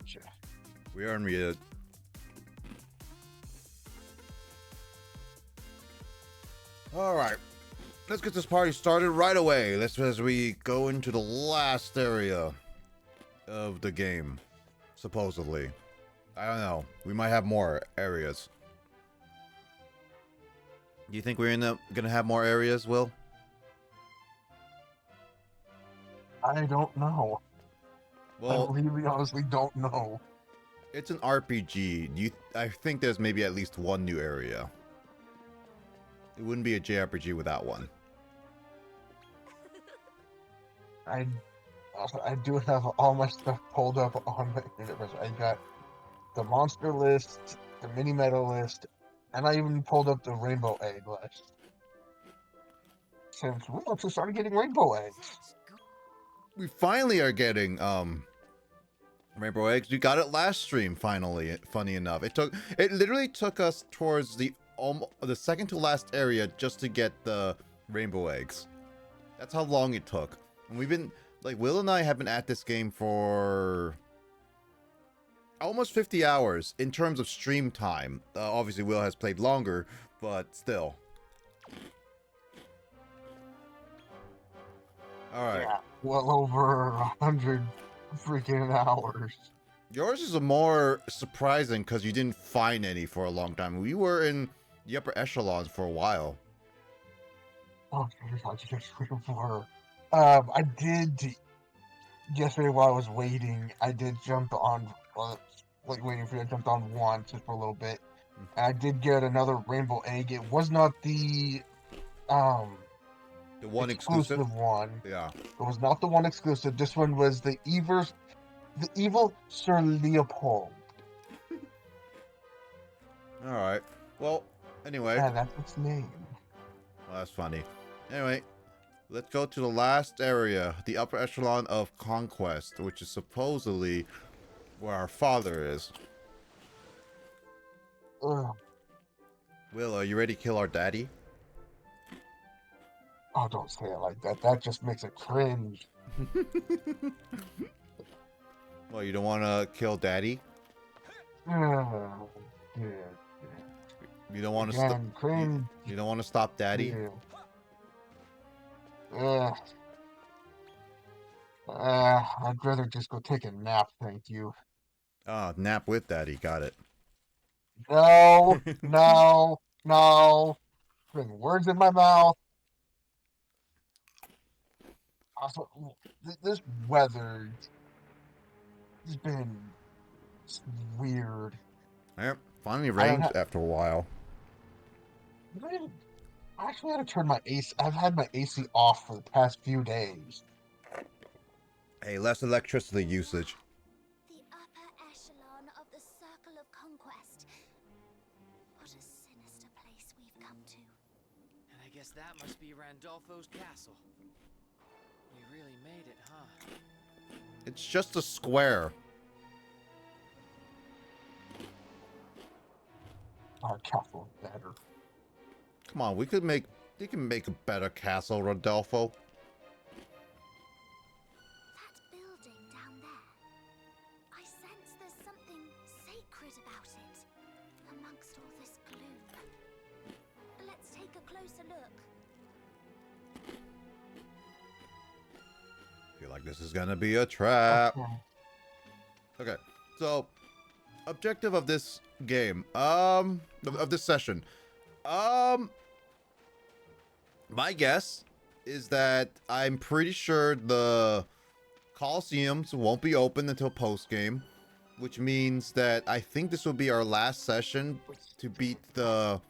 Gotcha. We are in Riyadh. All right, let's get this party started right away. Let's as we go into the last area of the game, supposedly. I don't know. We might have more areas. Do you think we're gonna have more areas, Will? I don't know. Well, I really honestly don't know. it's an RPG. I think there's maybe at least one new area. It wouldn't be a JRPG without one. I I do have all my stuff pulled up on the universe. I got the monster list, the mini medal list, and I even pulled up the rainbow egg list. Since we actually started getting rainbow eggs. We finally are getting rainbow eggs. We got it last stream finally. Funny enough, it literally took us towards the second to last area just to get the rainbow eggs. That's how long it took. And we've been like Will and I have been at this game for almost 50 hours in terms of stream time. Obviously, Will has played longer, but still. All right. Yeah, well over 100 freaking hours. Yours is a more surprising because you didn't find any for a long time. We were in the upper echelons for a while. Oh, for. I did yesterday while I was waiting. I did jump on, like waiting for you. I jumped on once just for a little bit. And I did get another rainbow egg. It was not the um The one exclusive? exclusive one. Yeah. It was not the one exclusive. This one was the evil Sir Leopold. Alright. Well, anyway. Yeah, that's its name. Well, that's funny. Anyway, let's go to the last area, the upper echelon of Conquest, which is supposedly where our father is. Ugh. Will, are you ready to kill our daddy? Oh, don't say it like that. That just makes it cringe. Well, you don't want to kill daddy? Yeah, yeah. You don't want to stop. Again, cringe. You don't want to stop daddy? Yeah. Ugh. I'd rather just go take a nap, thank you. Ah, nap with daddy. Got it. No, no, no. Putting words in my mouth. Also, this weather has been weird. Yep. Finally I don't rained have. after a while. I actually had to turn my AC. I've had my AC off for the past few days. Hey, less electricity usage. The upper echelon of the Circle of Conquest. What a sinister place we've come to. And I guess that must be Randolfo's castle. We really made it, huh? It's just a square. Our castle is better. Come on, we can make a better castle, Rodolfo. That building down there. I sense there's something sacred about it. Amongst all this gloom. Let's take a closer look. Feel like this is gonna be a trap. Okay. Okay, so objective of this game, of this session, my guess is that I'm pretty sure the Colosseums won't be open until post game, which means that I think this will be our last session to beat the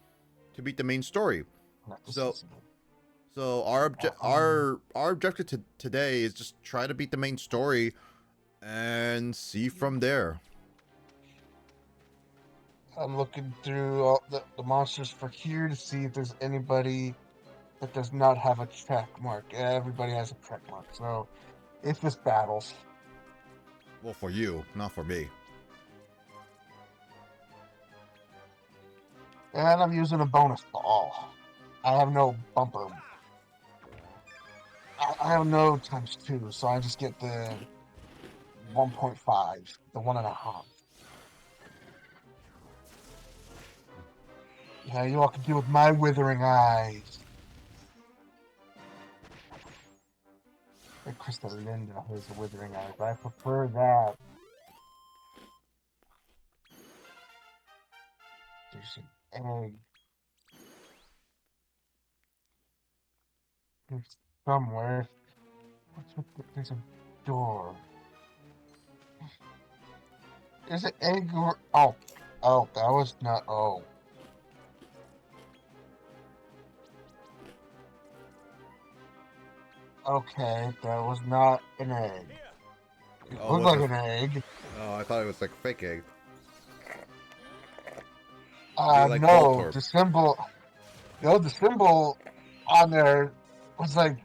main story. So our objective today is just try to beat the main story and see from there. I'm looking through all the monsters for here to see if there's anybody that does not have a check mark. Everybody has a check mark, so it's just battles. Well, for you, not for me. And I'm using a bonus ball. I have no bumper. I have no times 2, so I just get the 1.5, the 1.5. Yeah, you all can deal with my withering eyes. Like Krista Linda has a withering eye, but I prefer that. There's an egg. There's somewhere. What's with the, there's a door. There's an egg or oh. Oh, that was not oh. Okay, that was not an egg. It Oh, looked what's like a... an egg. Oh, I thought it was like a fake egg. Be like No, Voltorb. the symbol. No, the symbol on there was like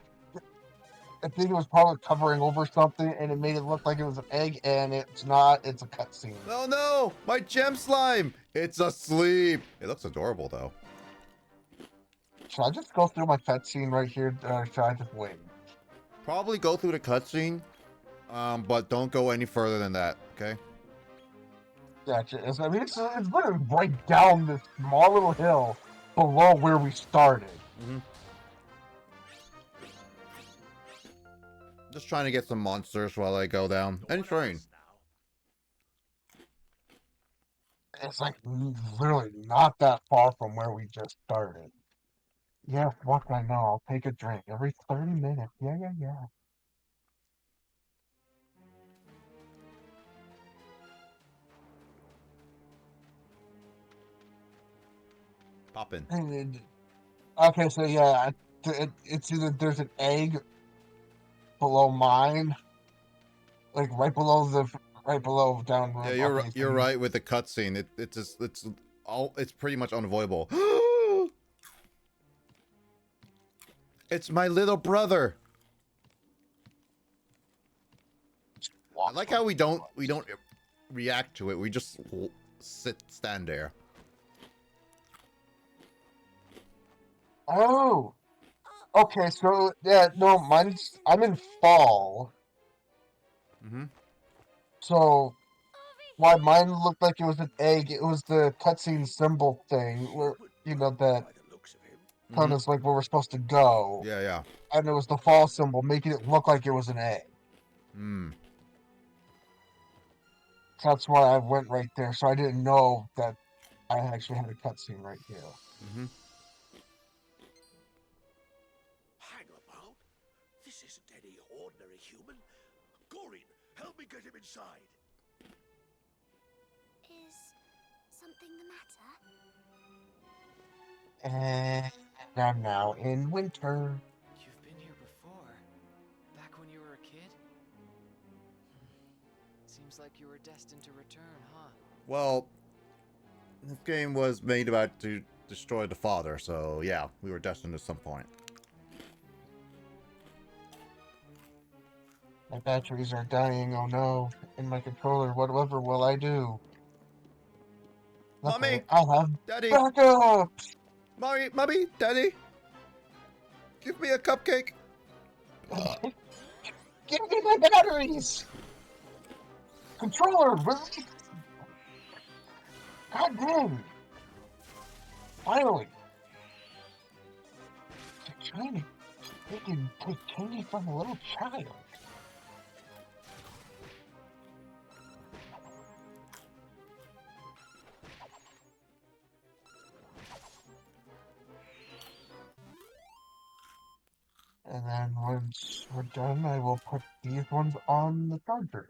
I think it was probably covering over something, and it made it look like it was an egg, and it's not. It's a cutscene. Oh no! My gem slime! It's asleep! It looks adorable though. Should I just go through my cutscene right here, or should I just wait? Probably go through the cutscene, but don't go any further than that, okay? Gotcha. I mean, it's running right down this small little hill below where we started. Mm-hmm. Just trying to get some monsters while I go down. And train. It's like literally not that far from where we just started. Yeah, fuck, I know. I'll take a drink every 30 minutes. Yeah, yeah, yeah. Poppin'. Okay, so yeah, it's either there's an egg below mine, like right below down. Yeah, Okay, so you're you right with the cutscene. It's pretty much unavoidable. It's my little brother. I walk like from how we don't react to it. We just stand there. Oh, okay, so yeah, no, I'm in fall, Mm-hmm. so why mine looked like it was an egg. It was the cutscene symbol thing where that telling Mm-hmm. us like where we're supposed to go, Yeah, yeah. and it was the fall symbol making it look like it was an egg. Hmm. So that's why I went right there. So I didn't know that I actually had a cutscene right here. Mm-hmm. Hang about. This isn't any ordinary human. Gorin, help me get him inside. Is something the matter? And I'm now in winter. You've been here before. Back when you were a kid? Seems like you were destined to return, huh? Well, this game was made about to destroy the father, so yeah, we were destined at some point. My batteries are dying, oh no. In my controller, whatever will I do? Luckily, Mommy! I have Daddy! backup! Mommy! Daddy! Give me a cupcake! Give me my batteries! Controller, release! God dang! Finally! They're trying to take candy from a little child. And then once we're done, I will put these ones on the charger.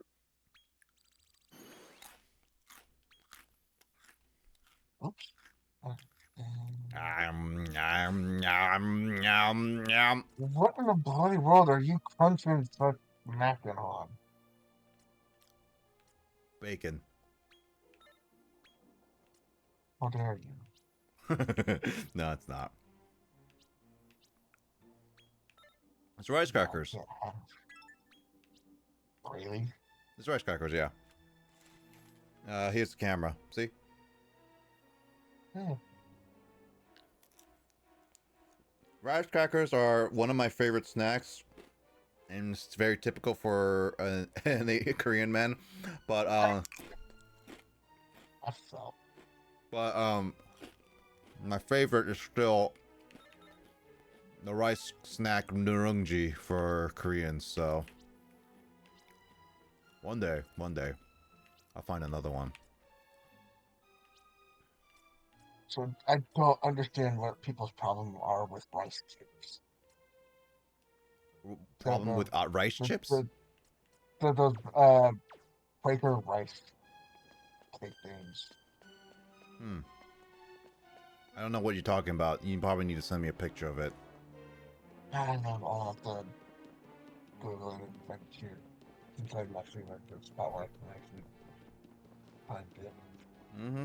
Oops. What in the bloody world are you crunching such mackin' on? Bacon. How dare you? No, it's not. It's rice crackers. Can't have. Really? It's rice crackers, yeah. Here's the camera. See? Yeah. Rice crackers are one of my favorite snacks. and it's very typical for a Korean man. But So, my favorite is still the rice snack nurungji for Koreans. So one day, I'll find another one. so I don't understand what people's problem are with rice chips. Problem with rice The, chips? the, those Quaker rice cake things. I don't know what you're talking about. You probably need to send me a picture of it. I don't know. I'll have to Google it and find it here. Since I'm actually like the spot where I can actually find it. Mm-hmm.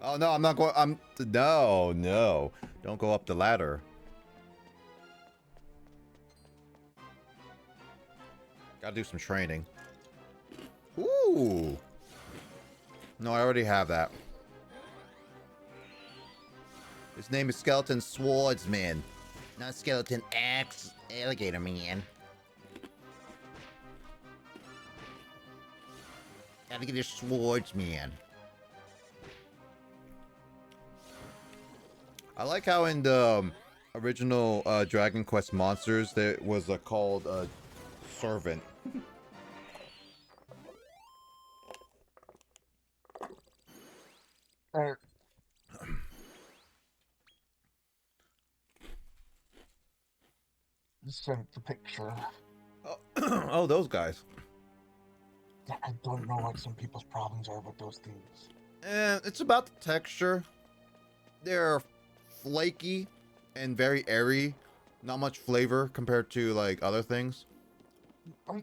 Oh no, I'm not going. No. Don't go up the ladder. Gotta do some training. Ooh. No, I already have that. His name is Skeleton Swordsman, not Skeleton Axe Alligator Man. Alligator Swordsman. I like how in the original Dragon Quest monsters there was called a servant. Or, just sent the picture. Oh, oh, those guys. I don't know what some people's problems are with those things. It's about the texture. They're flaky and very airy. Not much flavor compared to like other things. I like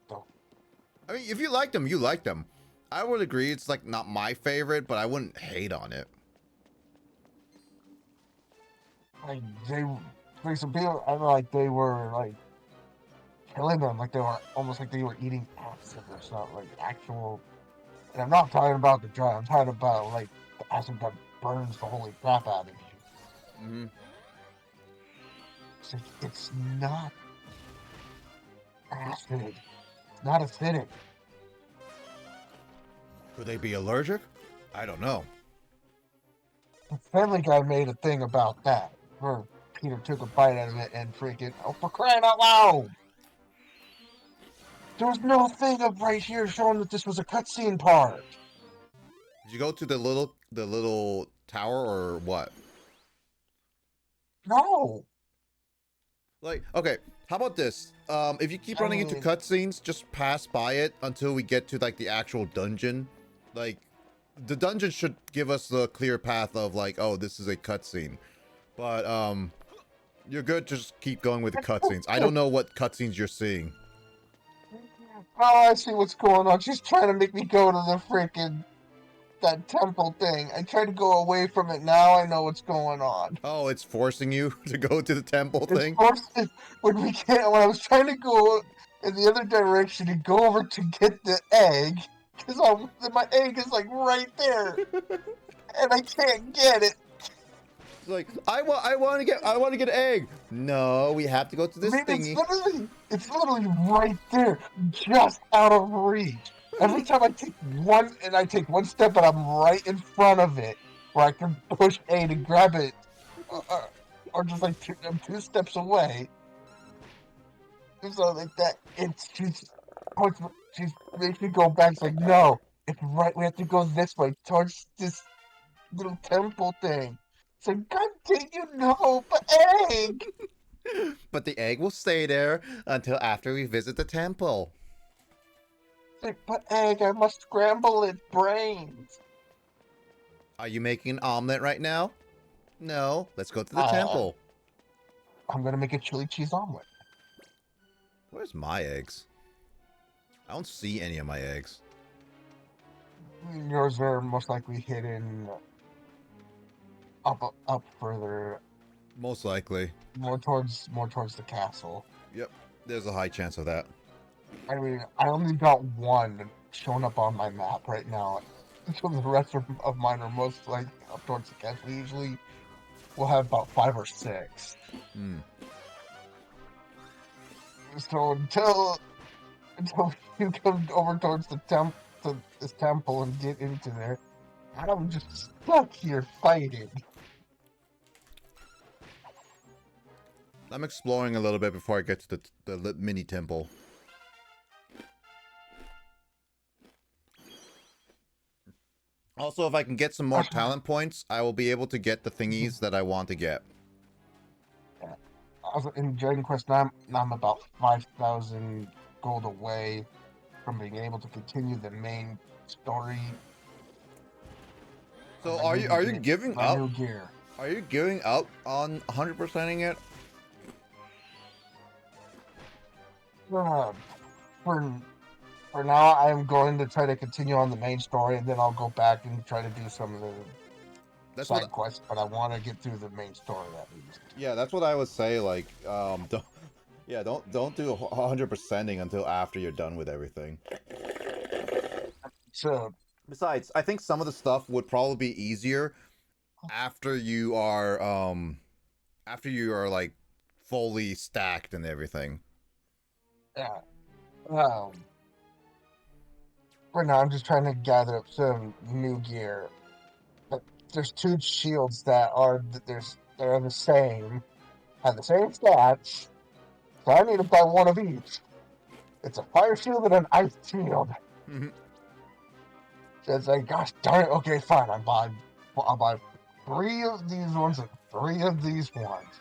them. I mean, if you like them, you like them. I would agree. It's like not my favorite, but I wouldn't hate on it. Like some people, I feel like they were like killing them, like they were almost like they were eating acid or something, like actual. And I'm not talking about the drug. I'm talking about like the acid that burns the holy crap out of you. Mm-hmm. It's like, it's not acid. It's not acidic. Could they be allergic? I don't know. The Family Guy made a thing about that, where Peter took a bite out of it and freaking, oh, for crying out loud! There was no thing up right here showing that this was a cutscene part. Did you go to the little tower or what? No. Like, okay, how about this? If you keep I running into mean, cutscenes, just pass by it until we get to like the actual dungeon. Like, the dungeon should give us the clear path of like, oh, this is a cutscene. But you're good to just keep going with the cutscenes. I don't know what cutscenes you're seeing. oh, I see what's going on. She's trying to make me go to the freaking that temple thing. I tried to go away from it. Now I know what's going on. Oh, it's forcing you to go to the temple It's thing? forced when we can't. When I was trying to go in the other direction to go over to get the egg, because my egg is like right there, and I can't get it. It's like, I want to get an egg. No, we have to go to I this mean, thingy. it's literally right there, just out of reach. Every time I take one step, and I'm right in front of it, where I can push A to grab it, or just like I'm 2 steps away. So like that, points, she's makes me go back. It's like, no, it's right. We have to go this way towards this little temple thing. It's like, God dang, you know, but egg. But the egg will stay there until after we visit the temple. It's like, but egg, I must scramble its brains. Are you making an omelet right now? No, let's go to the Uh, temple. I'm gonna make a chili cheese omelet. Where's my eggs? I don't see any of my eggs. Yours are most likely hidden up further, Most likely. more towards the castle. Yep, there's a high chance of that. I mean, I only got one shown up on my map right now. So the rest of mine are most like up towards the castle. Usually, we'll have about 5 or 6. Hmm. So until you come over towards to this temple and get into there, I'm just stuck here fighting. I'm exploring a little bit before I get to the mini temple. Also, if I can get some more talent points, I will be able to get the thingies that I want to get. Yeah. Also, in Dragon Quest 9, I'm about 5,000 gold away from being able to continue the main story. So I need to are you get giving my up? new gear. Are you giving up on 100%ing it? Uh, for for now, I'm going to try to continue on the main story, and then I'll go back and try to do some of the That's what. side quests. But I want to get through the main story at least. Yeah, that's what I would say. Like, don't. Yeah, don't do 100%ing until after you're done with everything. So, Besides, I think some of the stuff would probably be easier after you are like fully stacked and everything. yeah. For now, I'm just trying to gather up some new gear. But there's 2 shields that are they're the same, have the same stats. So I need to buy one of each. It's a fire shield and an ice shield. So it's like, gosh darn it. Okay, fine. I'll buy 3 of these ones and 3 of these ones.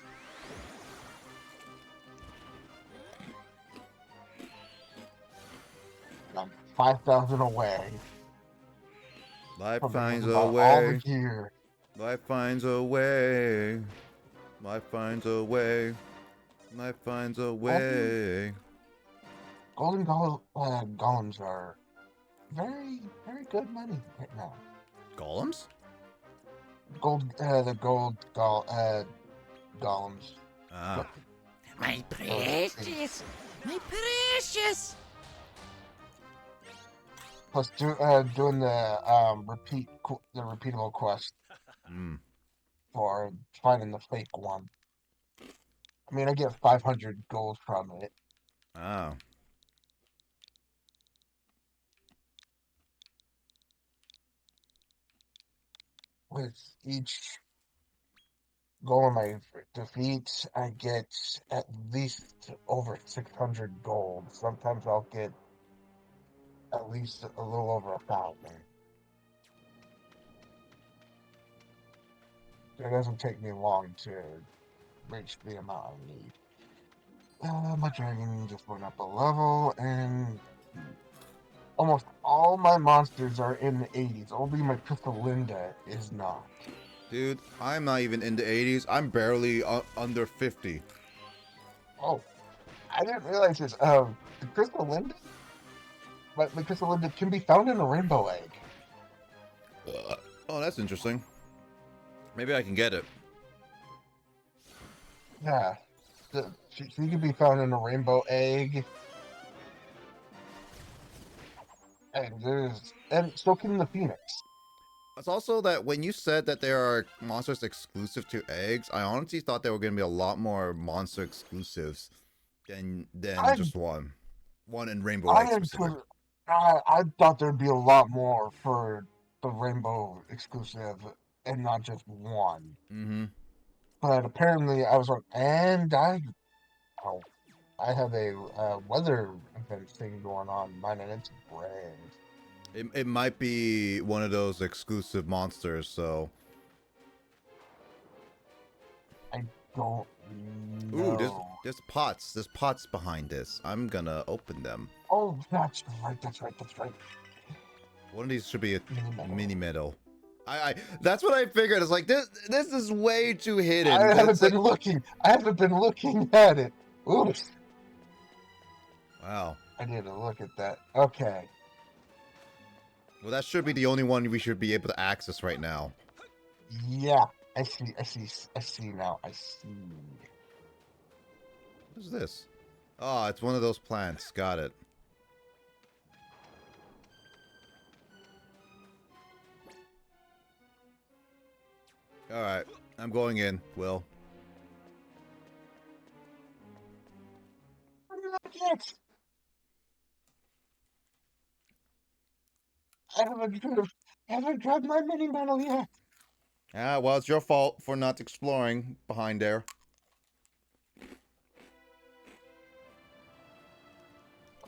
And I'm 5,000 away Life from being able finds to a buy all the way. gear. Life finds a way. Life finds a way. Life finds a Golden, way. golems are very, very good money right now. Golems? Golems. Ah. My precious! My precious! Plus, doing the the repeatable quest Hmm. for finding the fake one. I mean, I get 500 gold from it. Ah. With each golem I defeat, I get at least over 600 gold. Sometimes I'll get at least a little over 1,000. It doesn't take me long to reach the amount I need. My dragon just went up a level, and almost all my monsters are in the 80s. Only my Crystalinda is not. Dude, I'm not even in the 80s. I'm barely under 50. Oh, I didn't realize this. The Crystalinda, but the Crystalinda can be found in a rainbow egg. Oh, that's interesting. Maybe I can get it. Yeah, she can be found in a rainbow egg, and so can the Phoenix. It's also that when you said that there are monsters exclusive to eggs, I honestly thought there were going to be a lot more monster exclusives than I just one. One in Rainbow Egg I specific. I thought there'd be a lot more for the rainbow exclusive and not just one. Mm-hmm. But apparently I was wrong, and oh, I have a weather event thing going on mine, and it's gray. It might be one of those exclusive monsters, so... I don't Ooh, know. there's pots. There's pots behind this. I'm gonna open them. Oh, that's right. That's right. That's right. One of these should be a Mini mini medal. That's what I figured. It's like this is way too hidden. I haven't It's like, been looking. I haven't been looking at it. Oops. wow. I need to look at that. Okay. Well, that should be the only one we should be able to access right now. Yeah. I see. I see. I see now. I see. What is this? Oh, it's one of those plants. Got it. Alright. I'm going in, Will. What do you like it? I haven't grabbed my mini medal yet. Ah, well, it's your fault for not exploring behind there.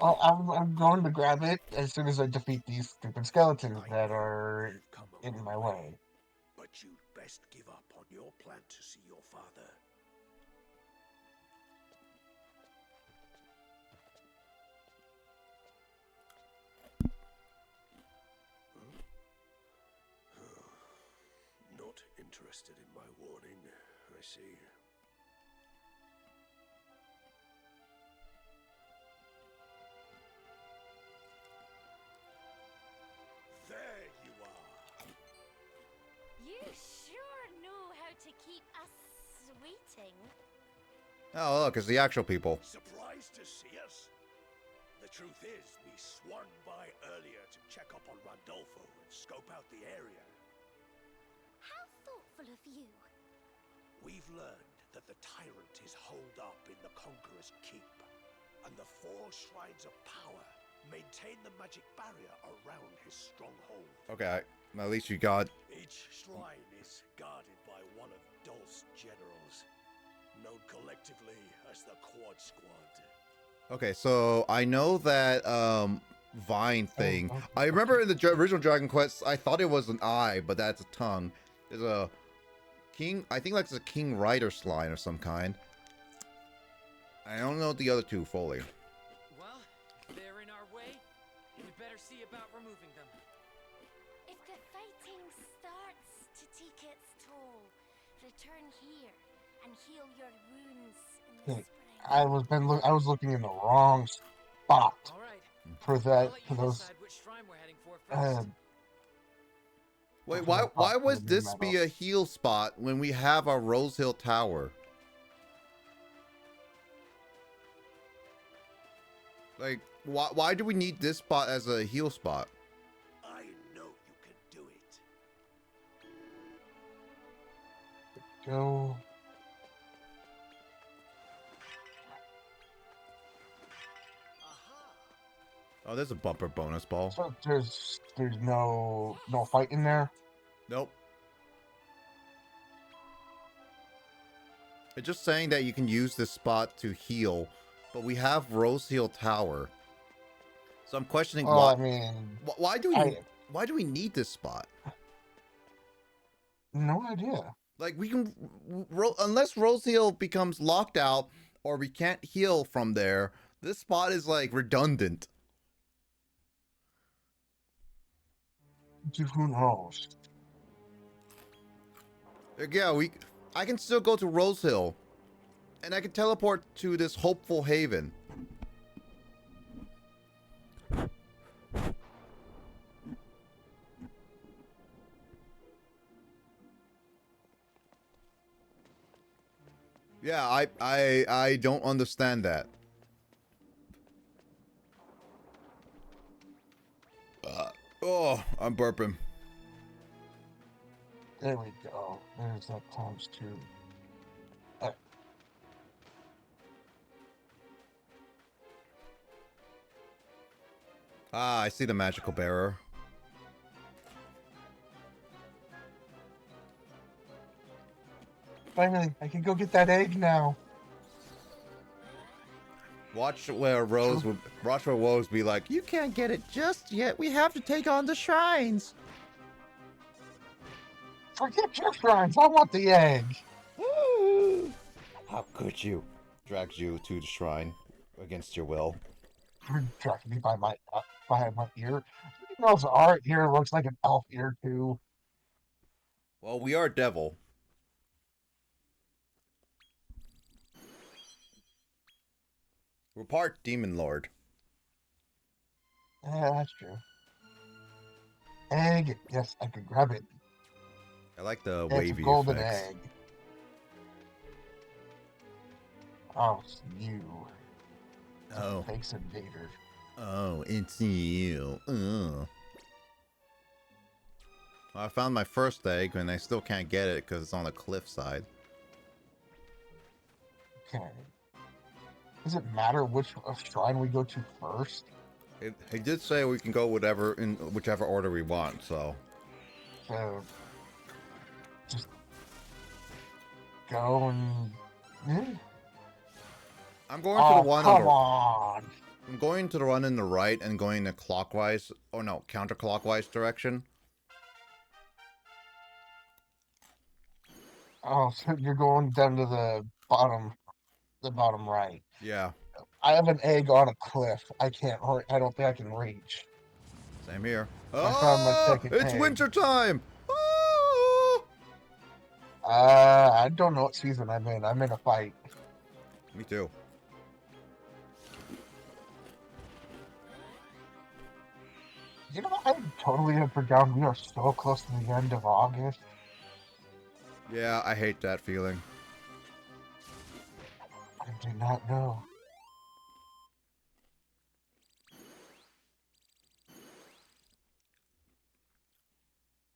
I'm going to grab it as soon as I defeat these stupid skeletons I that know are you've come a in long my way. but you'd best give up on your plan to see your father. Not interested in my warning, I see. There you are. You sure know how to keep us waiting. Oh, look, it's the actual people. Surprised to see us? The truth is, we swung by earlier to check up on Randolfo and scope out the area. How thoughtful of you. We've learned that the tyrant is holed up in the Conqueror's Keep, and the 4 shrines of power maintain the magic barrier around his stronghold. Okay, at least you got... Each shrine is guarded by one of Dolph's generals, known collectively as the Quad Squad. Okay, so I know that, vine thing. I remember in the original Dragon Quest, I thought it was an eye, but that's a tongue. There's a king, I think like it's a king rider slime or some kind. I don't know the other two fully. Well, if they're in our way, we better see about removing them. If the fighting starts to take its toll, return here and heal your wounds in the Okay, spring. I was looking in the wrong spot All right. for I'll that let for you those decide which shrine we're heading for uh, first. Wait, for why the why for the was mini this be medal. a heal spot when we have our Rose Hill Tower? Like, why do we need this spot as a heal spot? I know you can do it. Go. Aha! Oh, there's a bumper bonus ball. So there's no fight in there. Nope. It's just saying that you can use this spot to heal, but we have Rose Hill Tower. So I'm questioning Well, I mean, why do we need this spot? no idea. Like we can unless Rose Hill becomes locked out or we can't heal from there, this spot is like redundant. Who knows? Like, yeah, I can still go to Rose Hill and I can teleport to this hopeful haven. Yeah, I don't understand that. Oh, I'm burping. There we go. There's that ×2. Ah, I see the magical bearer. Finally, I can go get that egg now. Watch where Rose would be like, you can't get it just yet. We have to take on the shrines. Forget your shrines. I want the egg. How could you? Drags you to the shrine against your will. You're dragging me by my ear. You know, our ear looks like an elf ear too. Well, we are devil. We're part demon lord. Yeah, that's true. Egg. Yes, I could grab it. I like the It's a wavy golden effects. egg. Oh, it's you. It's a face invader. Oh, it's you. I found my first egg, and I still can't get it because it's on the cliffside. Okay. Does it matter which shrine we go to first? He did say we can go whatever in whichever order we want, so. So just go and. Eh? I'm going to the Oh, one on come the. on! I'm going to the one in the right and going the clockwise. Oh no, counterclockwise direction. Oh, so you're going down to the bottom right. Yeah, I have an egg on a cliff. I can't. I don't think I can reach. same here. I found my Oh, second it's egg. winter time. Oh! I don't know what season I'm in. I'm in a fight. Me too. You know, I totally have forgotten we are so close to the end of August. Yeah, I hate that feeling. I did not know.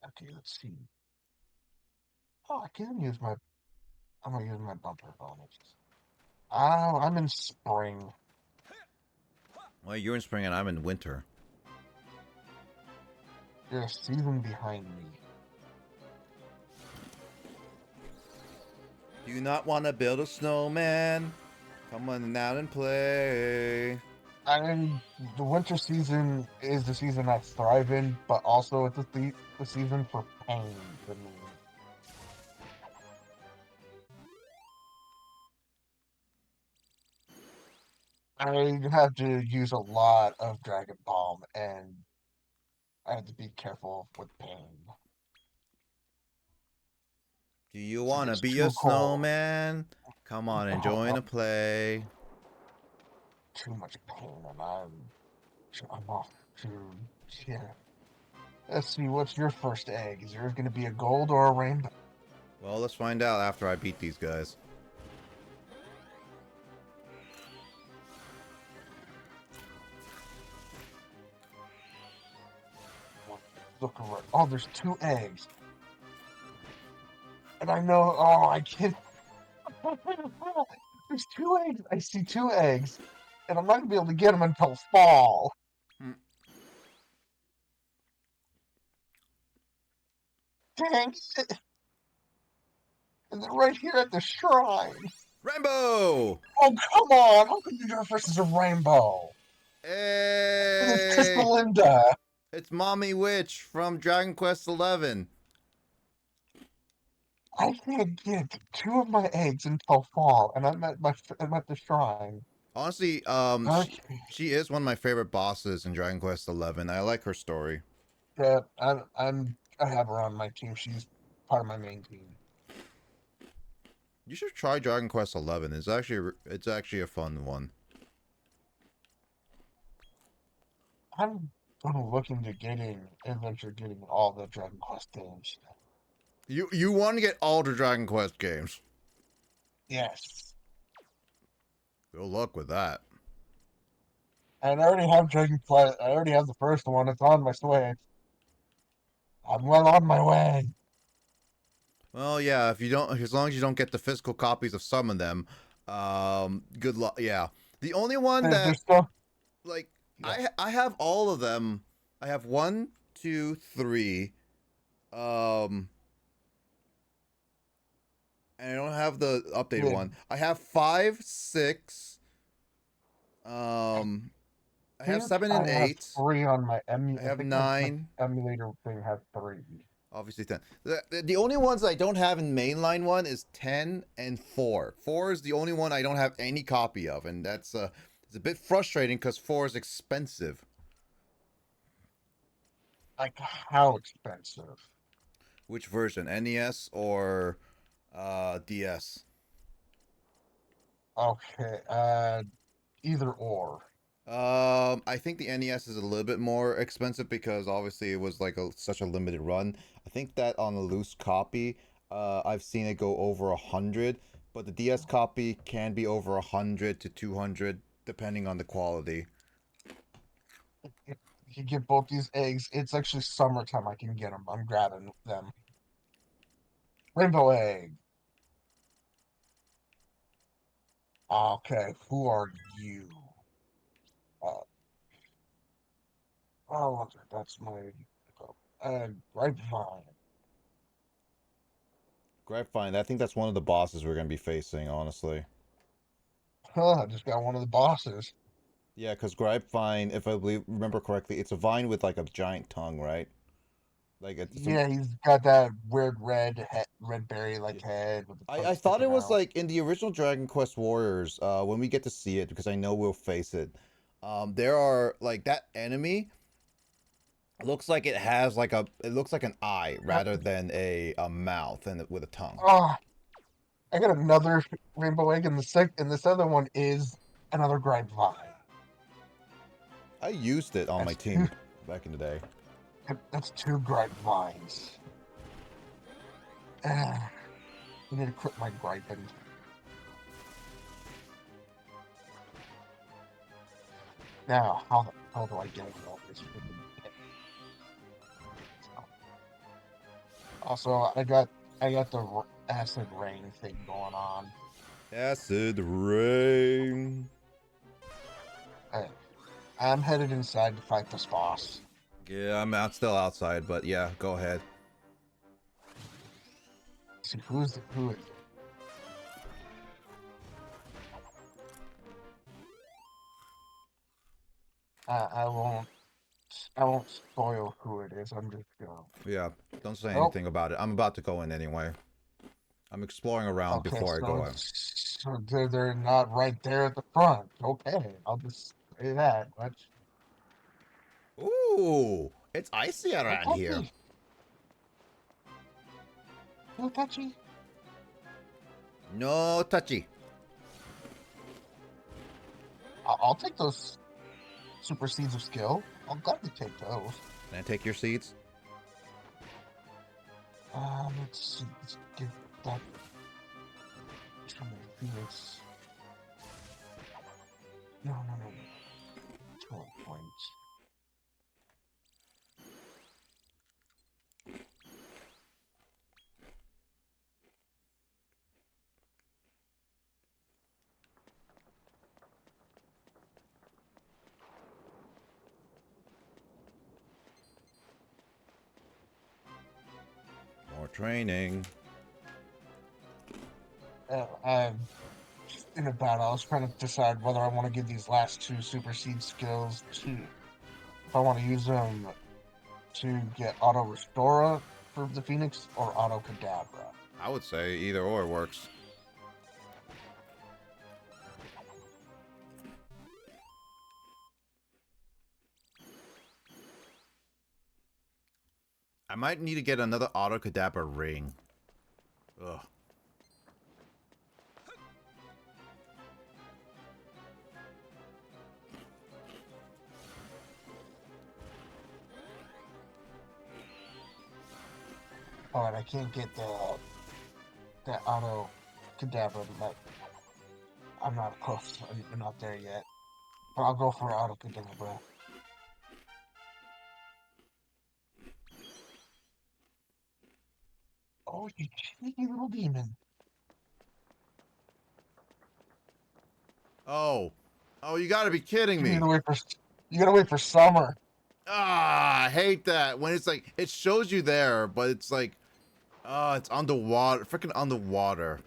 Okay, let's see. Oh, I can use my. I'm gonna use my bumper bonus. Oh, I'm in spring. Well, you're in spring and I'm in winter. You're a season behind me. Do you not want to build a snowman? Come on out and play. The winter season is the season I thrive in, but also it's the season for pain for me. I have to use a lot of Dragon Balm, and I have to be careful with pain. Do you It want to gets be a too cold. snowman? Come on and join Oh, a play. too much pain, and I'm off to yeah. Let's see, what's your first egg? Is yours going to be a gold or a rainbow? Well, let's find out after I beat these guys. Look over. Oh, there's two eggs. And I know, oh, I can't. There's two eggs. I see two eggs. And I'm not going to be able to get them until fall. Hmm. Dang it. And they're right here at the shrine. Rainbow! Oh, come on. How could you do it versus a rainbow? And it's Hey! Crystal. It's Mommy Witch from Dragon Quest XI. I can't get two of my eggs until fall, and I'm at the shrine. Honestly, Okay, she is one of my favorite bosses in Dragon Quest XI. I like her story. yeah, I have her on my team. She's part of my main team. You should try Dragon Quest XI. It's actually a fun one. I'm gonna look into getting all the Dragon Quest games. You want to get all the Dragon Quest games. Yes, Good luck with that. and I already have Dragon Quest. I already have the first one. It's on my Switch. I'm well on my way. Well, yeah, if you don't, as long as you don't get the physical copies of some of them, good luck. Yeah, the only one that There's still like yes. I have all of them. I have one, two, three, and I don't have the updated Yeah, one. I have 5, 6. Um, I have think 7 I and have 8. three on my I I have think my 9. emulator thing has three. Obviously 10. The only ones I don't have in mainline one is 10 and 4. 4 is the only one I don't have any copy of, and that's it's a bit frustrating because 4 is expensive. Like how expensive? Which version? NES or DS? Okay, either or. I think the NES is a little bit more expensive because obviously it was like such a limited run. I think that on a loose copy, I've seen it go over 100, but the DS copy can be over 100 to 200 depending on the quality. can get both these eggs. It's actually summertime. I can get them. I'm grabbing them. Rainbow egg. Okay, who are you? Uh, oh, that's my grapevine. Grapevine. I think that's one of the bosses we're gonna be facing, honestly. Huh, I just got one of the bosses. Yeah, because Grapevine, if I remember correctly, it's a vine with like a giant tongue, right? Like it's a, Yeah, he's got that weird red berry yeah. like head with the I tongue thought it sticking was out. like in the original Dragon Quest Warriors, when we get to see it, because I know we'll face it. There are like that enemy looks like it looks like an eye rather than a mouth and with a tongue. Oh, I got another rainbow egg, and this other one is another grapevine. I used it on my That's two. team back in the day. That's two grapevines. I need to quit my griping. Now, how the hell do I get all this freaking pit? Also, I got the acid rain thing going on. Acid rain. Hey, I'm headed inside to fight this boss. Yeah, I'm out still outside, but yeah, go ahead. See who is it? I won't spoil who it is. I'm just going. Yeah, don't say Oh, anything about it. I'm about to go in anyway. I'm exploring around okay. before I go in. So they're not right there at the front. Okay, I'll just say that much. Ooh, it's icy No around here. touchy. No touchy. No touchy. I'll take those super seeds of skill. I'll gladly take those. Can I take your seeds? Let's see. Let's get that from the Phoenix. No. 12 points. More training. I'm in a battle. I was trying to decide whether I want to give these last two super seed skills to, if I want to use them to get auto restora for the Phoenix or auto cadabra. I would say either or works. I might need to get another Auto Kadabra ring. Ugh. Oh, and I can't get that auto cadabra. But I'm not close. I'm not there yet. But I'll go for auto cadabra. Oh, you cheeky little demon! Oh. Oh, you gotta be kidding You me. gotta wait for you gotta wait for summer. Ah, I hate that. When it's like, it shows you there, but it's like, it's underwater. Freaking underwater.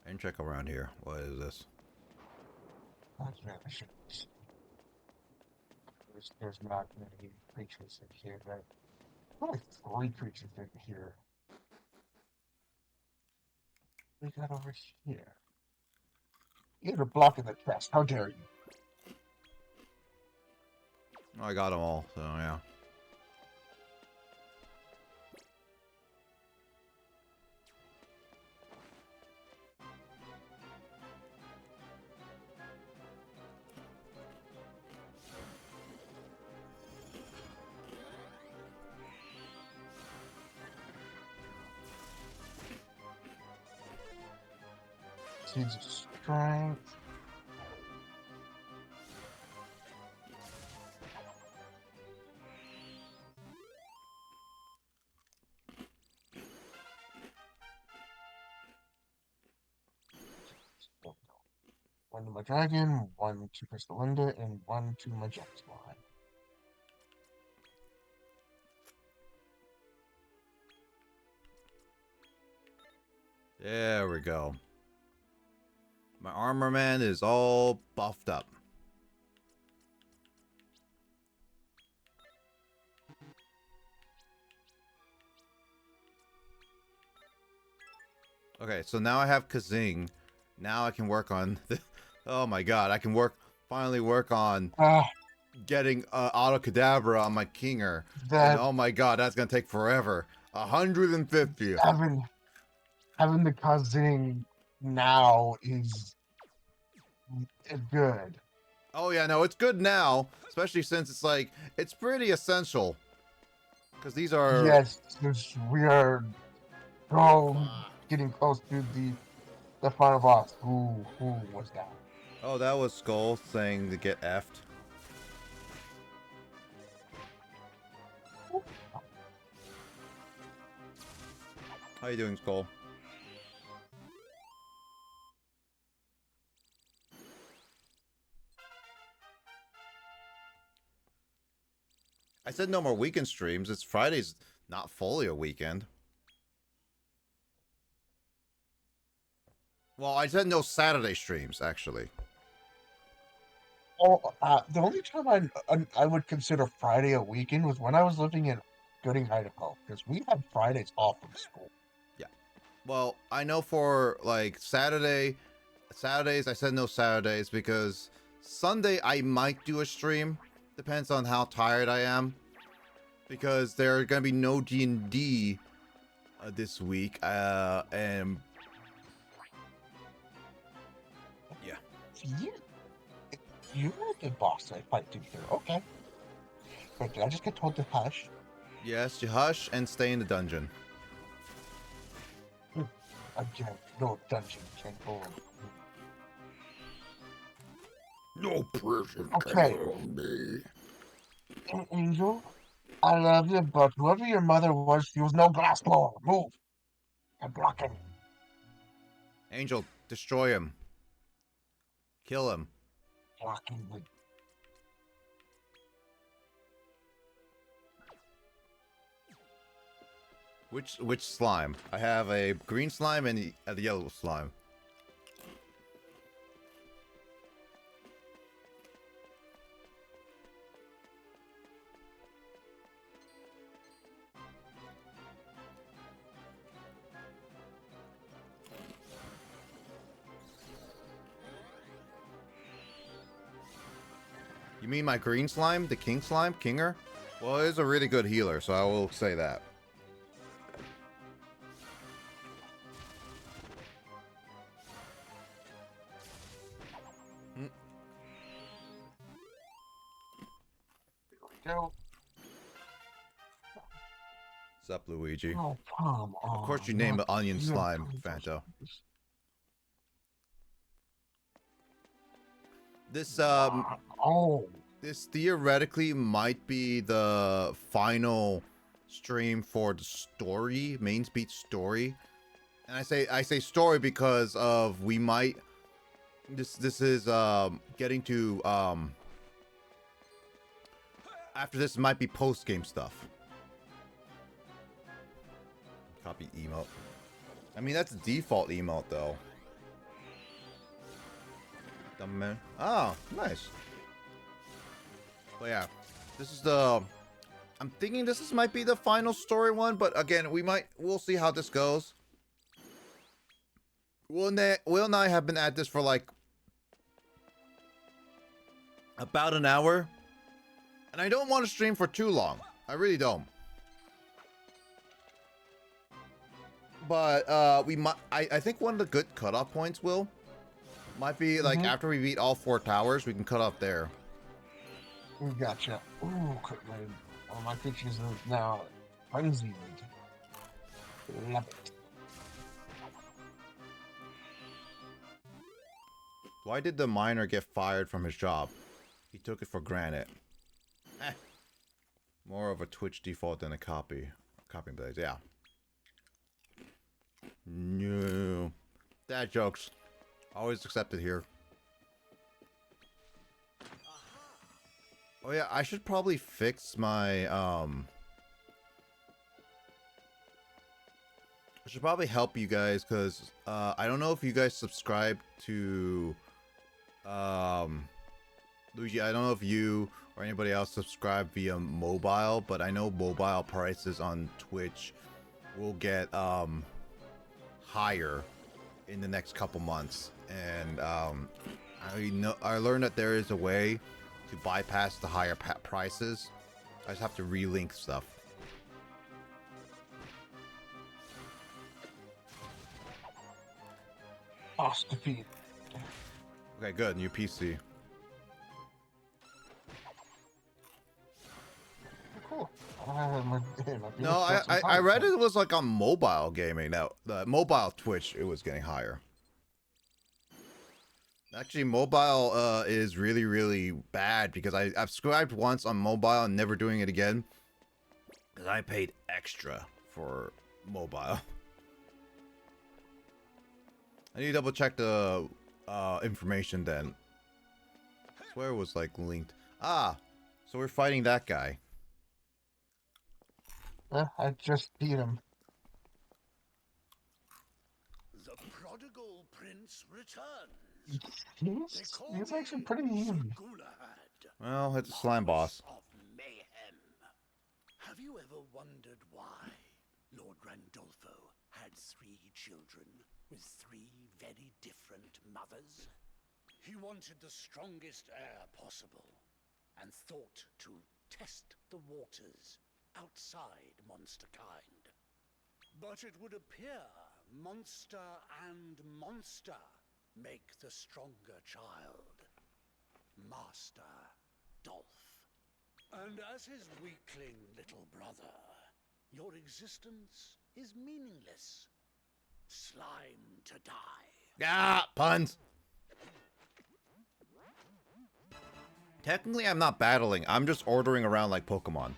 And check around here. What is this? That's right. There's not many creatures in here. Right? Only three creatures in here. We got over here. You're blocking the chest. How dare you? Oh, I got them all, so yeah. Seeds of Strength. One to my dragon, one to Crystal Linda, and one to my Jackspine. There we go. My armor man is all buffed up. Okay, so now I have Kazing. Now I can work on the, oh my god, I can finally work on Ah, getting Auto Cadabra on my Kinger. And that oh my god, that's gonna take forever. 150. having the Kazing now is good. Oh yeah, no, it's good now, especially since it's like it's pretty essential. Because these are Yes, since we are getting close to the final boss. Who was that? oh, that was Skull saying to get effed. How you doing, Skull? I said no more weekend streams. It's Friday's not fully a weekend. Well, I said no Saturday streams, actually. Oh, the only time I would consider Friday a weekend was when I was living in Gooding, Idaho, because we had Fridays off from school. Yeah. Well, I know for like Saturdays, I said no Saturdays because Sunday I might do a stream. Depends on how tired I am. Because there are gonna be no D&D this week. And yeah. So you were the boss I fight to here. Okay. But did I just get told to hush? Yes, you hush and stay in the dungeon. Again, no dungeon can hold. No person Okay. can hold me. Angel, I love you, but whoever your mother was, she was no glass blower. Move. I'm blocking. Angel, destroy him. Kill him. Blocking the Which slime? I have a green slime and the yellow slime. You mean my green slime? The king slime? Kinger? Well, it is a really good healer, so I will say that. go. What's up, Luigi? Oh, come on. Of course you name it Onion You Slime, have Fanto. this. This, Oh. this theoretically might be the final stream for the story, main speech story. And I say story because of we might this is getting to after this might be post game stuff. Copy emote. I mean that's default emote though. Dumb man. Oh, nice. But yeah, this is the. I'm thinking this might be the final story one, but again, we'll see how this goes. Will and I have been at this for like about an hour, and I don't want to stream for too long. I really don't. But we might. I think one of the good cutoff points might be like after we beat all 4 towers, we can cut off there. We gotcha. Ooh, all my pictures are now frenzied. Love it. Why did the miner get fired from his job? He took it for granted. Eh. More of a Twitch default than a copy. Copying blades, yeah. No. Dad jokes. Always accepted here. Oh yeah, I should probably fix my, I should probably help you guys, because, I don't know if you guys subscribe to, Luigi, I don't know if you or anybody else subscribe via mobile, but I know mobile prices on Twitch will get, higher in the next couple months. And, I learned that there is a way to bypass the higher prices. I just have to relink stuff. Boss defeat. Okay, good. New PC. Cool. No, I read it was like on mobile gaming. Now, the mobile Twitch, it was getting higher. Actually, mobile is really, really bad because I've subscribed once on mobile and never doing it again. Because I paid extra for mobile. I need to double check the information then. I swear it was like linked. Ah, so we're fighting that guy. I just beat him. The prodigal prince returns. He's actually pretty mean. Well, it's a slime boss. Of mayhem. Have you ever wondered why Lord Randolfo had 3 children with 3 very different mothers? He wanted the strongest heir possible and thought to test the waters outside monster kind. But it would appear monster and monster make the stronger child. Master Dolph. And as his weakling little brother, your existence is meaningless. Slime to die. Ah, puns. Technically, I'm not battling. I'm just ordering around like Pokemon.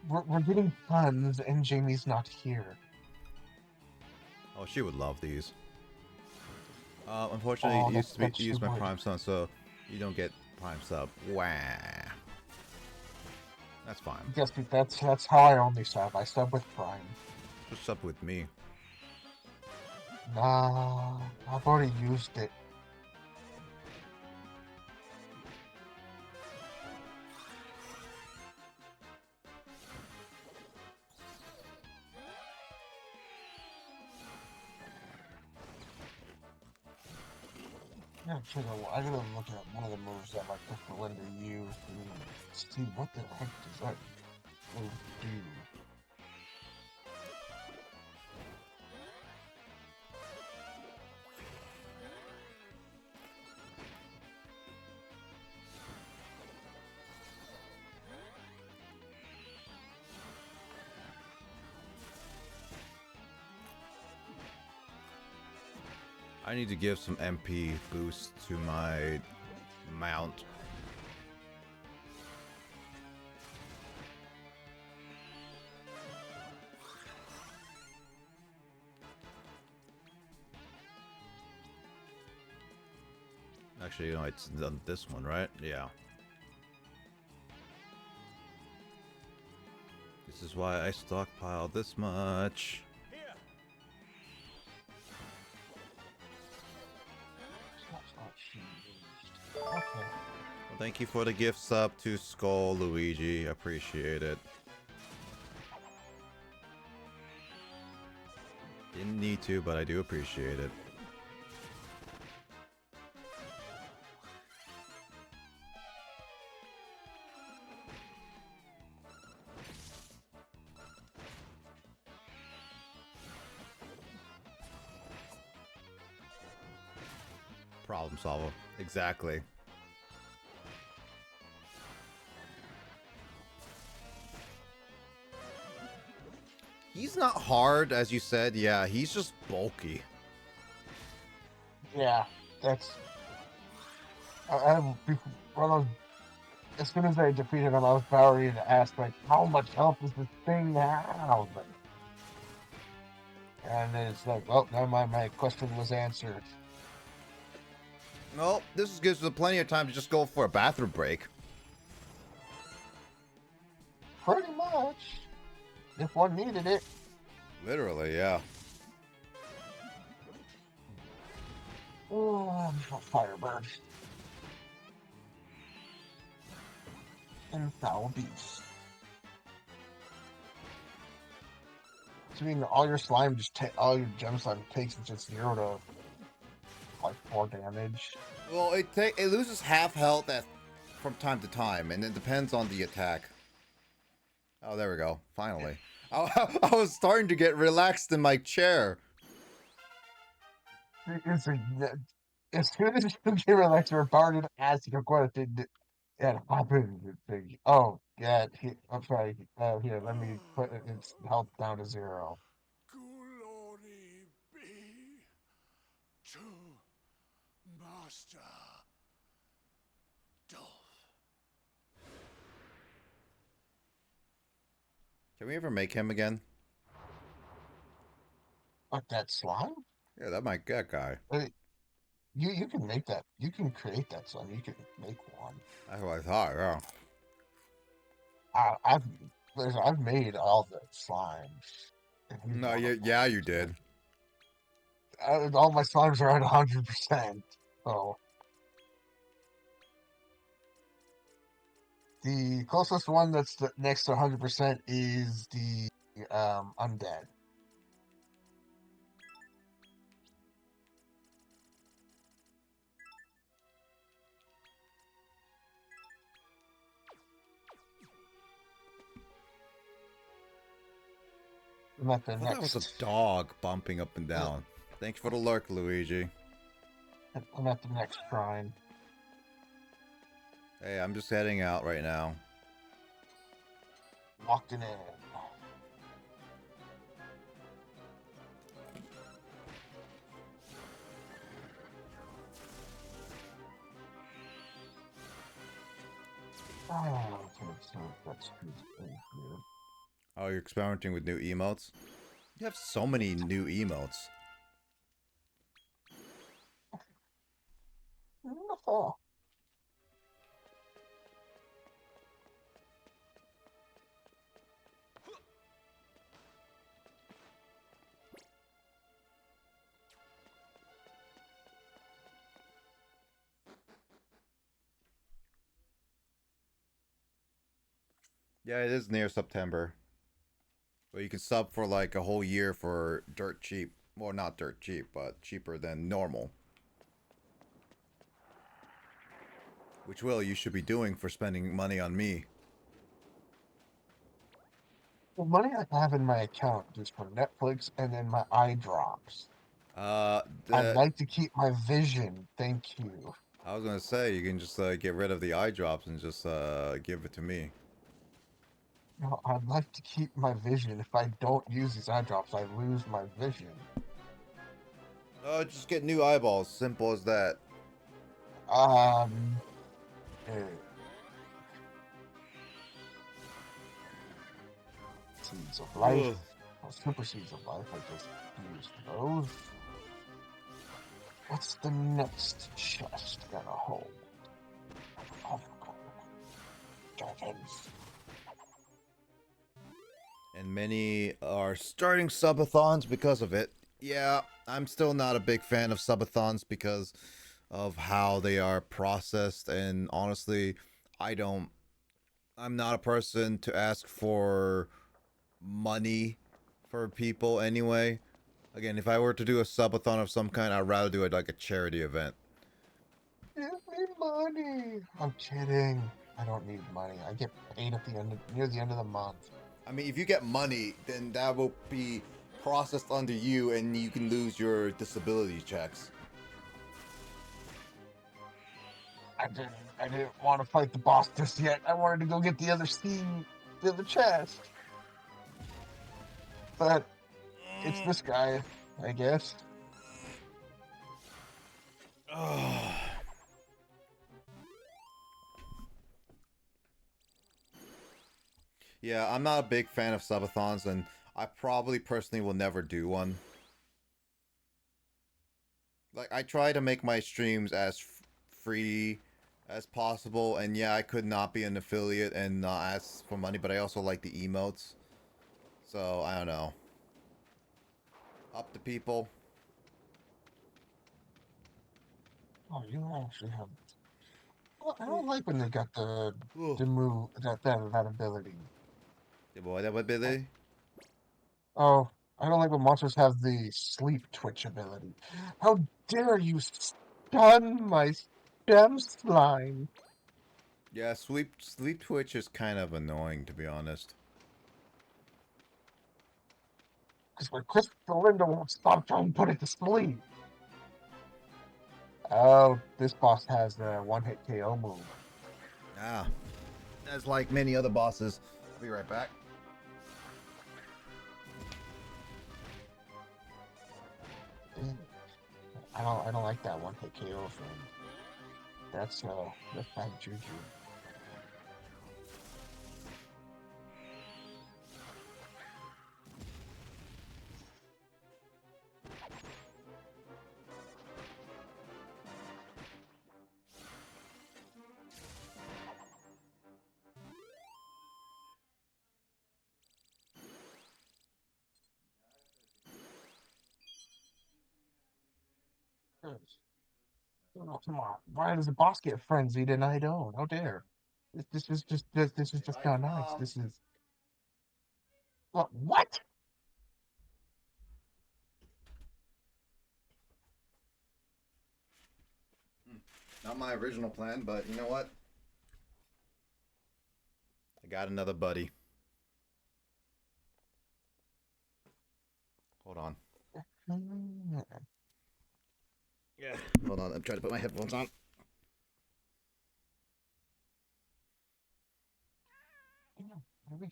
We're getting puns, and Jamie's not here. Oh, she would love these. Unfortunately, Oh, it used to be she use my would. Prime Sub, so you don't get Prime Sub. Wah. That's fine. Yes, that's how I only sub. I sub with Prime. Just sub with me. Nah, I've already used it. I gotta look at one of the moves that my Crystal Lender used and see what the heck does that move do. I need to give some MP boost to my mount. Actually, you know, it's done this one, right? Yeah. This is why I stockpiled this much. Okay. Well, thank you for the gift sub to Skull Luigi. Appreciate it. Didn't need to, but I do appreciate it. Problem solver. Exactly. He's not hard, as you said. Yeah, he's just bulky. Yeah, that's. Before, when I was, as soon as I defeated him, I was about ready to ask, like, how much health does this thing have? And then it's like, well, never mind, my question was answered. Well, this gives us plenty of time to just go for a bathroom break. Pretty much. If one needed it. Literally, yeah. Oh, Firebird. And Foul Beast. So, I mean, all your slime all your gem slime takes is just 0 to, like, 4 damage. Well, it loses half health from time to time, and it depends on the attack. Oh, there we go. Finally. I was starting to get relaxed in my chair. It's a, as soon as you get relaxed, we're guarded asking a question. It happened. Oh, yeah. I'm sorry. Here, let me put its health down to 0. Glory be to Master Dolph. Can we ever make him again? But that slime? Yeah, that guy. Uh, you can make that. You can create that slime. You can make one. That's what I thought, yeah. I, I've I've made all the slimes. And he's No, one of yeah, you did. them. All my slimes are at 100%. So the closest one that's next to 100% is the undead. I'm at the I thought that was a next. dog bumping up and down. Thanks for the lurk, Luigi. I'm at the next shrine. Hey, I'm just heading out right now. Walking in. Oh, okay, so that's good here. Oh, you're experimenting with new emotes? You have so many new emotes. Oh, Yeah, it is near September. But you can sub for like a whole year for dirt cheap. Well, not dirt cheap, but cheaper than normal. Which, Will, you should be doing for spending money on me. the money I have in my account is for Netflix and then my eye drops. Uh, I'd the, like to keep my vision. Thank you. I was gonna say, you can just get rid of the eye drops and just give it to me. No, I'd like to keep my vision. If I don't use these eye drops, I lose my vision. Just get new eyeballs. Simple as that. Um, uh, Seeds of Life, Ugh. Super Seeds of Life. I just used those. What's the next chest gonna hold? Oh, dragons. And many are starting subathons because of it. Yeah, I'm still not a big fan of subathons because of how they are processed, and honestly, I don't I'm not a person to ask for money for people anyway. Again, if I were to do a subathon of some kind, I'd rather do it like a charity event. Give me money. I'm kidding. I don't need money. I get paid at the near the end of the month. I mean, if you get money, then that will be processed under you and you can lose your disability checks. I didn't want to fight the boss just yet. I wanted to go get the other chest. But it's this guy, I guess. Ugh. Yeah, I'm not a big fan of subathons, and I probably personally will never do one. Like, I try to make my streams as free as possible, and yeah, I could not be an affiliate and not ask for money, but I also like the emotes. So, I don't know. Up to people. Oh, you actually have. Well, I don't like when they got Ugh. the move that ability. Yeah, boy, that would be there. Oh, I don't like when monsters have the sleep twitch ability. How dare you stun my stem slime? Yeah, sleep twitch is kind of annoying, to be honest. Because my crystal window won't stop trying to put it to sleep. Oh, this boss has a one-hit KO move. Ah, as like many other bosses. I'll be right back. Mm, I don't like that one-hit KO thing. That's bad juju. Yes. Oh, come on. Why does the boss get frenzied and I don't? How dare? This is Say just bye to not nice. mom. This is what? Not my original plan, but you know what? I got another buddy. Hold on. Hmm, Yeah. Hold on, I'm trying to put my headphones on. maybe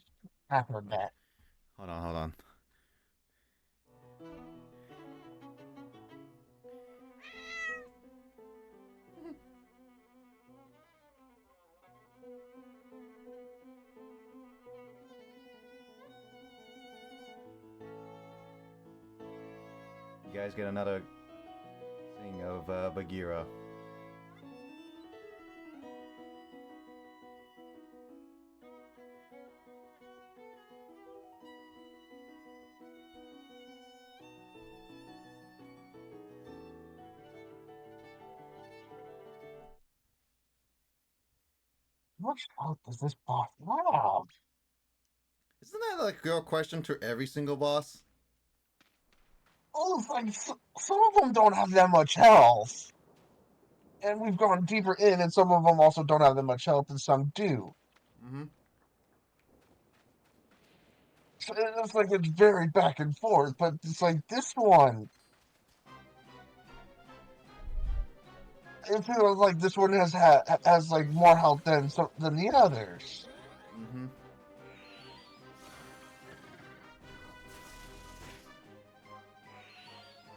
after that. Hold on. You guys get another thing of Bagheera. How much health does this boss have? Isn't that like your question to every single boss? Oh, it's like some of them don't have that much health, and we've gone deeper in, and some of them also don't have that much health, and some do. Mm-hmm. So it's like it's very back and forth. But it's like this one, it feels like this one has like more health than the others. Mm-hmm.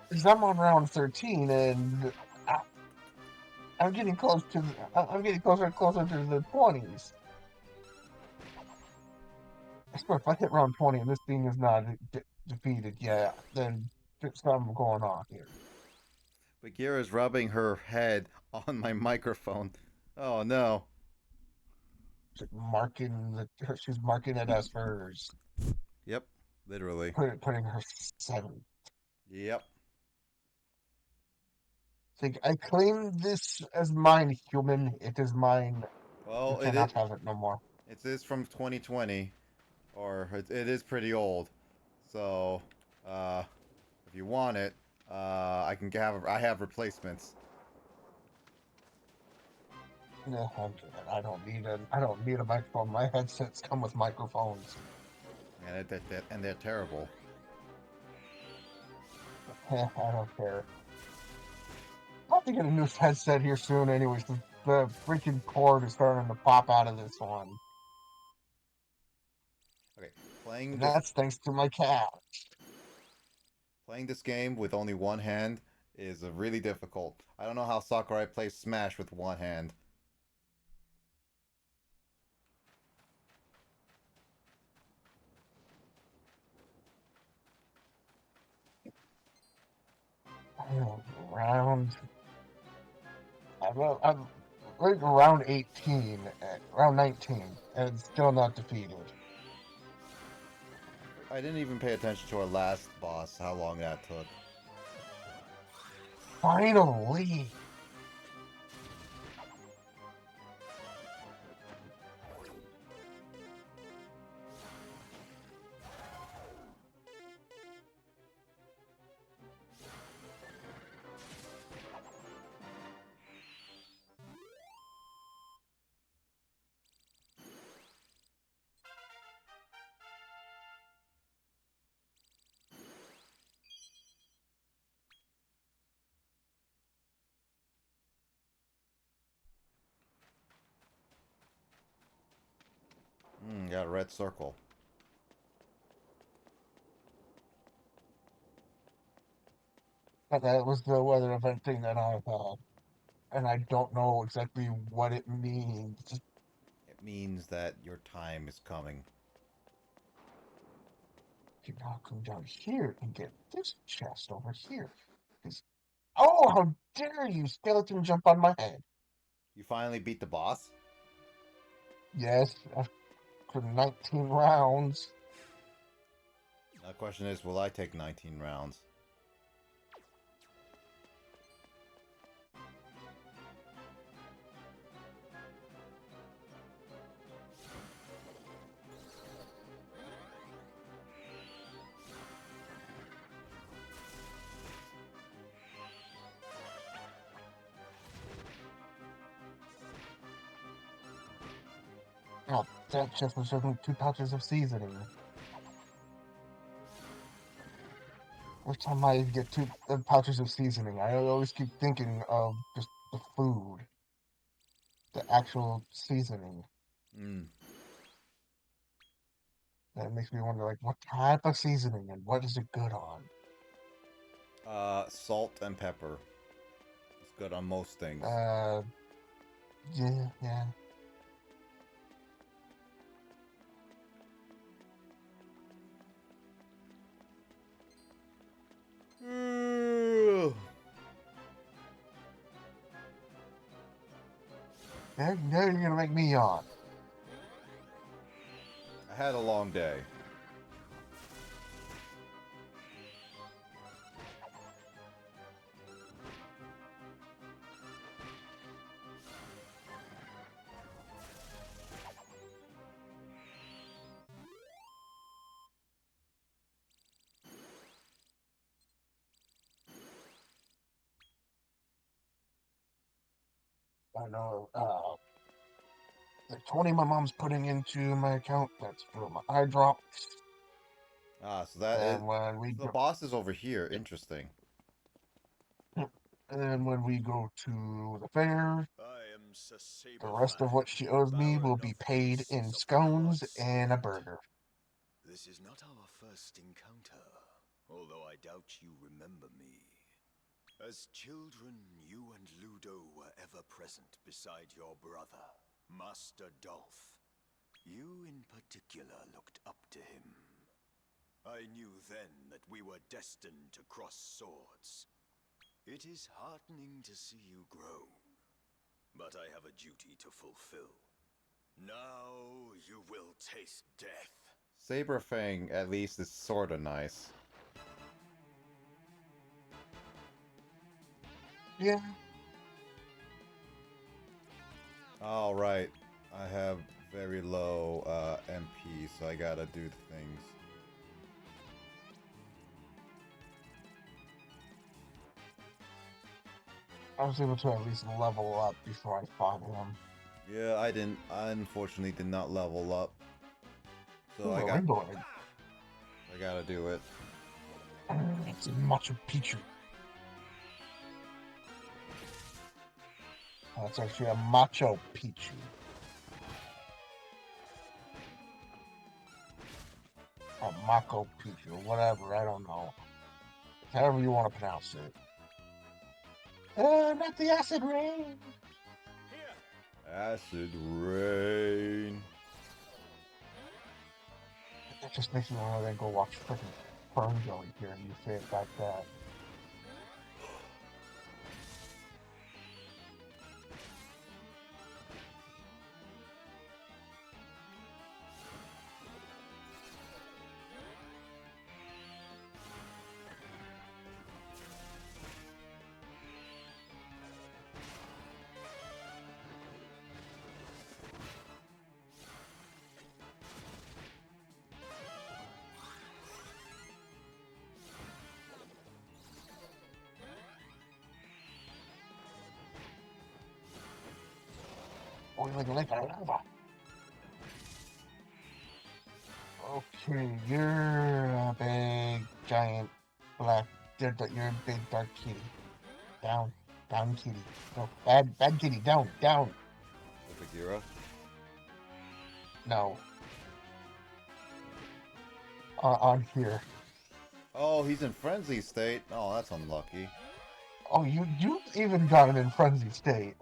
Because I'm on round 13, and I, I'm getting I'm getting closer and closer to the 20s. I swear, if I hit round 20 and this thing is not defeated yet, then there's something going on here. Bagheera's rubbing her head on my microphone. Oh no. She's marking it as hers, Yep. Literally. putting her 7. Yep. Think I claim this as mine, human. It is mine. You Well, cannot have it no more. it is from 2020, or it is pretty old. So, uh, if you want it, I have replacements. No, I'm good. I don't need a microphone. My headsets come with microphones. And they're terrible. I don't care. I'll have to get a new headset here soon, anyways. The freaking cord is starting to pop out of this one. Okay, playing And this that's thanks to my cat. playing this game with only one hand is really difficult. I don't know how Sakurai plays Smash with one hand. Round. I'm like around 18, around 19, and still not defeated. I didn't even pay attention to our last boss, how long that took. Finally! Got a red circle. But that was the weather event thing that I had, and I don't know exactly what it means. It means that your time is coming. You now come down here and get this chest over here. 'Cause- Oh, how dare you, skeleton, jump on my head! You finally beat the boss? Yes, after 19 rounds. Now the question is, will I take 19 rounds? Oh, that chest was serving 2 pouches of seasoning. Every time I get 2 pouches of seasoning, I always keep thinking of just the food, the actual seasoning. Hmm. That makes me wonder, like, what type of seasoning and what is it good on? Salt and pepper. It's good on most things. Uh, yeah. Now you're gonna make me yawn. I had a long day. I know, the 20 my mom's putting into my account, that's for my eye drops. Ah, so that is... And when we So the go, boss is over here. Interesting. and when we go to the fair, I am Sir the rest of what she owes me will Baron be of paid in Beasts of the scones Hard and a Spirit. burger. This is not our first encounter, although I doubt you remember me. As children, you and Ludo were ever present beside your brother, Master Dolph. You in particular looked up to him. I knew then that we were destined to cross swords. It is heartening to see you grow, but I have a duty to fulfill. Now you will taste death. Saberfang, at least, is sorta nice. Yeah, Alright. I have very low MP, so I gotta do the things. I was able to at least level up before I fought him. Yeah, I unfortunately did not level up. So Ooh, a rainbow egg. I gotta do it. It's a Machu Picchu. It's actually a Macho Picchu. Or Mako Picchu, whatever, I don't know. However you want to pronounce it. Not the acid rain. Acid rain. That just makes me want to then go watch freaking Fern Joey here and you say it like that. Oh, like lava. Okay, you're a big, giant, black, you're a big, dark kitty. Down, down, kitty. No, bad kitty, down, down. The Bagheera. No, on here. Oh, he's in frenzy state. Oh, that's unlucky. Oh, you even got him in frenzy state.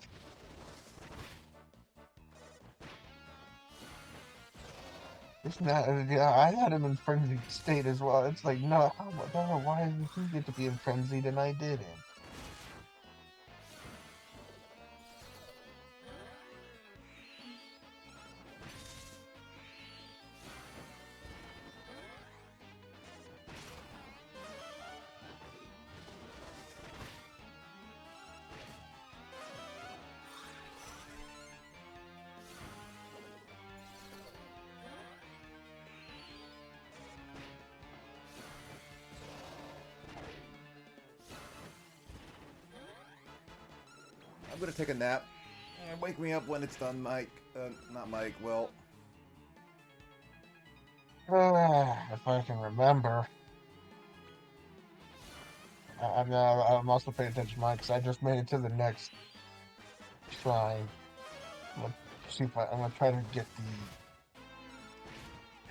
Isn't that, yeah, I had him in frenzy state as well. It's like, no, why did he get to be in frenzied and I didn't? I'm gonna take a nap. Wake me up when it's done, Mike. Not Mike. Well, If I can remember. I'm also paying attention to mine because I just made it to the next shrine. I'm gonna see if I'm gonna try to get the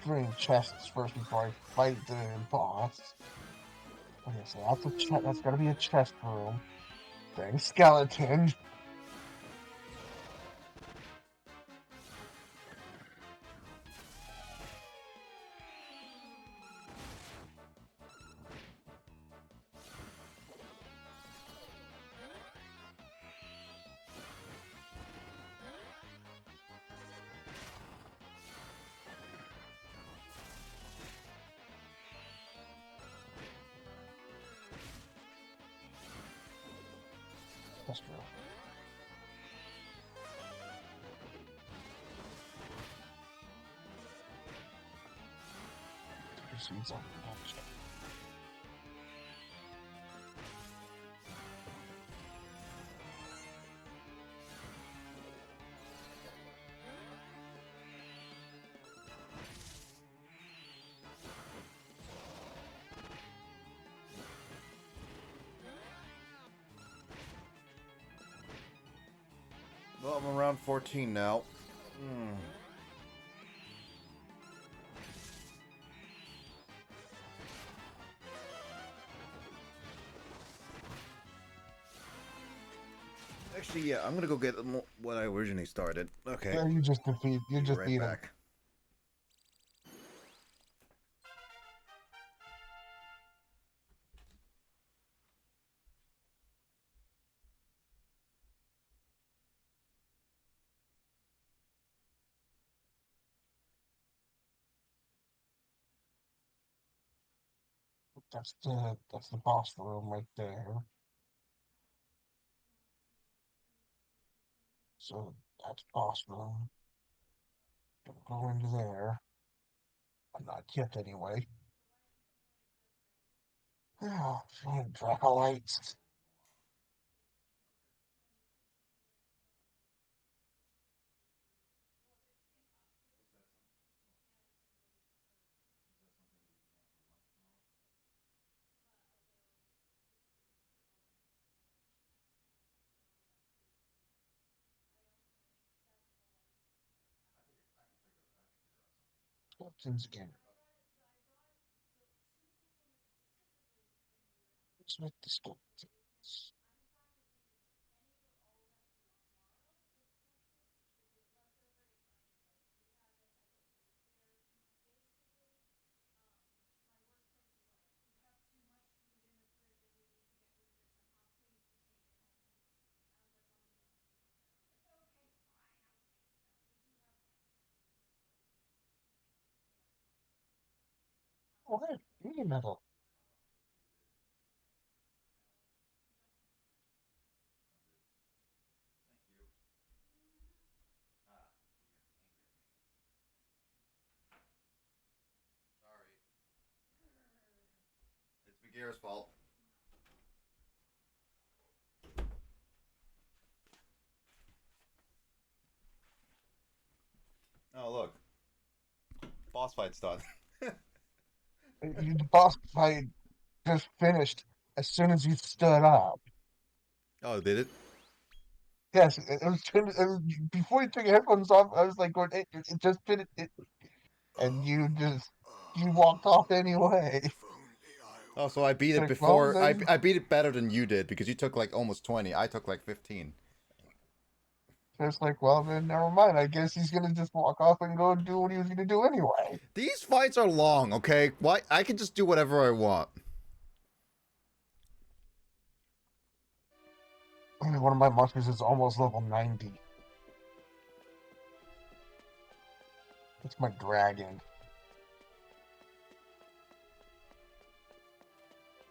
green chests first before I fight the boss. Okay, so that's a chest. That's gotta be a chest room. Dang skeleton. Chest room. Seeds on the next. well, I'm around 14 now. Hmm. Actually, yeah, I'm gonna go get what I originally started. Okay. Yeah, you Be just right beat him. back. That's the boss room right there. So that's boss room. Don't go into there. I'm not yet anyway. Oh, Dracolites. Skeletons again. What's with the skeletons? What? Medium metal. Sorry. It's Miguel's fault. Oh, look. Boss fight's done. The boss fight just finished as soon as you stood up. Oh, did it? Yes, it was, before you took your headphones off. I was like, going, it just finished, and you walked off anyway. If only I Oh, so I beat It's it like, well, before. I, then I beat it better than you did because you took like almost 20. I took like 15. it's like, well, then never mind. I guess he's gonna just walk off and go do what he was gonna do anyway. These fights are long, okay? Why? I can just do whatever I want. One of my monsters is almost level 90. It's my dragon.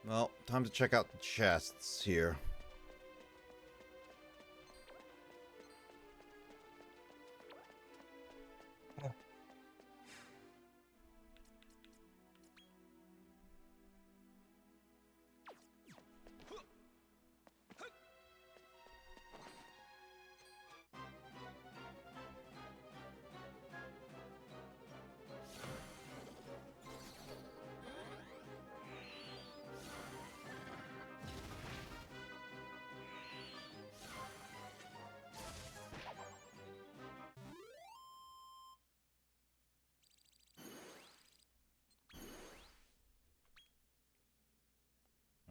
Well, time to check out the chests here.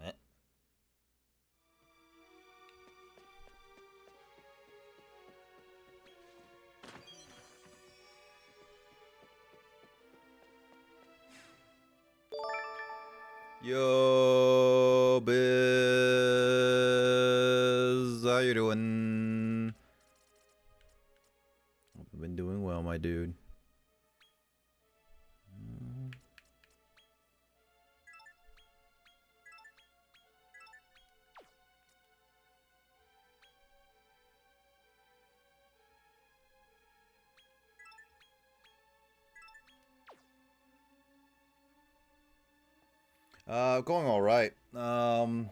Eh. Yo, Biz, how you doing? Hope you've been doing well, my dude. Going all right. Got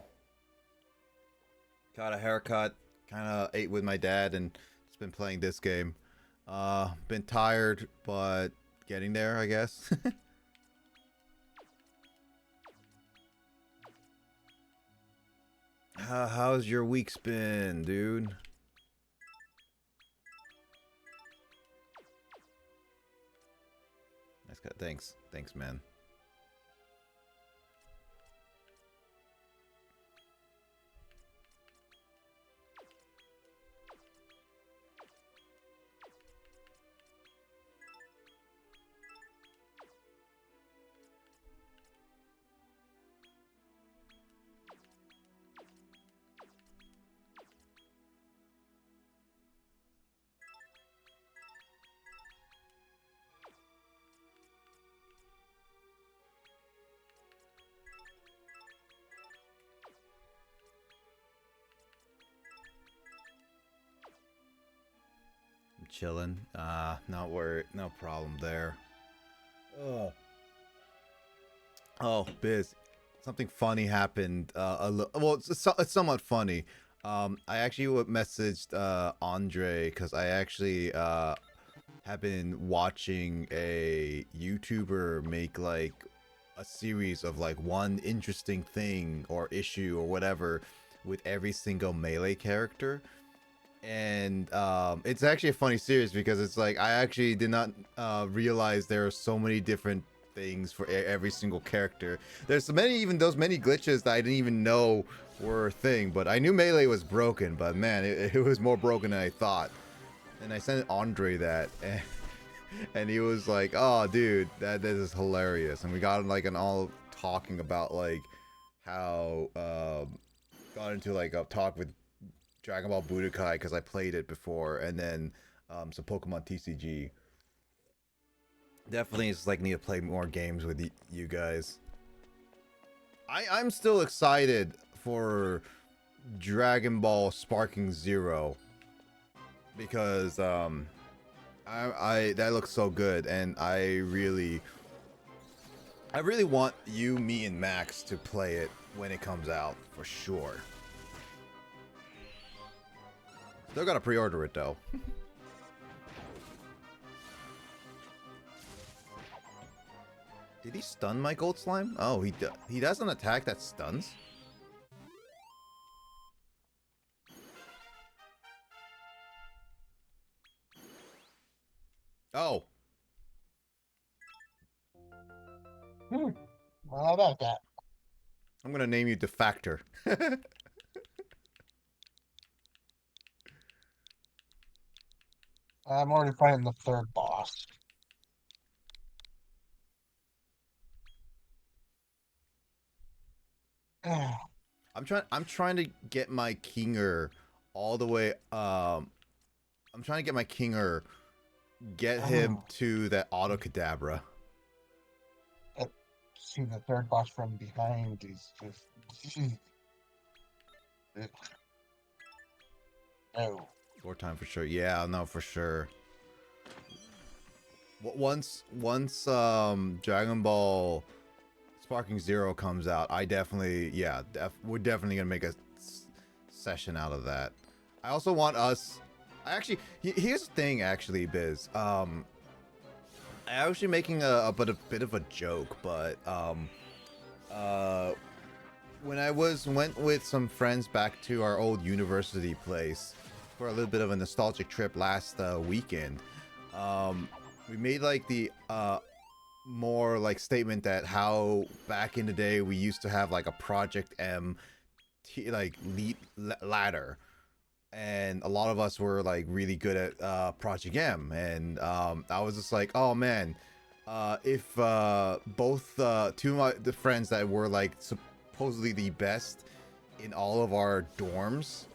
a haircut. Kind of ate with my dad and just been playing this game. Been tired, but getting there, I guess. How's your week's been, dude? Nice cut. Thanks, man. I'm chilling. Not worried. No problem there. Oh. Oh, Biz. Something funny happened. Well, it's somewhat funny. I actually messaged Andre because I actually have been watching a YouTuber make like a series of like one interesting thing or issue or whatever with every single melee character. And it's actually a funny series because it's like I actually did not realize there are so many different things for every single character. There's so many, even those many glitches that I didn't even know were a thing. But I knew melee was broken, but man, it was more broken than I thought. And I sent Andre that, and he was like, "Oh, dude, that is hilarious." And we got like an all talking about like how got into like a talk with Dragon Ball Budokai because I played it before, and then some Pokemon TCG. Definitely just like need to play more games with you guys. I'm still excited for Dragon Ball Sparking Zero because I that looks so good, and I really want you, me, and Max to play it when it comes out for sure. Still gotta pre-order it though. Did he stun my gold slime? Oh, he does an attack that stuns? Oh. How about that? I'm gonna name you Defactor. I'm already fighting the third boss. I'm trying to get my Kinger all the way I'm trying to get my Kinger, get him to that Auto Kadabra. See the third boss from behind is just no. More time for sure. Yeah, no, for sure. Once Dragon Ball Sparking Zero comes out, I definitely, yeah, we're definitely gonna make a session out of that. I also want us. I actually, here's the thing, actually, Biz. I'm actually making a bit of a joke, but when I went with some friends back to our old university place for a little bit of a nostalgic trip last weekend, we made like the more like statement that how back in the day we used to have like a Project M like ladder, and a lot of us were like really good at Project M, and I was just like, oh man, if both two of the friends that were like supposedly the best in all of our dorms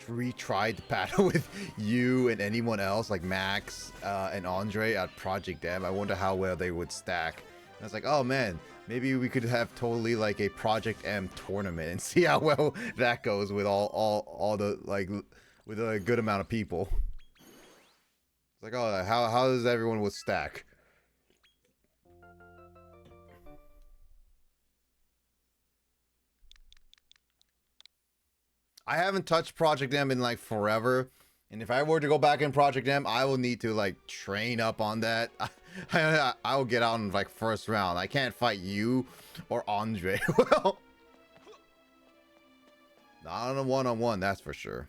retried to battle with you and anyone else like Max and Andre at Project M, I wonder how well they would stack. And I was like, oh man, maybe we could have totally like a Project M tournament and see how well that goes with all the like with a good amount of people. It's like, oh, how does everyone would stack? I haven't touched Project M in like forever, and if I were to go back in Project M, I will need to like train up on that. I will get out in like first round. I can't fight you or Andre. Well, not on a one-on-one, that's for sure.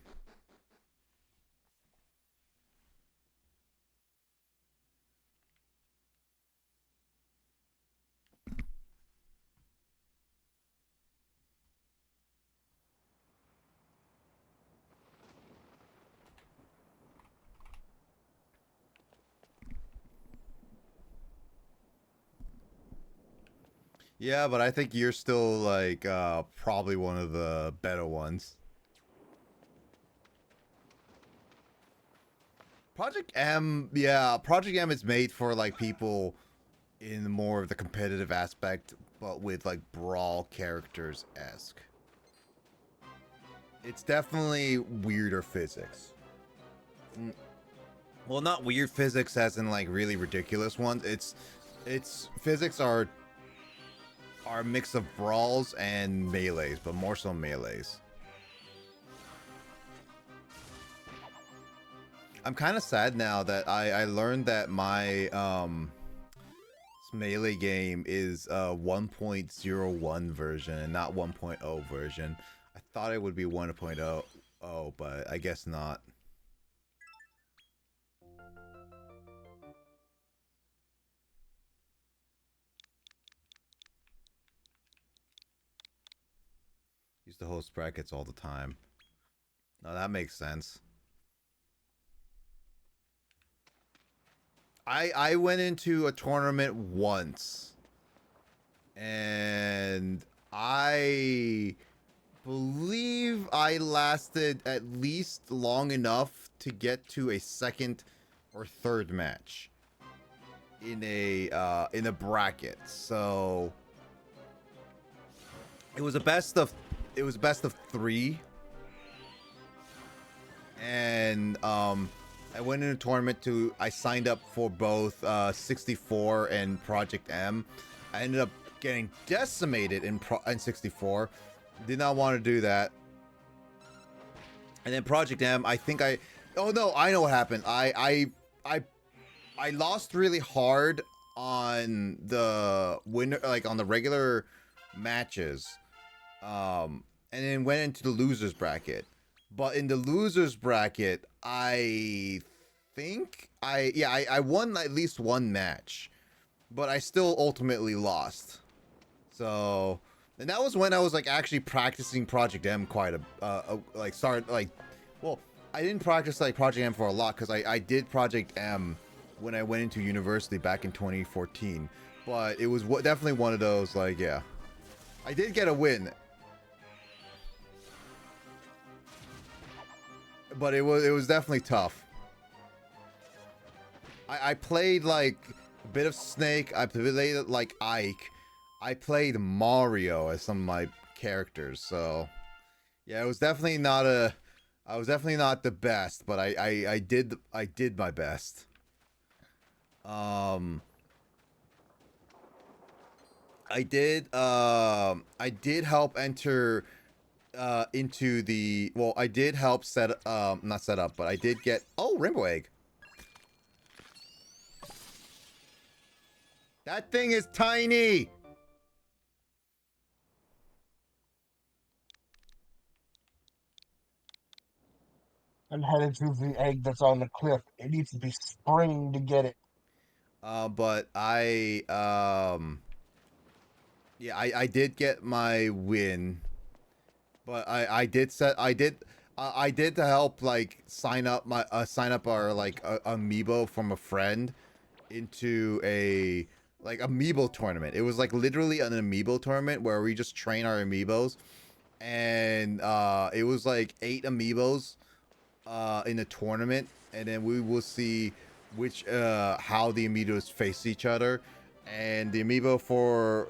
Yeah, but I think you're still like probably one of the better ones. Project M, yeah, Project M is made for like people in more of the competitive aspect, but with like brawl characters esque. It's definitely weirder physics. Well, not weird physics as in like really ridiculous ones. It's physics are a mix of brawls and melees, but more so melees. I'm kind of sad now that I learned that my melee game is a 1.01 version and not 1.0 version. I thought it would be 1.0, but I guess not. Used to host brackets all the time. No, that makes sense. I went into a tournament once, and I believe I lasted at least long enough to get to a second or third match. in a bracket. So it was a best of 3, and I went in a tournament I signed up for both 64 and Project M. I ended up getting decimated in 64. Did not want to do that. And then Project M, oh no, I know what happened. I lost really hard on the winner, like on the regular matches. And then went into the losers bracket. But in the losers bracket, I think I won at least one match, but I still ultimately lost. So, and that was when I was like actually practicing Project M quite well, I didn't practice like Project M for a lot because I did Project M when I went into university back in 2014. But it was definitely one of those, like, yeah. I did get a win. But it was definitely tough. I played like a bit of Snake. I played like Ike. I played Mario as some of my characters. So yeah, it was definitely not I was definitely not the best, but I did my best. I did help enter into the, well, I did help not set up, but I did get, oh, rainbow egg. That thing is tiny. I'm headed to the egg that's on the cliff. It needs to be spring to get it. But yeah, I did get my win. But I did to help like sign up our like amiibo from a friend into a like amiibo tournament. It was like literally an amiibo tournament where we just train our amiibos, and it was like 8 amiibos in a tournament, and then we will see which how the amiibos face each other. And the amiibo for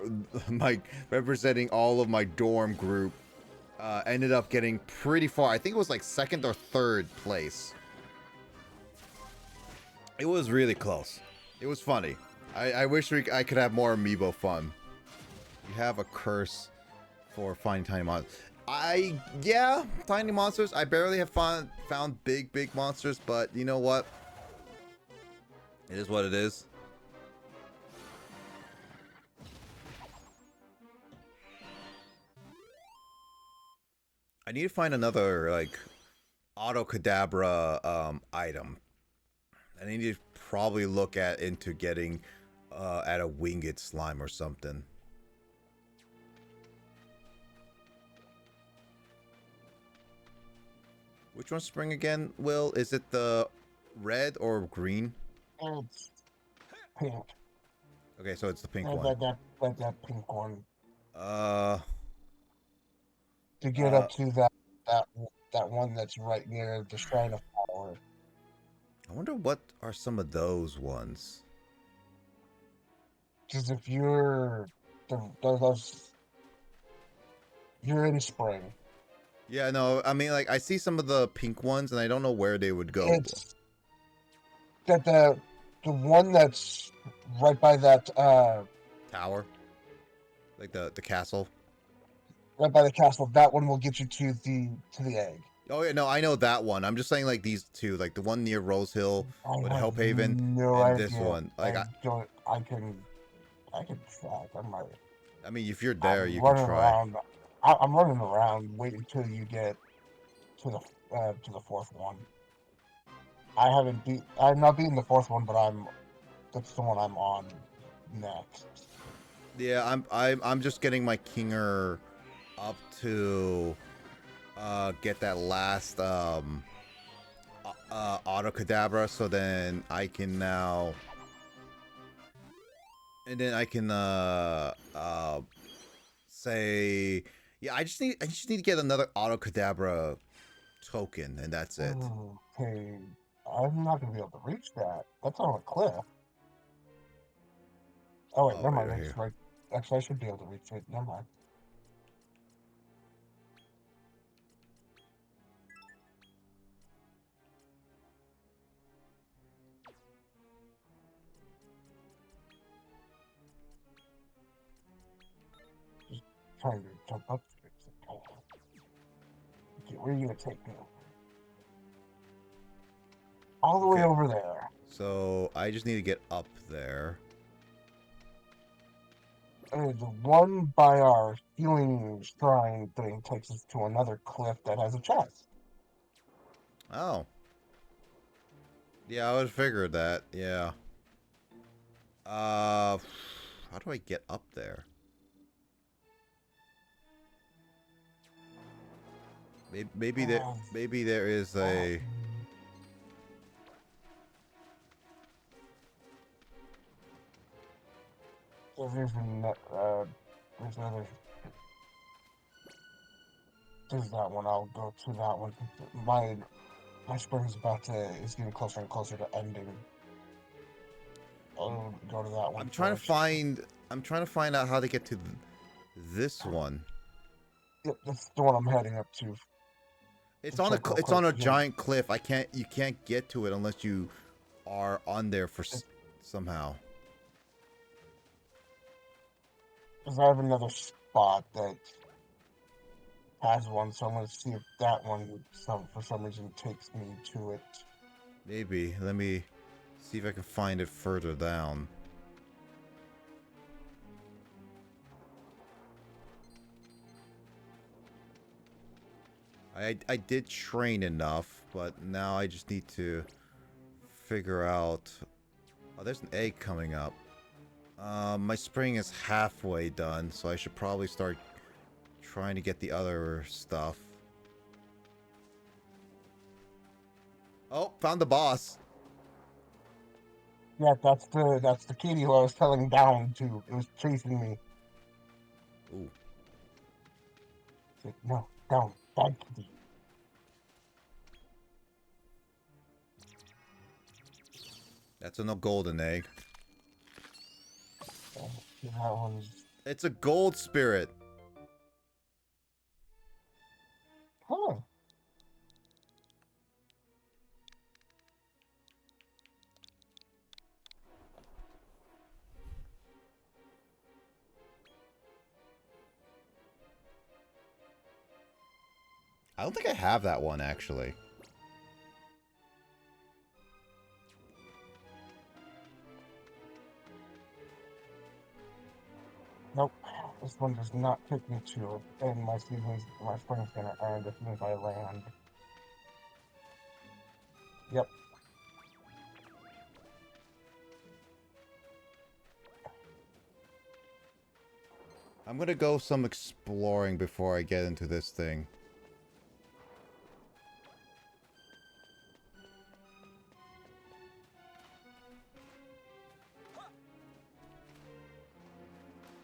my representing all of my dorm group ended up getting pretty far. I think it was like 2nd or 3rd place. It was really close. It was funny. I wish I could have more amiibo fun. You have a curse for finding tiny monsters. Yeah, tiny monsters. I barely have found big monsters, but you know what? It is what it is. I need to find another like auto cadabra item. I need to probably look into getting at a winged slime or something. Which one's spring again, Will? Is it the red or green? It's pink. Okay, so it's the pink one. That pink one. Uh, To get up to that one that's right near the Shrine of Power. I wonder what are some of those ones. Because if you're you're in spring. Yeah, no, I mean, like, I see some of the pink ones, and I don't know where they would go. It's that the one that's right by that Tower? Like the castle? right by the castle, that one will get you to the egg. Oh, yeah, no, I know that one. I'm just saying, like, these two. Like, the one near Rose Hill with I have Helphaven, no and idea. this one. Like, I can try. I mean, if you're there, I'm you can running try. around. I'm running around waiting till you get to the 4th one. I'm not beating the 4th one, but that's the one I'm on next. Yeah, I'm just getting my Kinger up to get that last auto cadabra, so then I can now, and then I can say, yeah, I just need to get another auto cadabra token, and that's it. Okay, I'm not gonna be able to reach that. That's on a cliff. Oh, wait, Oh, never right, mind. right That's here. right. Actually, I should be able to reach it. Never mind. Just trying to jump up to it. Okay, where are you gonna take me? All the way Okay, over there. so I just need to get up there. The one by our healing shrine thing takes us to another cliff that has a chest. Oh. Yeah, I would have figured that. Yeah. How do I get up there? Maybe there is That, a. there's there's another. There's that one. I'll go to that one. My is getting closer and closer to ending. I'll go to that one I'm trying to first. find. I'm trying to find out how to get to this one. Yep, that's the one I'm heading up to. It's To on a. check real It's quick. on a Yeah, giant cliff. I can't. You can't get to it unless you are on there for somehow. because I have another spot that has one, so I'm gonna see if that one, for some reason, takes me to it. Maybe. Let me see if I can find it further down. I did train enough, but now I just need to figure out. Oh, there's an egg coming up. My spring is halfway done, so I should probably start trying to get the other stuff. Oh, found the boss. Yeah, that's the kitty who I was telling down to. It was chasing me. Ooh, It's like, no, down, bad kitty. that's a no golden egg. That one's. It's a gold spirit. Huh. I don't think I have that one actually. Nope. This one does not take me to it, and my spring's gonna end as soon as I land. Yep. I'm gonna go some exploring before I get into this thing.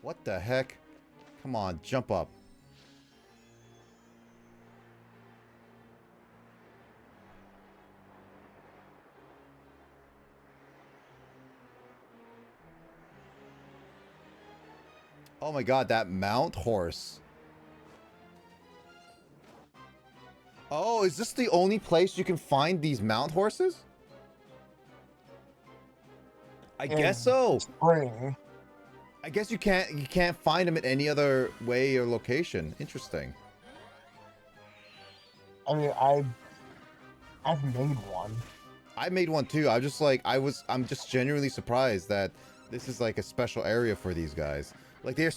What the heck? Come on, jump up. Oh my god, that mount horse. Oh, is this the only place you can find these mount horses? I guess In so. spring, I guess you can't find them in any other way or location. Interesting. I mean, I've made one. I made one too. I'm just genuinely surprised that this is like a special area for these guys. Like they're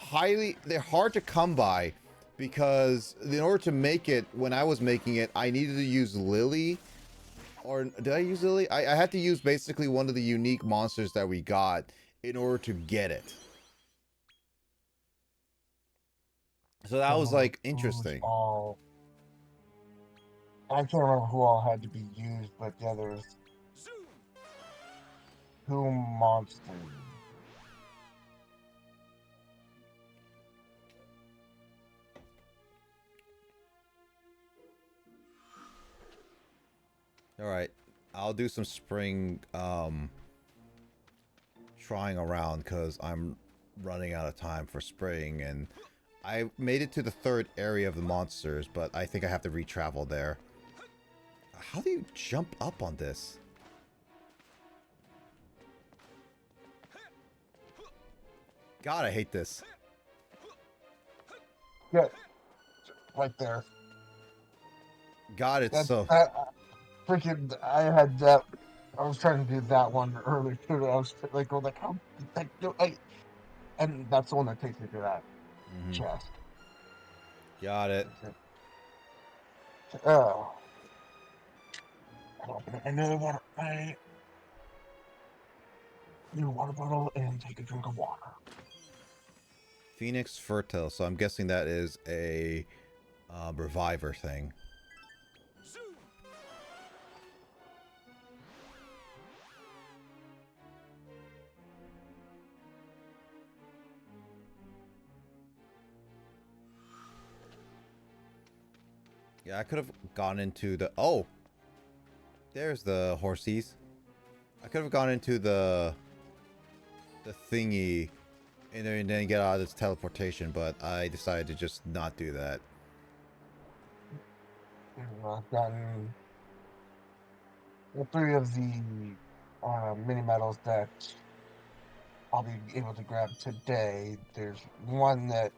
hard to come by because in order to make it, when I was making it, I needed to use Lily. Or did I use Lily? I had to use basically one of the unique monsters that we got in order to get it. So that Can't was remember like who's interesting. all. I can't remember who all had to be used, but yeah, there was two monsters. All right, I'll do some spring. trying around because I'm running out of time for spraying, and I made it to the third area of the monsters, but I think I have to retravel there. How do you jump up on this? God, I hate this. Yeah, right there. God, it's That's so... freaking. I had that. I was trying to do that one earlier too. I was like, going like, how? Like, no, and that's the one that takes me to that Mhm. chest. Got it. Oh, I'll open another water. New water bottle and take a drink of water. Phoenix Fertile, so I'm guessing that is a reviver thing. Yeah, I could have gone into the... Oh! There's the horsies. I could have gone into the thingy and then get out of this teleportation, but I decided to just not do that. I've gotten all three of the mini medals that I'll be able to grab today. There's one that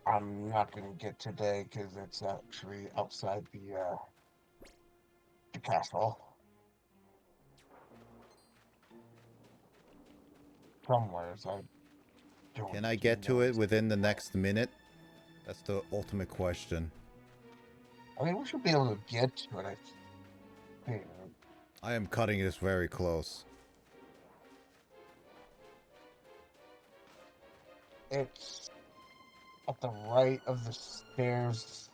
I'm not going to get today because it's actually outside the castle somewhere. So I don't Can I even get to know it exactly. within the next minute? That's the ultimate question. I mean, we should be able to get to it. I think. I am cutting this very close. It's at the right of the stairs.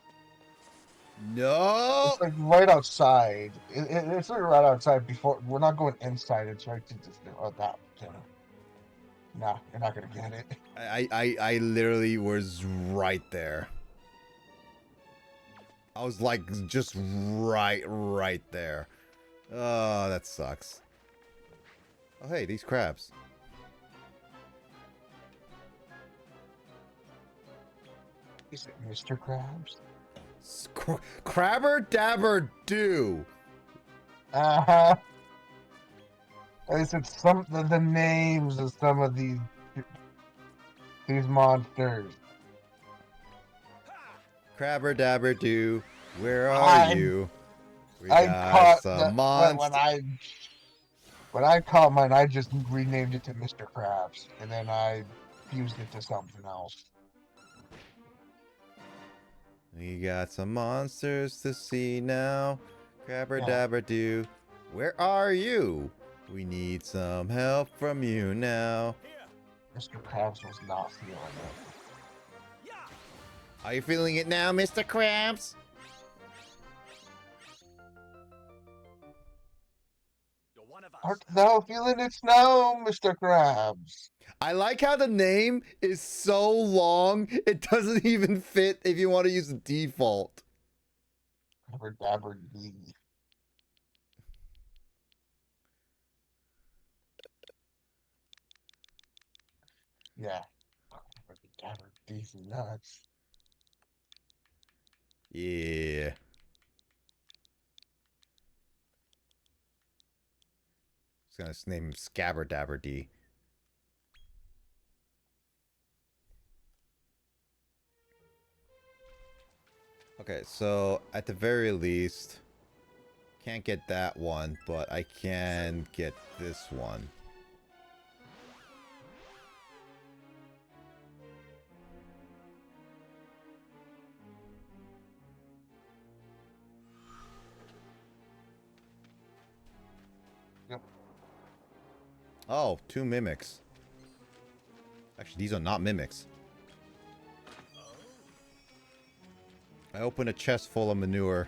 No! It's like right outside. It's like right outside before. We're not going inside. It's right to this. Oh, that. Nah, you're not gonna get it. I literally was right there. I was like just right there. Oh, that sucks. Oh, hey, these crabs. Is it Mr. Krabs? Crabber Dabber Do. Uh-huh. I said some of the names of some of these monsters. Crabber Dabber Do. Where are I you? We I got caught some the monster. when I caught mine, I just renamed it to Mr. Krabs, and then I fused it to something else. We got some monsters to see now. Crabber Yeah, Dabber Do. Where are you? We need some help from you now. Mr. Krabs was not feeling it. Are you feeling it now, Mr. Krabs? You're one of us. Art thou feeling it now, Mr. Krabs? I like how the name is so long, it doesn't even fit if you want to use the default. Dabber dabber dee. Yeah. Dabber dabber dee's nuts. Yeah. Just gonna name him Scabber Dabber D. Okay, so at the very least, can't get that one, but I can get this one. Yep. Oh, 2 mimics. Actually, these are not mimics. I opened a chest full of manure.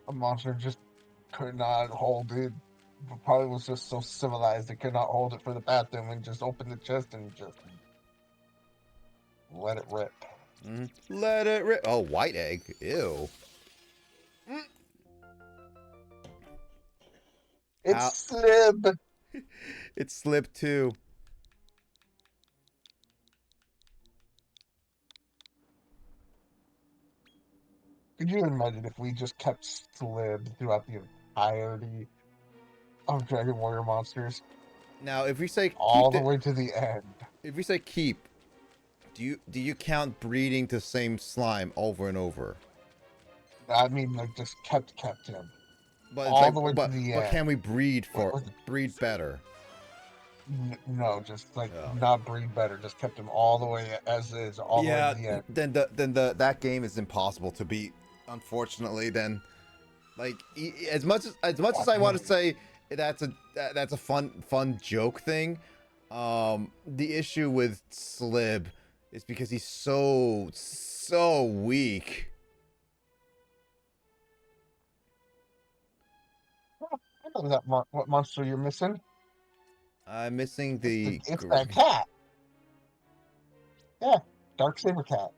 A monster just could not hold it. Probably was just so civilized it could not hold it for the bathroom and just open the chest and just let it rip. Let it rip. Oh, white egg. Ew. How? It's Slib. It slipped too. Could you imagine if we just kept Slib throughout the entirety of Dragon Warrior Monsters? Now, if we say All keep the the, way to the end. if we say keep, do you count breeding the same slime over and over? I mean, like, just kept him. But it's All like, the way to but the but end. can we What was breed better? No, just like Oh. not breed better. Just kept him all the way as is, all the way to Yeah, the end. then that game is impossible to beat. Unfortunately, then like as much as I want to say that's a fun joke thing, the issue with Slib is because he's so weak. I know that what monster you're missing. I'm missing It's that cat. Yeah, Dark Saber Cat.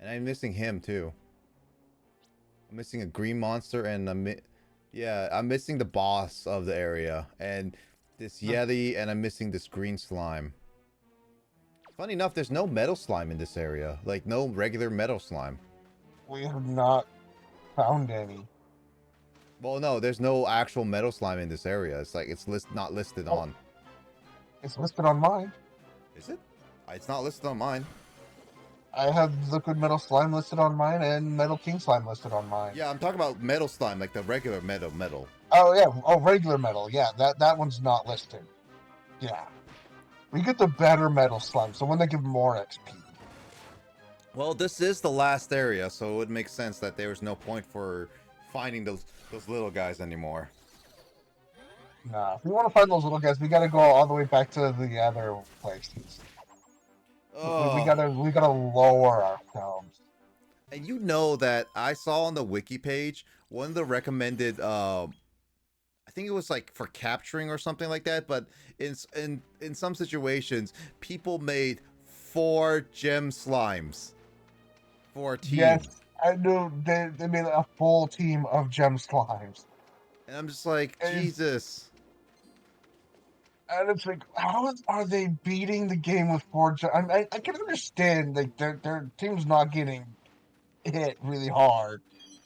and I'm missing him too. I'm missing a green monster and I'm missing the boss of the area and this Yeti, and I'm missing this green slime. Funny enough, there's no metal slime in this area. Like, no regular metal slime. We have not found any. Well, no, there's no actual metal slime in this area. It's like, it's not listed Oh, on. it's listed on mine. Is it? It's not listed on mine. I have liquid metal slime listed on mine and metal king slime listed on mine. Yeah, I'm talking about metal slime, like the regular metal. Oh yeah, oh regular metal. Yeah, that one's not listed. Yeah, we get the better metal slime, so when they give more XP. Well, this is the last area, so it would make sense that there was no point for finding those little guys anymore. Nah, if we want to find those little guys, we gotta go all the way back to the other places. We Oh. gotta lower ourselves. And you know that I saw on the wiki page one of the recommended I think it was like for capturing or something like that, but in some situations people made 4 gem slimes for a team. Yes, I knew they made a full team of gem slimes. And I'm just like, And Jesus. And it's like, how are they beating the game with four? I can understand like their team's not getting hit really hard,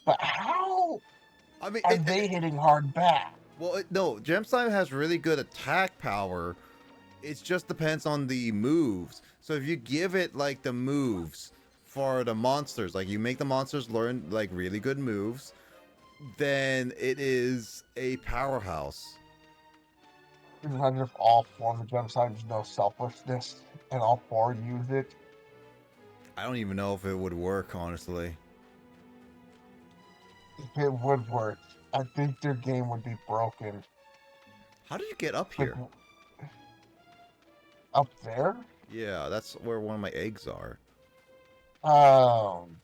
but how I mean, are they hitting hard back? well, no, gem slime has really good attack power. It just depends on the moves. So if you give it like the moves for the monsters, like you make the monsters learn like really good moves, then it is a powerhouse. Imagine if all four of the gem slimes know selflessness and all four use it. I don't even know if it would work, honestly. If it would work, I think their game would be broken. How did you get up Like here? up there? Yeah, that's where one of my eggs are. Um,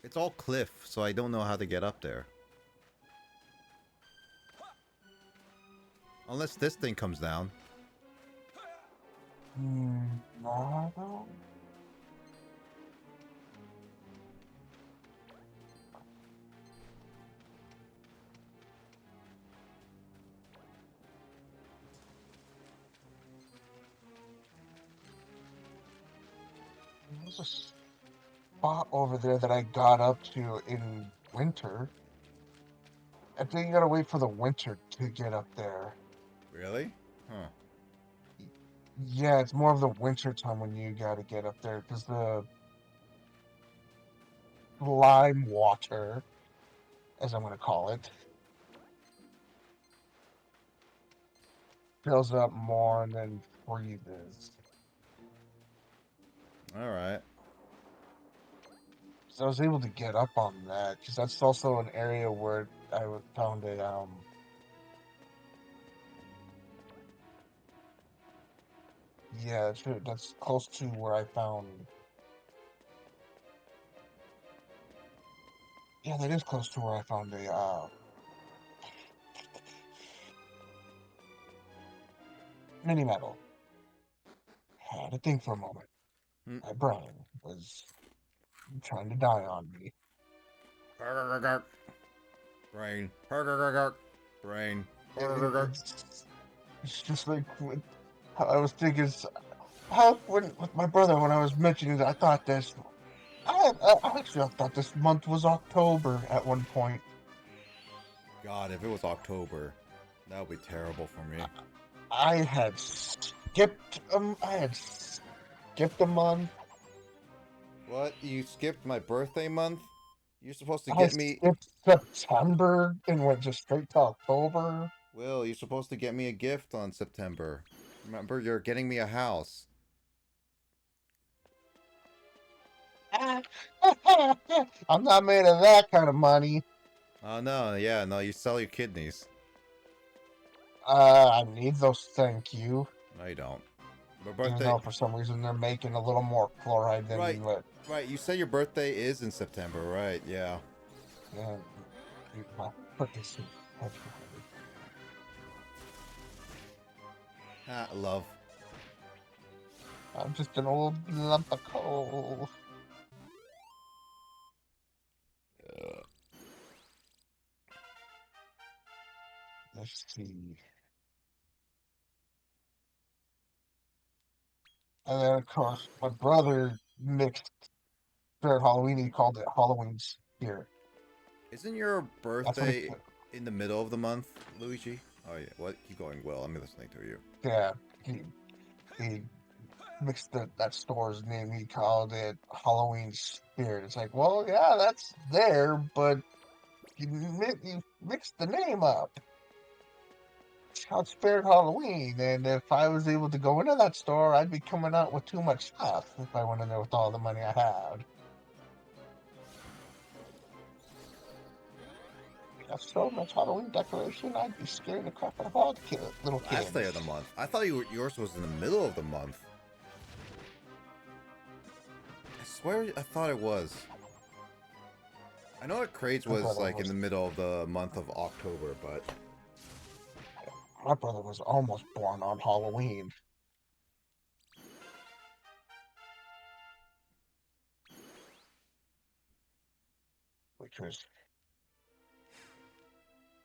It's all cliff, so I don't know how to get up there. Unless this thing comes down. no. There's a spot over there that I got up to in winter. I think you gotta wait for the winter to get up there. Really? Huh. Yeah, it's more of the winter time when you gotta get up there because the lime water, as I'm gonna call it, fills up more and then freezes. Alright. So I was able to get up on that because that's also an area where found a yeah, that's close to where I found. Yeah, that is close to where I found a mini metal. Had to think for a moment. Hmm. My brain was trying to die on me. Brain. Brain. It's just like I was thinking. How when with my brother when I was mentioning that I thought this. I actually thought this month was October at one point. God, if it was October, that would be terrible for me. I had skipped. I had skipped a month. What? You skipped my birthday month? You're supposed to I get me. skipped September and went just straight to October. Will, you're supposed to get me a gift on September. Remember, you're getting me a house. I'm not made of that kind of money. Oh, no, yeah, no, you sell your kidneys. I need those. Thank you. No, you don't. My Even birthday. though for some reason they're making a little more chloride Right, than what. right, you said your birthday is in September, right? Yeah. Yeah, put this in February. Ah, love. I'm just an old lump of coal. Let's see. And then, of course, my brother mixed Spirit Halloween. He called it Halloween Spirit. Isn't your That's what he, birthday in the middle of the month, Luigi? Oh, yeah, what? Keep going, Will. I'm listening to you. yeah, he mixed that store's name. He called it Halloween Spirit. It's like, well, yeah, that's there, but you mixed the name up. It's called Spirit Halloween, and if I was able to go into that store, I'd be coming out with too much stuff if I went in there with all the money I had. Have so much Halloween decoration, I'd be scaring the crap out of all the little Last day of the kids. month. I thought yours was in the middle of the month. I swear I thought it was. I know that Craig's was like in the middle of the month of October, but My brother was almost born on Halloween, which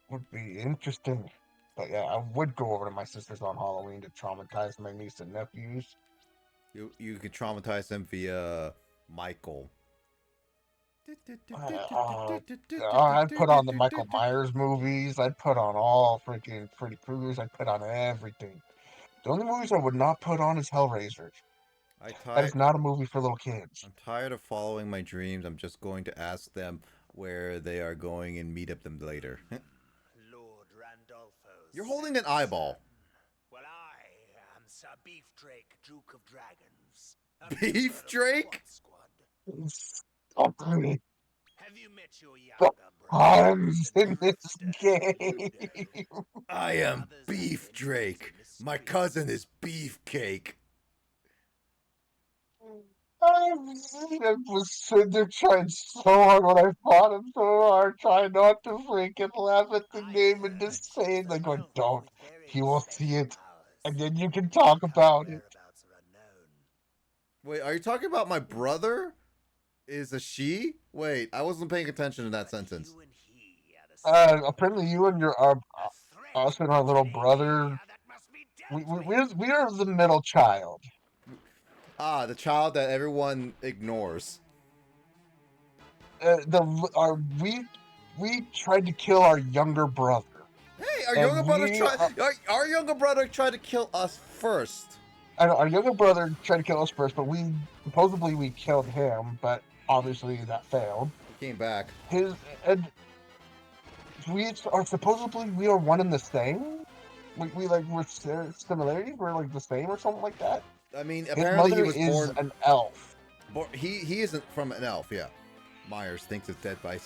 would be interesting. But yeah, I would go over to my sister's on Halloween to traumatize my niece and nephews. you could traumatize them via Michael. I'd put on the Michael Myers movies. I'd put on all freaking Freddy Krueger's. I'd put on everything. The only movies I would not put on is Hellraiser. I That tired. is not a movie for little kids. I'm tired of following my dreams. I'm just going to ask them where they are going and meet up them later. Lord Randolpho's You're holding an eyeball. Well, I am Sir Beef Drake, Duke of Dragons. Beef Drake? Stop me. Have you met your The younger brother? puns in this game. I am Beef Drake. My cousin is Beefcake. I was sitting there trying so hard when I fought him so hard, trying not to freaking laugh at the name and just saying, like, going, don't. He will see it, and then you can talk about it. Wait, are you talking about my brother? Is a she? Wait, I wasn't paying attention to that sentence. Apparently you and your us and our little brother, we are the middle child. Ah, the child that everyone ignores. We tried to kill our younger brother, Hey, our younger and brother tried. Our younger brother tried to kill us first. I know our younger brother tried to kill us first, but we supposedly we killed him, but obviously that failed. He came back. His and we are supposedly we are one and the same. We like we're similarities. We're like the same or something like that. I mean, His apparently he mother was is born. an elf. He isn't from an elf. Yeah, Myers thinks it's Dead by.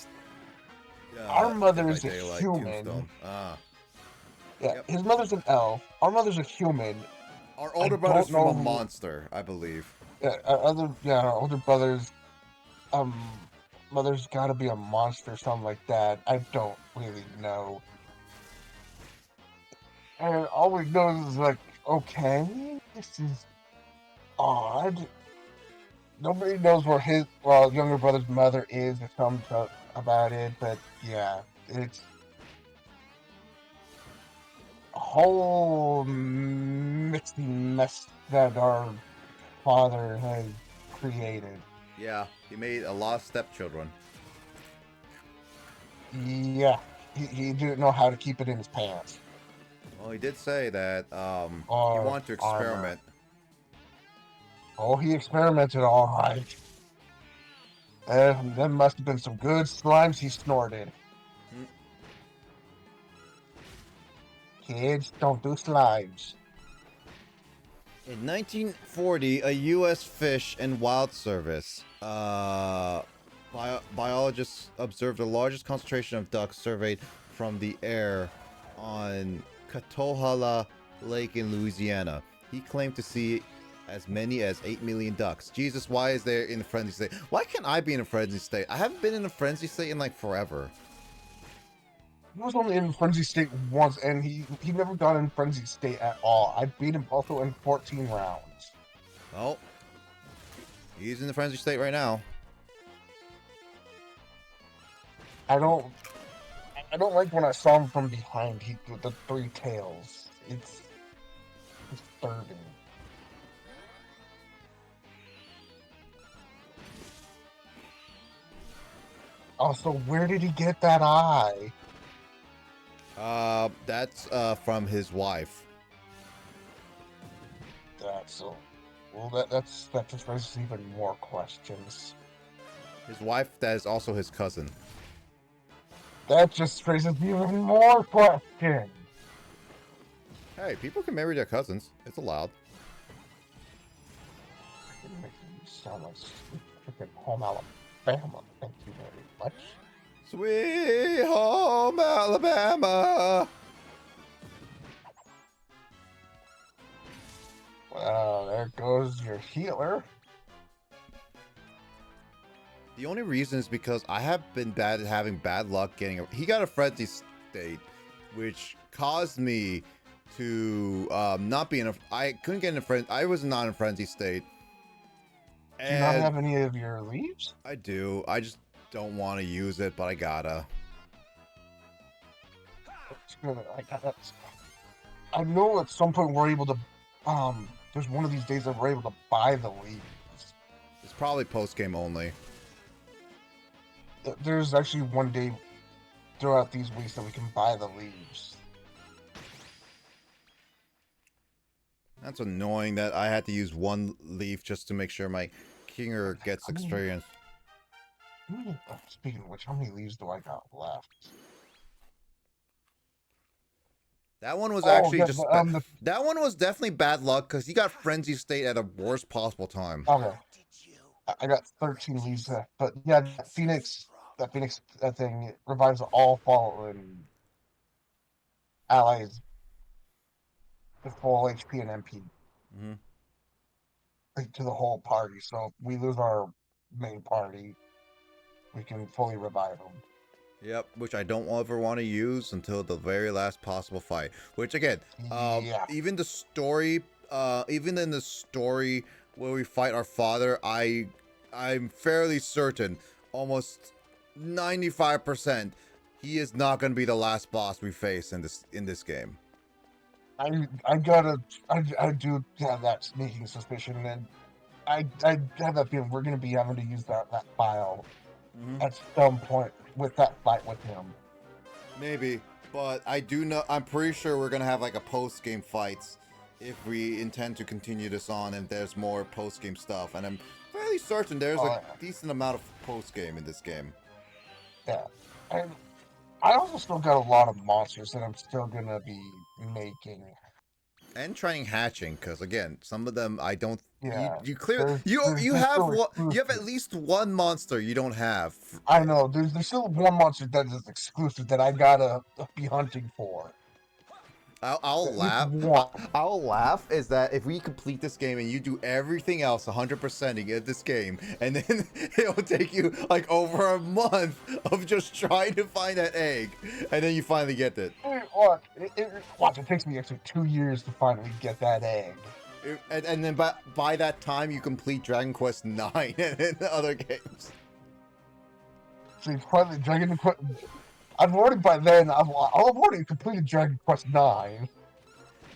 Our mother Dead by is a Daylight, human. Tombstone. Ah. Yeah, Yep. his mother's an elf. Our mother's a human. Our I older brother's don't from a know. monster, I believe. Yeah, our older brother's mother's got to be a monster, or something like that. I don't really know. And all we know is like, okay, this is odd. Nobody knows where his younger brother's mother is or something about it, but yeah, it's whole mixy mess that our father has created. Yeah, he made a lot of stepchildren. Yeah, he didn't know how to keep it in his pants Well, he did say that he or wanted to armor. experiment. Oh, he experimented all right. There must have been some good slimes he snorted. Hmm. Kids, don't do slimes. In 1940, a U.S. Fish and Wild Service biologists observed the largest concentration of ducks surveyed from the air on Catohala Lake in Louisiana. He claimed to see as many as 8 million ducks. Jesus, why is there in a frenzy state? Why can't I be in a frenzy state? I haven't been in a frenzy state in like forever. He was only in frenzy state once, and he never got in frenzy state at all. I beat him also in 14 rounds. Oh, he's in the frenzy state right now. I don't I don't like when I saw him from behind. He with the three tails. It's disturbing. Also, where did he get that eye? That's from his wife. That's so. Well, that just raises even more questions. His wife that is also his cousin. That just raises even more questions. Hey, people can marry their cousins. It's allowed. It makes you sound like freaking home Alabama. Thank you very much. Sweet home Alabama. Well, there goes your healer. The only reason is because I have been bad at having bad luck getting he got a frenzy state, which caused me to not be in a. I couldn't get in a frenzy. I was not in a frenzy state. Do you not And have any of your leaves? I do. I just don't want to use it, but I gotta. I know at some point we're able to. There's one of these days that we're able to buy the leaves. It's probably post game only. There's actually one day throughout these weeks that we can buy the leaves. That's annoying that I had to use one leaf just to make sure my Kinger gets experience. Speaking of which, how many leaves do I got left? That one was Oh, actually yeah, just. the That one was definitely bad luck because he got frenzy state at a worst possible time. okay. I got 13 leaves left, but yeah, that Phoenix thing it revives all fallen allies with full HP and MP, Hmm. like, to the whole party. So if we lose our main party, we can fully revive them. Yep, which I don't ever want to use until the very last possible fight. Which again, Yeah. even the story, even in the story where we fight our father, I'm fairly certain, almost 95%, he is not going to be the last boss we face in this game. I do have that sneaking suspicion, and I have that feeling we're gonna be having to use that file at some point with that fight with him. Maybe, but I do know. I'm pretty sure we're gonna have like a post game fights if we intend to continue this on, and there's more post game stuff. And I'm fairly certain there's a decent amount of post game in this game. Yeah, and I also still got a lot of monsters that I'm still gonna be making. And trying hatching, because again, some of them I don't. Yeah, You clear there's you there's have still what you have exclusive. at least one monster you don't have. I know there's still one monster that is exclusive that I gotta be hunting for. I'll At least laugh. one. I'll laugh is that if we complete this game and you do everything else 100% to get this game, and then it'll take you like over a month of just trying to find that egg, and then you finally get it. Watch, it takes me actually 2 years to finally get that egg. And then by that time you complete Dragon Quest 9 and other games. So finally Dragon Quest. I've already by then I've already completed Dragon Quest 9.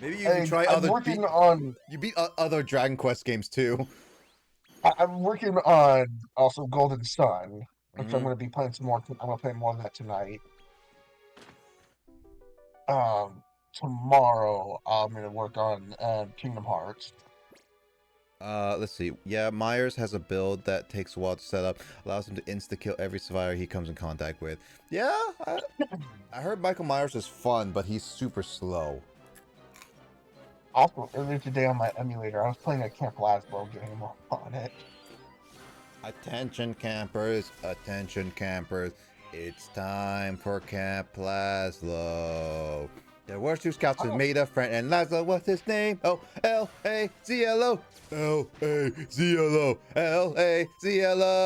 Maybe you can try I'm working on. you beat other Dragon Quest games too. I'm working on also Golden Sun, which I'm Hmm. going to be playing some more. I'm going to play more of that tonight. Tomorrow I'm going to work on Kingdom Hearts. Let's see. Yeah, Myers has a build that takes a while to set up, allows him to insta-kill every survivor he comes in contact with. Yeah, I heard Michael Myers is fun, but he's super slow. Also, earlier today on my emulator, I was playing a Camp Laszlo game on it. Attention campers, it's time for Camp Laszlo. There were two scouts who made a friend, and Laszlo, what's his name? Oh, L-A-Z-L-O. L-A-Z-L-O. L-A-Z-L-O.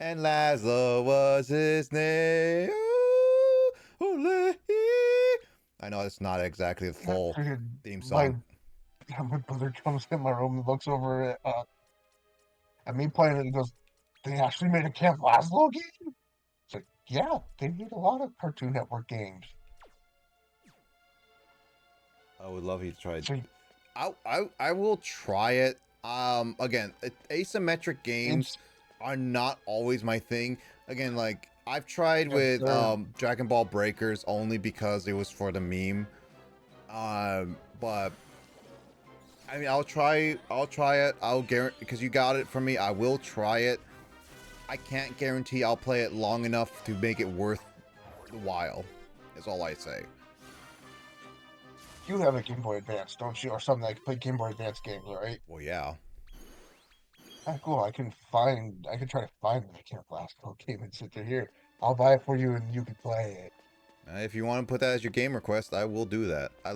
And Laszlo was his name. Ole. I know it's not exactly the full theme song. My brother comes in my room and looks over at me playing it and goes, "They actually made a Camp Laszlo game?" It's like, yeah, they made a lot of Cartoon Network games. I would love you to try it. So, I will try it. Again, asymmetric games are not always my thing. Again, like I've tried with Dragon Ball Breakers only because it was for the meme. But I mean, I'll try it. I'll guarantee, because you got it from me. I will try it. I can't guarantee I'll play it long enough to make it worth the while. Is all I say. you have a Game Boy Advance, don't you? Or something like play Game Boy Advance games, right? Well, yeah. Ah, cool. I can try to find the Camp Laszlo game and sit there here. I'll buy it for you and you can play it. If you want to put that as your game request, I will do that. I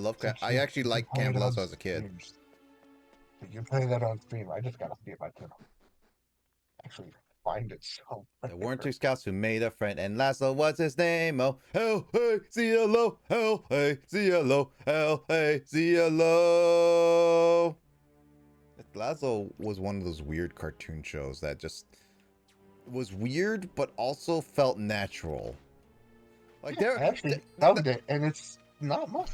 actually You liked play Camp it on Laszlo as a kid. streams. You play that on stream. I just gotta see if I can actually find it There somewhere. weren't two scouts who made a friend, and Laszlo, what's his name? Oh, L-A-Z-L-O, L-A-Z-L-O, L-A-Z-L-O. Laszlo was one of those weird cartoon shows that just was weird, but also felt natural. Like I actually found it, and it's not much.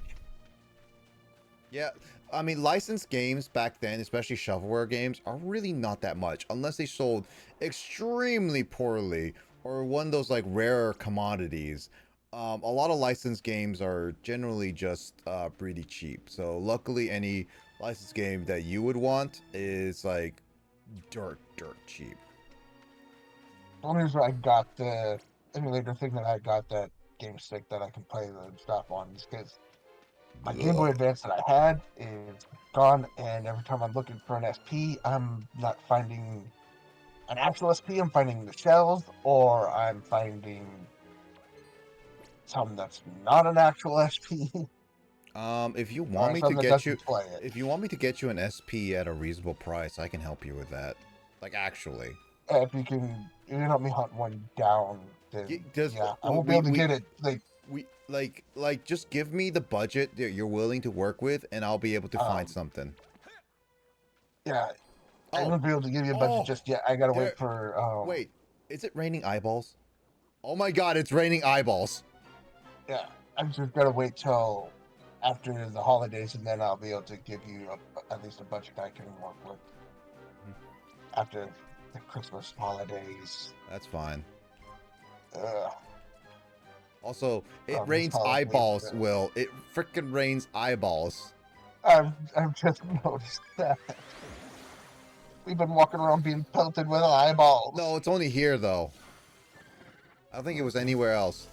Yeah, I mean, licensed games back then, especially shovelware games, are really not that much unless they sold extremely poorly or one of those like rarer commodities. A lot of licensed games are generally just pretty cheap. So luckily, any licensed game that you would want is like dirt cheap. The only reason I got the emulator thing that I got that game stick that I can play the stuff on is because my Game Boy Advance that I had is gone, and every time I'm looking for an SP, I'm not finding an actual SP. I'm finding the shells, or I'm finding something that's not an actual SP, If you want or me to something that get you, doesn't play it. if you want me to get you an SP at a reasonable price, I can help you with that. Like actually. If you can help me hunt one down, then I won't be able to get it. Like just give me the budget that you're willing to work with, and I'll be able to find something. Yeah, I won't be able to give you a budget just yet. I gotta wait for. Wait, is it raining eyeballs? Oh my God, it's raining eyeballs. Yeah, I'm just gotta wait till after the holidays, and then I'll be able to give you at least a budget I can work with after the Christmas holidays. That's fine. Ugh. Also, it rains eyeballs, Will. It freaking rains eyeballs. I've just noticed that. We've been walking around being pelted with eyeballs. No, it's only here though. I don't think it was anywhere else.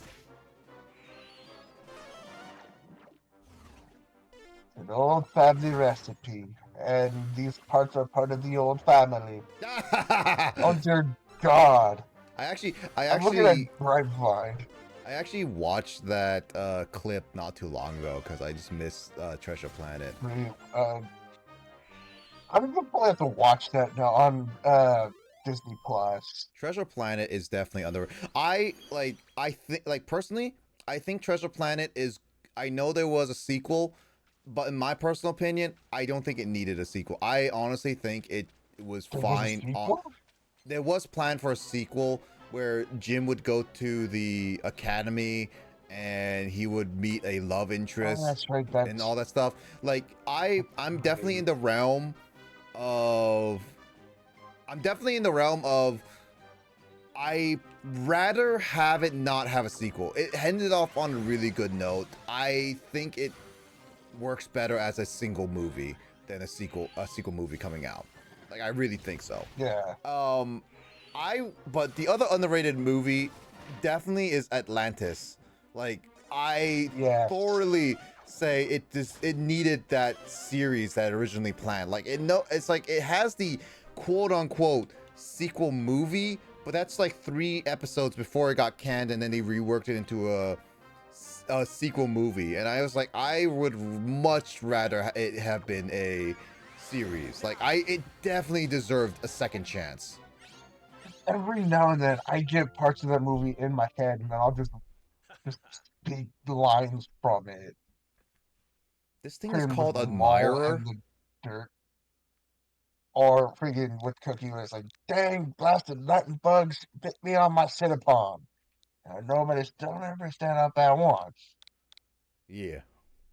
An old family recipe, and these parts are part of the old family. Oh dear God! I'm looking at Grapevine. I actually watched that clip not too long ago because I just missed Treasure Planet. I'm gonna probably have to watch that now on Disney Plus. Treasure Planet is definitely under. I think personally, I think Treasure Planet is. I know there was a sequel, but in my personal opinion, I don't think it needed a sequel. I honestly think it was fine. There was planned for a sequel where Jim would go to the academy and he would meet a love Oh, interest that's right. and That's all that stuff. Like I'm definitely in the realm of I rather have it not have a sequel. It ended off on a really good note. I think it works better as a single movie than a sequel movie coming out. Like I really think so. yeah. But the other underrated movie definitely is Atlantis. Like I Yes. thoroughly say it needed that series that originally planned. Like it's like it has the quote unquote sequel movie, but that's like 3 episodes before it got canned, and then they reworked it into a sequel movie. And I was like, I would much rather it have been a series. Like it definitely deserved a second chance. Every now and then, I get parts of that movie in my head, and then I'll just speak the lines from it. This thing is Freaking with called Maul Admirer. and the dirt, or freaking with Cookie was like, "Dang, blasted lightning bugs bit me on my Cinnabon. And nobody's don't ever stand up at once." Yeah.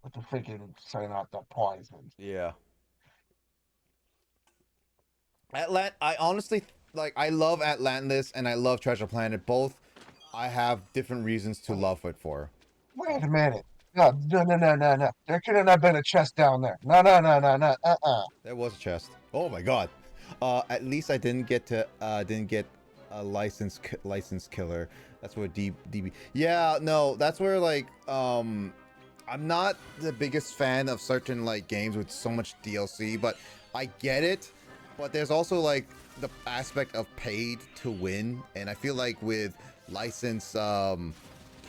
With the freaking setting out the poison. Yeah. I honestly like I love Atlantis and I love Treasure Planet. Both I have different reasons to Wait, love it for. wait a minute. No, no, no, no, no, no. There couldn't have been a chest down there. No, no, no, no, no. There was a chest. Oh my god. At least I didn't get a license killer. That's where DB. Yeah, no, that's where like I'm not the biggest fan of certain like games with so much DLC, but I get it. But there's also like the aspect of paid to win, and I feel like with license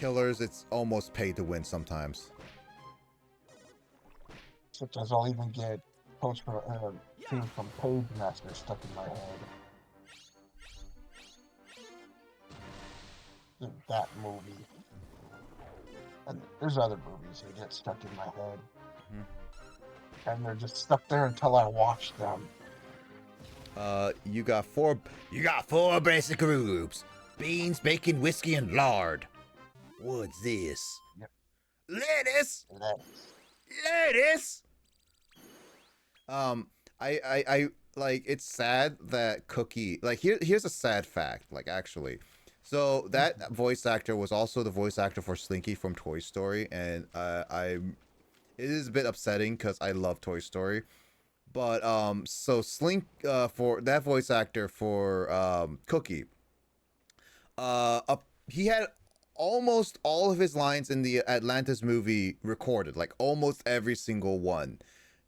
killers, it's almost paid to win sometimes. Such as I'll even get posts for things from Page Master stuck in my head. That movie. And there's other movies that get stuck in my head. And they're just stuck there until I watch them. You got four basic groups: beans, bacon, whiskey, and lard. What's this? Yep. Lettuce. Lettuce. Lettuce. I like it's sad that Cookie like here's a sad fact, like actually. So that voice actor was also the voice actor for Slinky from Toy Story, and it is a bit upsetting because I love Toy Story. But so Slink for that voice actor for Cookie, he had almost all of his lines in the Atlantis movie recorded, like almost every single one.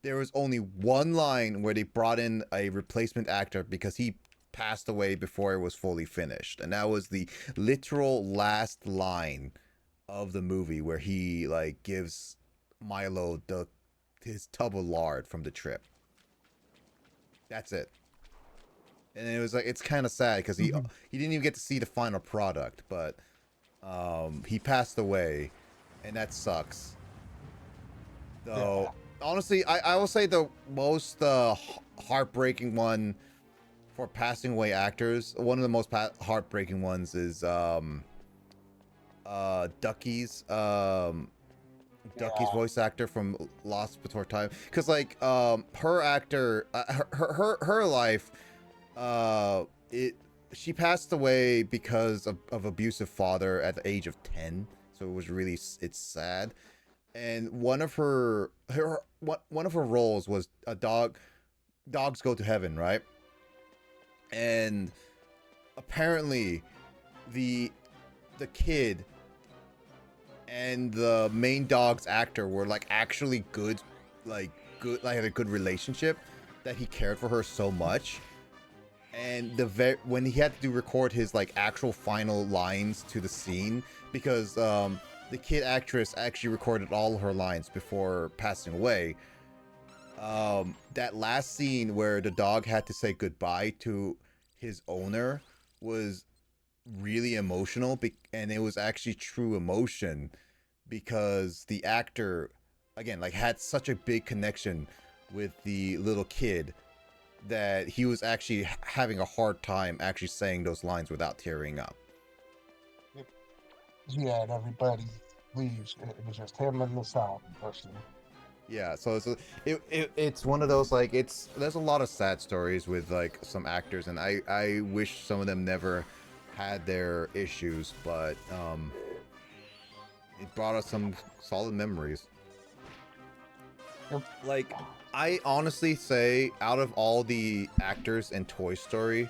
There was only one line where they brought in a replacement actor because he passed away before it was fully finished, and that was the literal last line of the movie where he like gives Milo his tub of lard from the trip. That's it. And it was like it's kind of sad because he didn't even get to see the final product, but he passed away, and that sucks. Though honestly, I will say the most heartbreaking one for passing away actors. One of the most heartbreaking ones is Ducky's Ducky's voice actor from Lost Before Time, because like her actor her life it she passed away because of abusive father at the age of 10, so it was really it's sad. And one of her roles was a dogs go to heaven, right? And apparently the kid and the main dog's actor were like actually good, like had a good relationship, that he cared for her so much. And when he had to record his like actual final lines to the scene, because the kid actress actually recorded all her lines before passing away. That last scene where the dog had to say goodbye to his owner was really emotional, and it was actually true emotion, because the actor again like had such a big connection with the little kid that he was actually having a hard time actually saying those lines without tearing up. Yeah, and everybody leaves. It was just him and the sound person. Yeah, so it's one of those like there's a lot of sad stories with like some actors, and I wish some of them never had their issues, but it brought us some solid memories. Yep. Like, I honestly say, out of all the actors in Toy Story,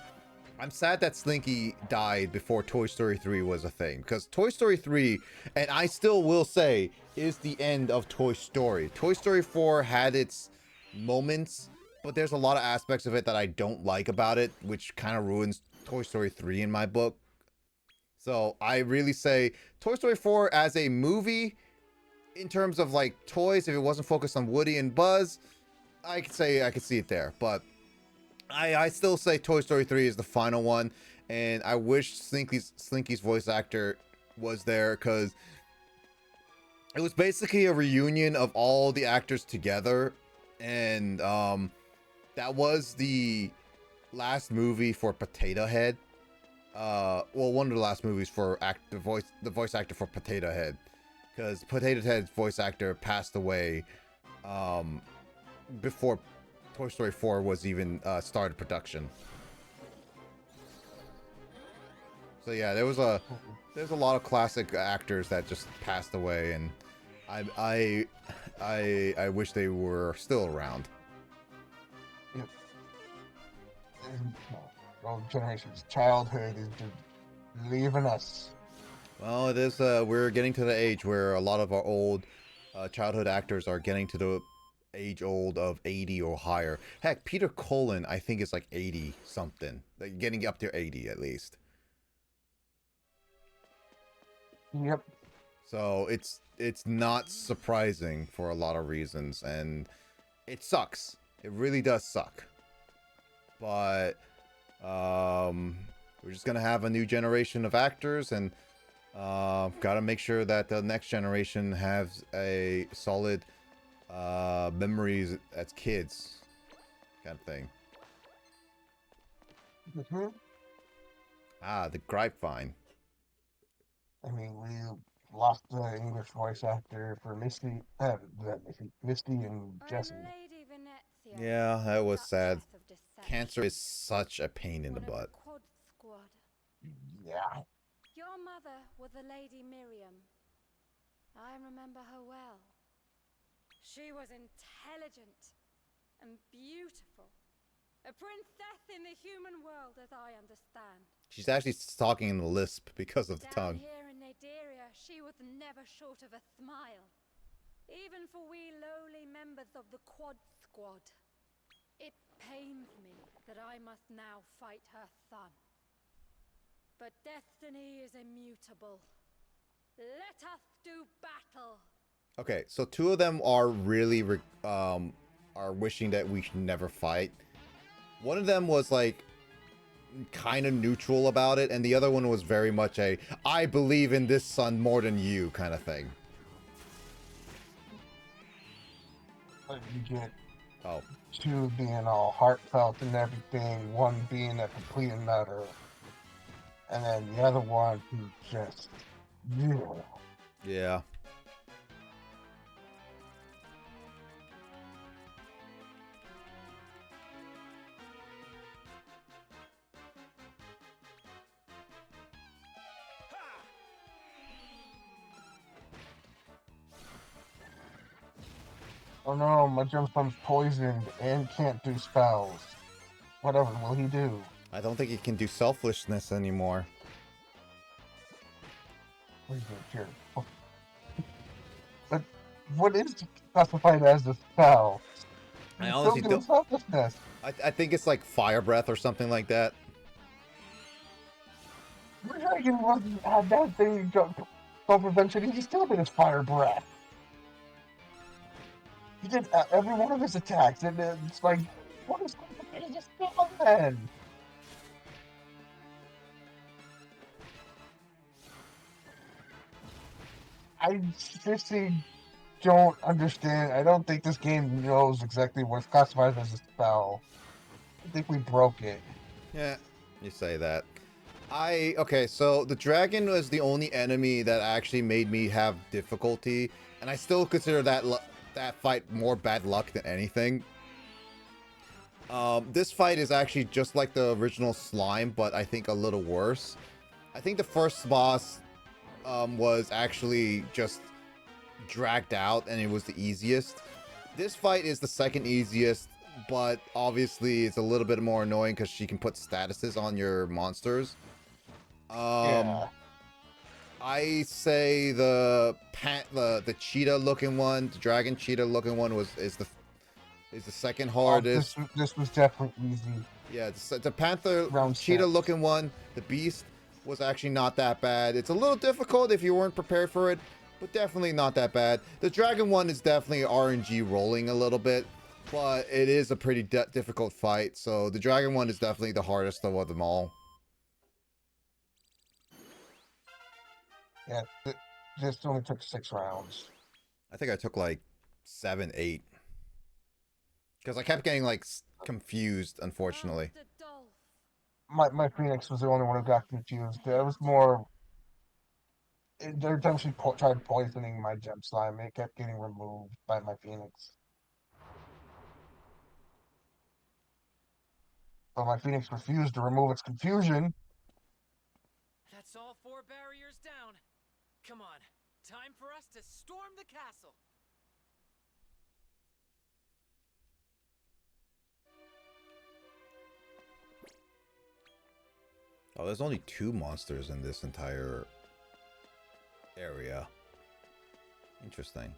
I'm sad that Slinky died before Toy Story 3 was a thing. Because Toy Story 3, and I still will say, is the end of Toy Story. Toy Story 4 had its moments, but there's a lot of aspects of it that I don't like about it, which kind of ruins Toy Story 3 in my book. So I really say Toy Story 4 as a movie, in terms of like toys, if it wasn't focused on Woody and Buzz, I could say I could see it there. But I still say Toy Story 3 is the final one, and I wish Slinky's voice actor was there, because it was basically a reunion of all the actors together, and that was the last movie for Potato Head. Well, one of the last movies for the voice actor for Potato Head, because Potato Head's voice actor passed away before Toy Story 4 was even started production. So yeah, there's a lot of classic actors that just passed away, and I wish they were still around. Yep. Old generation's childhood is just leaving us. Well, it is. We're getting to the age where a lot of our old childhood actors are getting to the age old of 80 or higher. Heck, Peter Cullen, I think, is like 80 something, like getting up to 80 at least. Yep. So it's not surprising for a lot of reasons, and it sucks. It really does suck. But we're just gonna have a new generation of actors, and gotta make sure that the next generation has a solid memories as kids, kind of thing. Mm-hmm. Ah, the grapevine. I mean, we lost the English voice actor for Misty and Jessie. Lady Venezia, Yeah, that was sad. Duchess of Deception. Cancer is such a pain in the One of butt. Quad Squad. Yeah. Your mother was the Lady Miriam. I remember her well. She was intelligent and beautiful. A princess in the human world, as I understand. She's actually talking in the lisp because of the Down tongue. here in Naderia, she was never short of a smile. Even for we lowly members of the Quad Squad. It pains me that I must now fight her son. But destiny is immutable. Let us do battle. Okay, so two of them are really are wishing that we should never fight. One of them was like kind of neutral about it, and the other one was very much a I believe in this son more than you kind of thing. Like you get Oh, two being all heartfelt and everything, one being a complete and utter, and then the other one who just, yeah. yeah. Oh no, my gemstone's poisoned and can't do spells. Whatever will he do? I don't think he can do selflessness anymore. What is it here? Oh. But what is classified as a spell? I He's honestly still doing don't. selflessness. I think it's like fire breath or something like that. The dragon wasn't had that thing self-prevention. He still did his fire breath. He did every one of his attacks, and it's like, what is he just spell then? I seriously don't understand. I don't think this game knows exactly what's classified as a spell. I think we broke it. Yeah, you say that. Okay, so the dragon was the only enemy that actually made me have difficulty, and I still consider that fight more bad luck than anything. This fight is actually just like the original slime, but I think a little worse. I think the first boss was actually just dragged out, and it was the easiest. This fight is the second easiest, but obviously it's a little bit more annoying because she can put statuses on your monsters. Yeah. I say the cheetah looking one, the dragon cheetah looking one is the second hardest. This was definitely easy. Yeah, the panther Round cheetah 6. looking one, the beast was actually not that bad. It's a little difficult if you weren't prepared for it, but definitely not that bad. The dragon one is definitely RNG rolling a little bit, but it is a pretty difficult fight. So the dragon one is definitely the hardest of them all. Yeah, this only took 6 rounds. I think I took like 7, 8. Because I kept getting like confused, unfortunately. Master Dolph. My Phoenix was the only one who got confused. There was more. Every time she tried poisoning my gem slime, it kept getting removed by my Phoenix. But my Phoenix refused to remove its confusion. That's all 4 barriers down. Come on, time for us to storm the castle. Oh, there's only 2 monsters in this entire area. Interesting.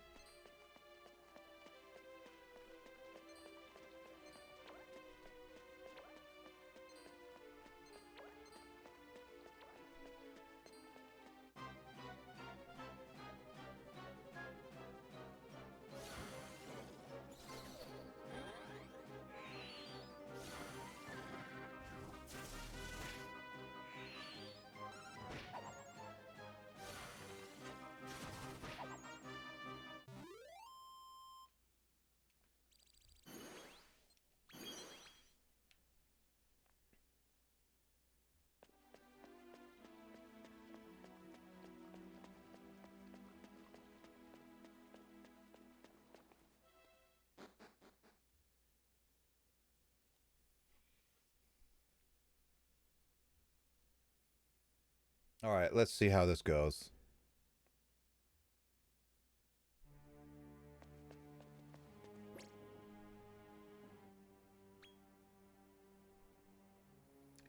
All right, let's see how this goes.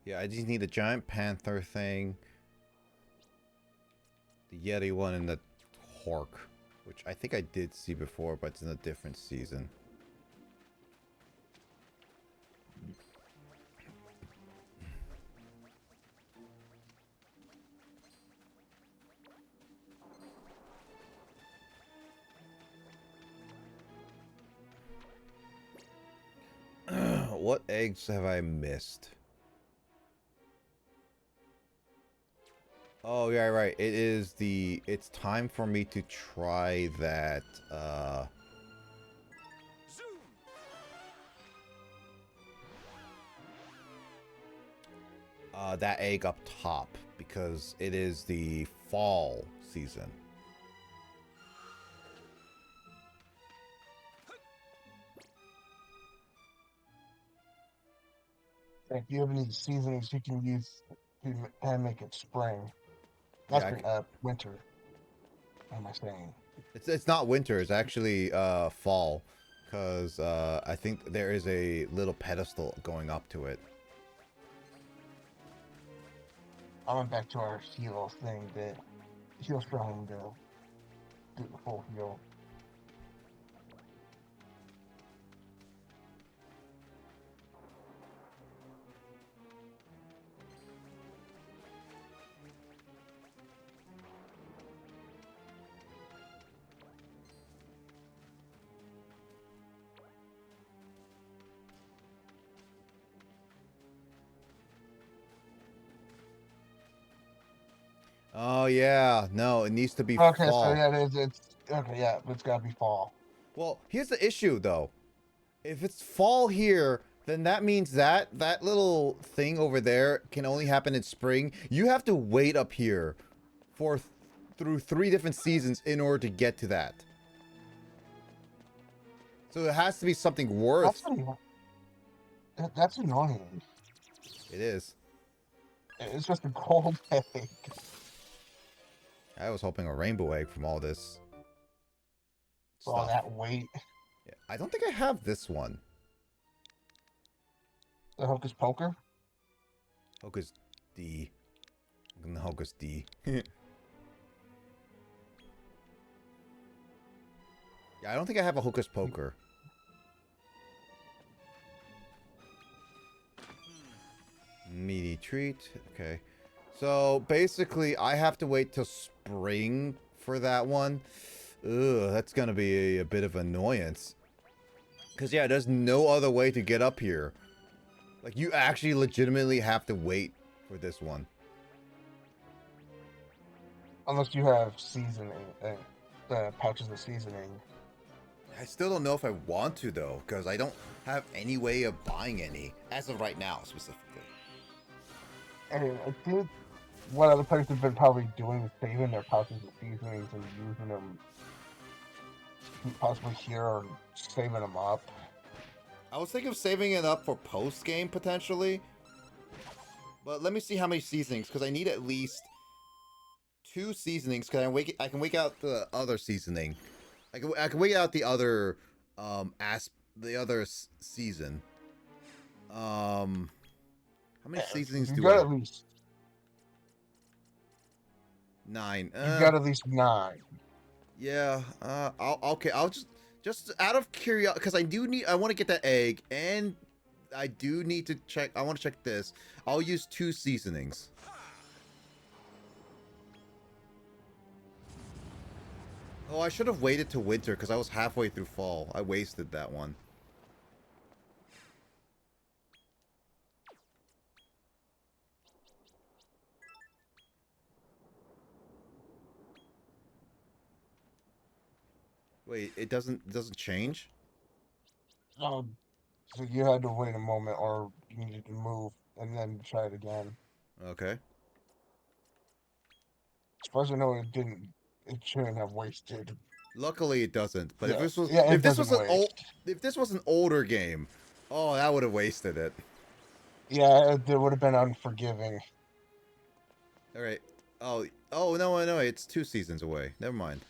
Yeah, I just need a giant panther thing, the Yeti one, and the Hork, which I think I did see before, but it's in a different season. What eggs have I missed? Oh, yeah, right. It's time for me to try that, Zoom! that egg up top, because it is the fall season. If you have any seasonings you can use and make it spring. Yeah, That's winter. What am I saying? it's not winter, it's actually fall, because I think there is a little pedestal going up to it. I went back to our heal thing that heal strong to do the full heal. Oh yeah, no, it needs to be Okay, fall. so yeah, it's okay, yeah, but it's gotta be fall. Well, here's the issue though. If it's fall here, then that means that that little thing over there can only happen in spring. You have to wait up here for through 3 different seasons in order to get to that. So it has to be something That's worth. annoying. That's annoying. It is. It's just a cold egg. I was hoping a rainbow egg from all this For all stuff. that weight. Yeah, I don't think I have this one. The hocus poker. Hocus D. Hocus D. Yeah, I don't think I have a hocus poker. Meaty treat. Okay. So basically, I have to wait till spring for that one. Ugh, that's gonna be a bit of annoyance. Because, yeah, there's no other way to get up here. Like, you actually legitimately have to wait for this one. Unless you have seasoning, pouches of seasoning. I still don't know if I want to, though, because I don't have any way of buying any, as of right now, specifically. And I think what other players have been probably doing is saving their pouches of seasonings and using them possibly here or saving them up. I was thinking of saving it up for post-game, potentially. But let me see how many seasonings, because I need at least 2 seasonings, because I can wake out the other seasoning. I can wait out the other season. How many seasonings You do got I? at least 9. you got at least 9. Yeah. I'll just out of curiosity, because I want to get that egg, and I do need to check. I want to check this. I'll use 2 seasonings. Oh, I should have waited to winter because I was halfway through fall. I wasted that one. Wait, it doesn't change? So you had to wait a moment, or you needed to move and then try it again. Okay. As far as I know, it didn't. It shouldn't have wasted. Luckily it doesn't. But Yeah, yeah, it if this doesn't was an old waste. if this was an older game, oh, that would have wasted it. Yeah, it would have been unforgiving. All right. Oh no, it's 2 seasons away. Never mind.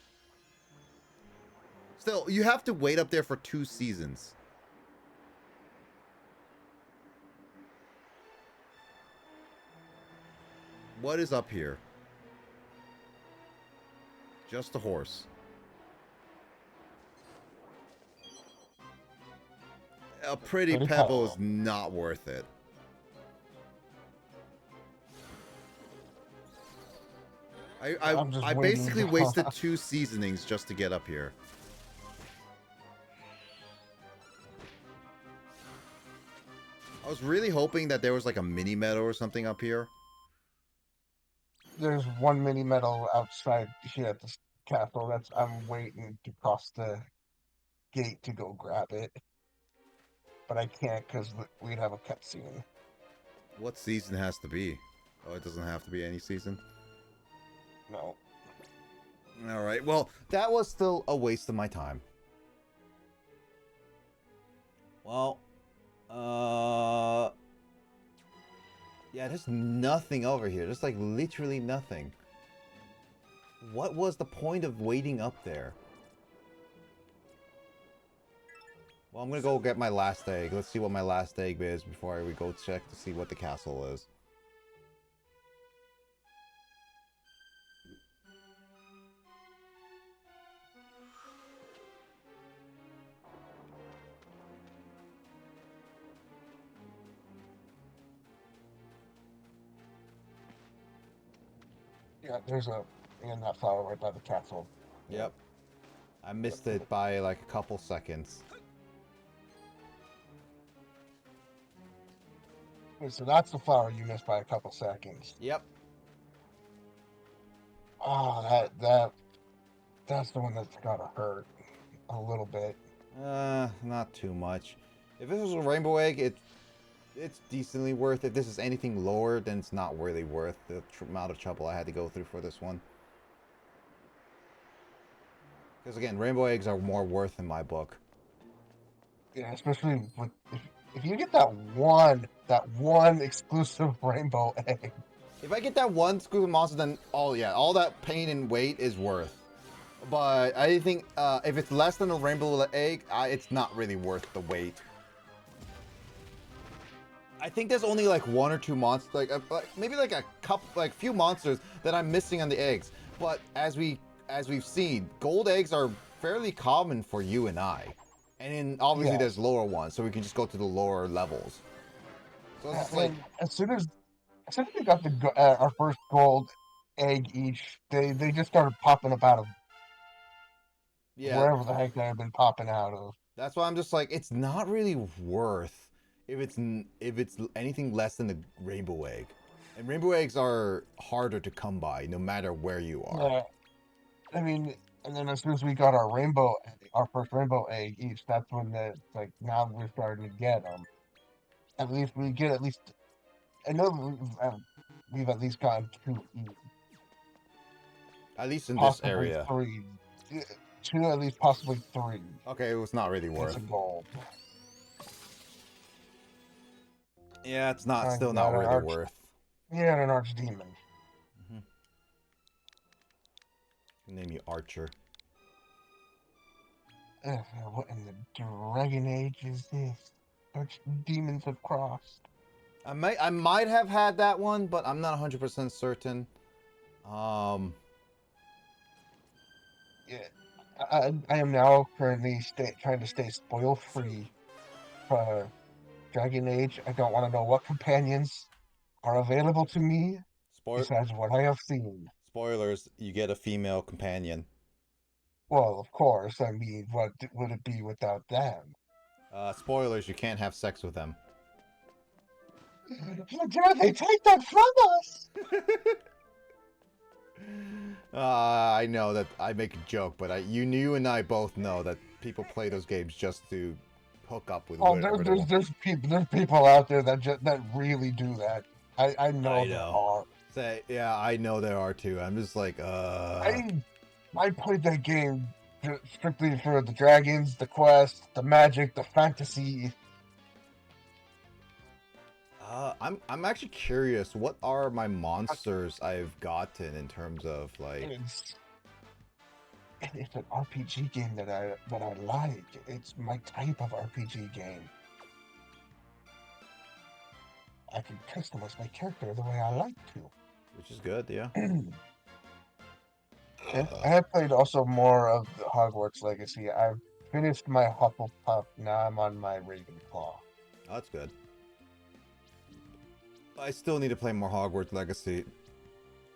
Still, you have to wait up there for 2 seasons. What is up here? Just a horse. A pretty Pretty pebble is pebble. not worth it. I'm just I waiting. basically wasted 2 seasonings just to get up here. I was really hoping that there was like a mini meadow or something up here. There's one mini medal outside here at the castle. I'm waiting to cross the gate to go grab it, but I can't because we'd have a cutscene. What season has to be? Oh, it doesn't have to be any season? No. Alright, well, that was still a waste of my time. Well, yeah, there's nothing over here. There's like literally nothing. What was the point of waiting up there? Well, I'm gonna go get my last egg. Let's see what my last egg is before we go check to see what the castle is. Yeah, there's a in that flower right by the castle. Yep. I missed it by like a couple seconds. Okay, so that's the flower you missed by a couple seconds. Yep. Oh, that's the one that's gotta hurt a little bit. Not too much. If this was a rainbow egg, it's decently worth it. If this is anything lower, then it's not really worth the amount of trouble I had to go through for this one. Because again, rainbow eggs are more worth in my book. Yeah, especially with if you get that one exclusive rainbow egg. If I get that one scoop of monster, then all that pain and weight is worth. But I think if it's less than a rainbow egg, it's not really worth the wait. I think there's only like one or two monsters, like maybe like a couple, like few monsters that I'm missing on the eggs. But as we've seen, gold eggs are fairly common for you and I, and then obviously there's Yes. lower ones, so we can just go to the lower levels. So it's just like, And as soon as we got our first gold egg each, they just started popping up out of yeah, wherever the heck they have been popping out of. that's why I'm just like, it's not really worth if it's anything less than the rainbow egg. And rainbow eggs are harder to come by no matter where you are. Yeah, I mean, and then as soon as we got our first rainbow egg each, that's when like now we're starting to get them. At least we get at least I know we've at least gotten two each, At least in this possibly area. three, Yeah, two at least possibly three. Okay, it was not really It's worth. a gold. Yeah, it's not I still not got an really arch. worth. Yeah, an archdemon. Mm-hmm. Name you Archer. What in the Dragon Age is this? Which demons have crossed? I might have had that one, but I'm not 100% certain. Yeah, I am now currently trying to stay spoil free for Dragon Age. I don't want to know what companions are available to me Spoil besides what I have seen. spoilers. You get a female companion. Well, of course, I mean, what would it be without them? Spoilers. You can't have sex with them. How dare they take that from us? I know that I make a joke, but you and I both know that people play those games just to hook up with Oh, whatever they want. there's people out there that really do that. I I know there know. are. Say, yeah, I know there are too. I'm just like, I played that game strictly for the dragons, the quest, the magic, the fantasy. I'm actually curious. What are my monsters I've gotten in terms of like? It's it's an RPG game that I like. It's my type of RPG game. I can customize my character the way I like to. Which is good, yeah. Yeah, I have played also more of the Hogwarts Legacy. I've finished my Hufflepuff. Now I'm on my Ravenclaw. Oh, that's good. I still need to play more Hogwarts Legacy,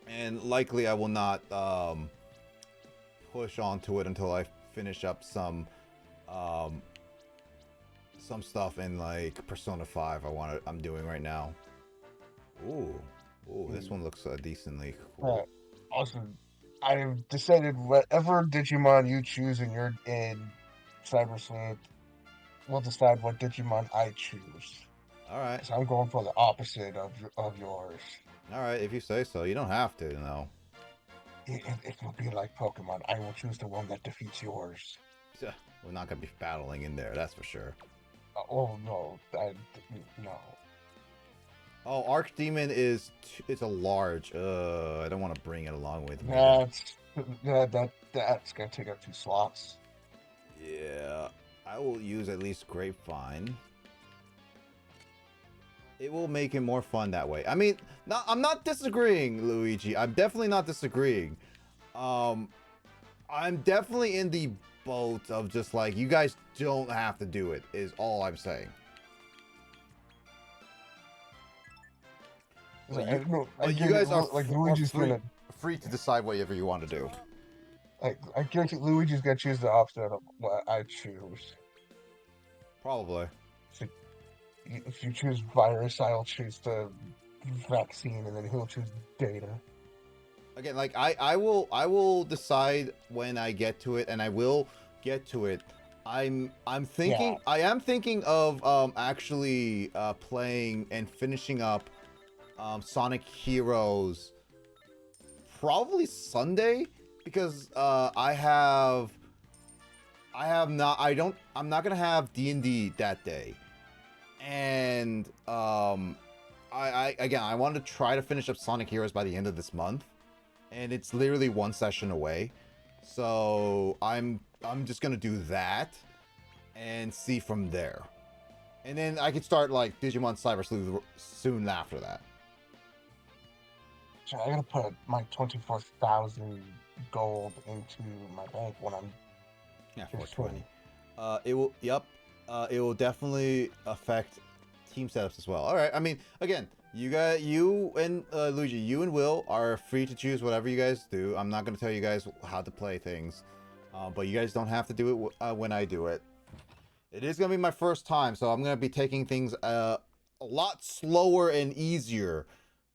and likely I will not push onto it until I finish up some stuff in like Persona 5. I'm doing right now. Ooh, this one looks decently cool. Also, I've decided whatever Digimon you choose in Cyber Sleuth will decide what Digimon I choose. All right, So I'm going for the opposite of yours. all right. If you say so, you don't have to, you know. It will be like Pokemon. I will choose the one that defeats yours. We're not gonna be battling in there, that's for sure. Oh no, no. Oh, Archdemon is it's a large. I don't want to bring it along with me. That's gonna take up 2 slots. Yeah, I will use at least Grapevine. It will make it more fun that way. I mean, I'm not disagreeing, Luigi. I'm definitely not disagreeing. I'm definitely in the boat of just like, you guys don't have to do it, is all I'm saying. You guys are like Luigi's gonna free to decide whatever you want to do. I guarantee Luigi's gonna choose the opposite of what I choose. Probably. So if you choose virus, I'll choose the vaccine, and then he'll choose data. Again, like I will decide when I get to it, and I will get to it. I'm thinking Yeah. I am thinking of actually playing and finishing up Sonic Heroes probably Sunday because I'm not gonna have D&D that day, and I again I wanted to try to finish up Sonic Heroes by the end of this month, and it's literally one session away, so I'm just gonna do that and see from there, and then I could start like Digimon Cyber Sleuth soon after that. So I gotta put my 24,000 gold into my bank when I'm Yeah, just 420. It will. Yep. It will definitely affect team setups as well. All right. I mean, again, you and Luigi, you and Will are free to choose whatever you guys do. I'm not gonna tell you guys how to play things, but you guys don't have to do it when I do it. It is gonna be my first time, so I'm gonna be taking things a lot slower and easier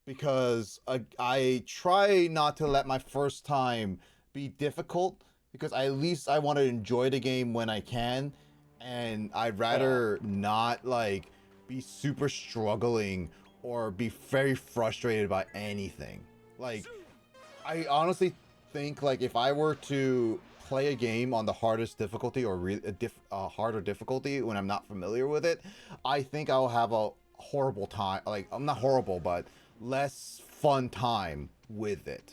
because I try not to let my first time be difficult because at least I want to enjoy the game when I can, and I'd rather not like be super struggling or be very frustrated by anything. Like I honestly think like if I were to play a game on the hardest difficulty or harder difficulty when I'm not familiar with it, I think I'll have a horrible time. Like I'm not horrible, but less fun time with it.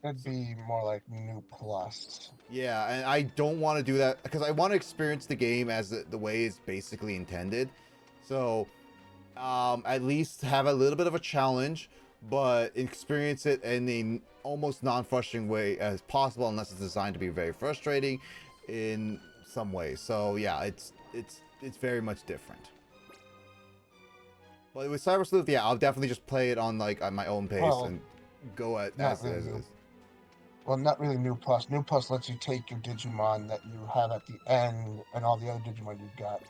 it'd be more like new plus. Yeah, and I don't want to do that because I want to experience the game as the way it's basically intended. So, at least have a little bit of a challenge, but experience it in a almost non-frustrating way as possible, unless it's designed to be very frustrating in some ways. So yeah, it's very much different. But with Cyber Sleuth, yeah, I'll definitely just play it on like at my own pace Well, and go at not as really is. new. Well, not really new plus. New plus lets you take your Digimon that you have at the end and all the other Digimon you've got.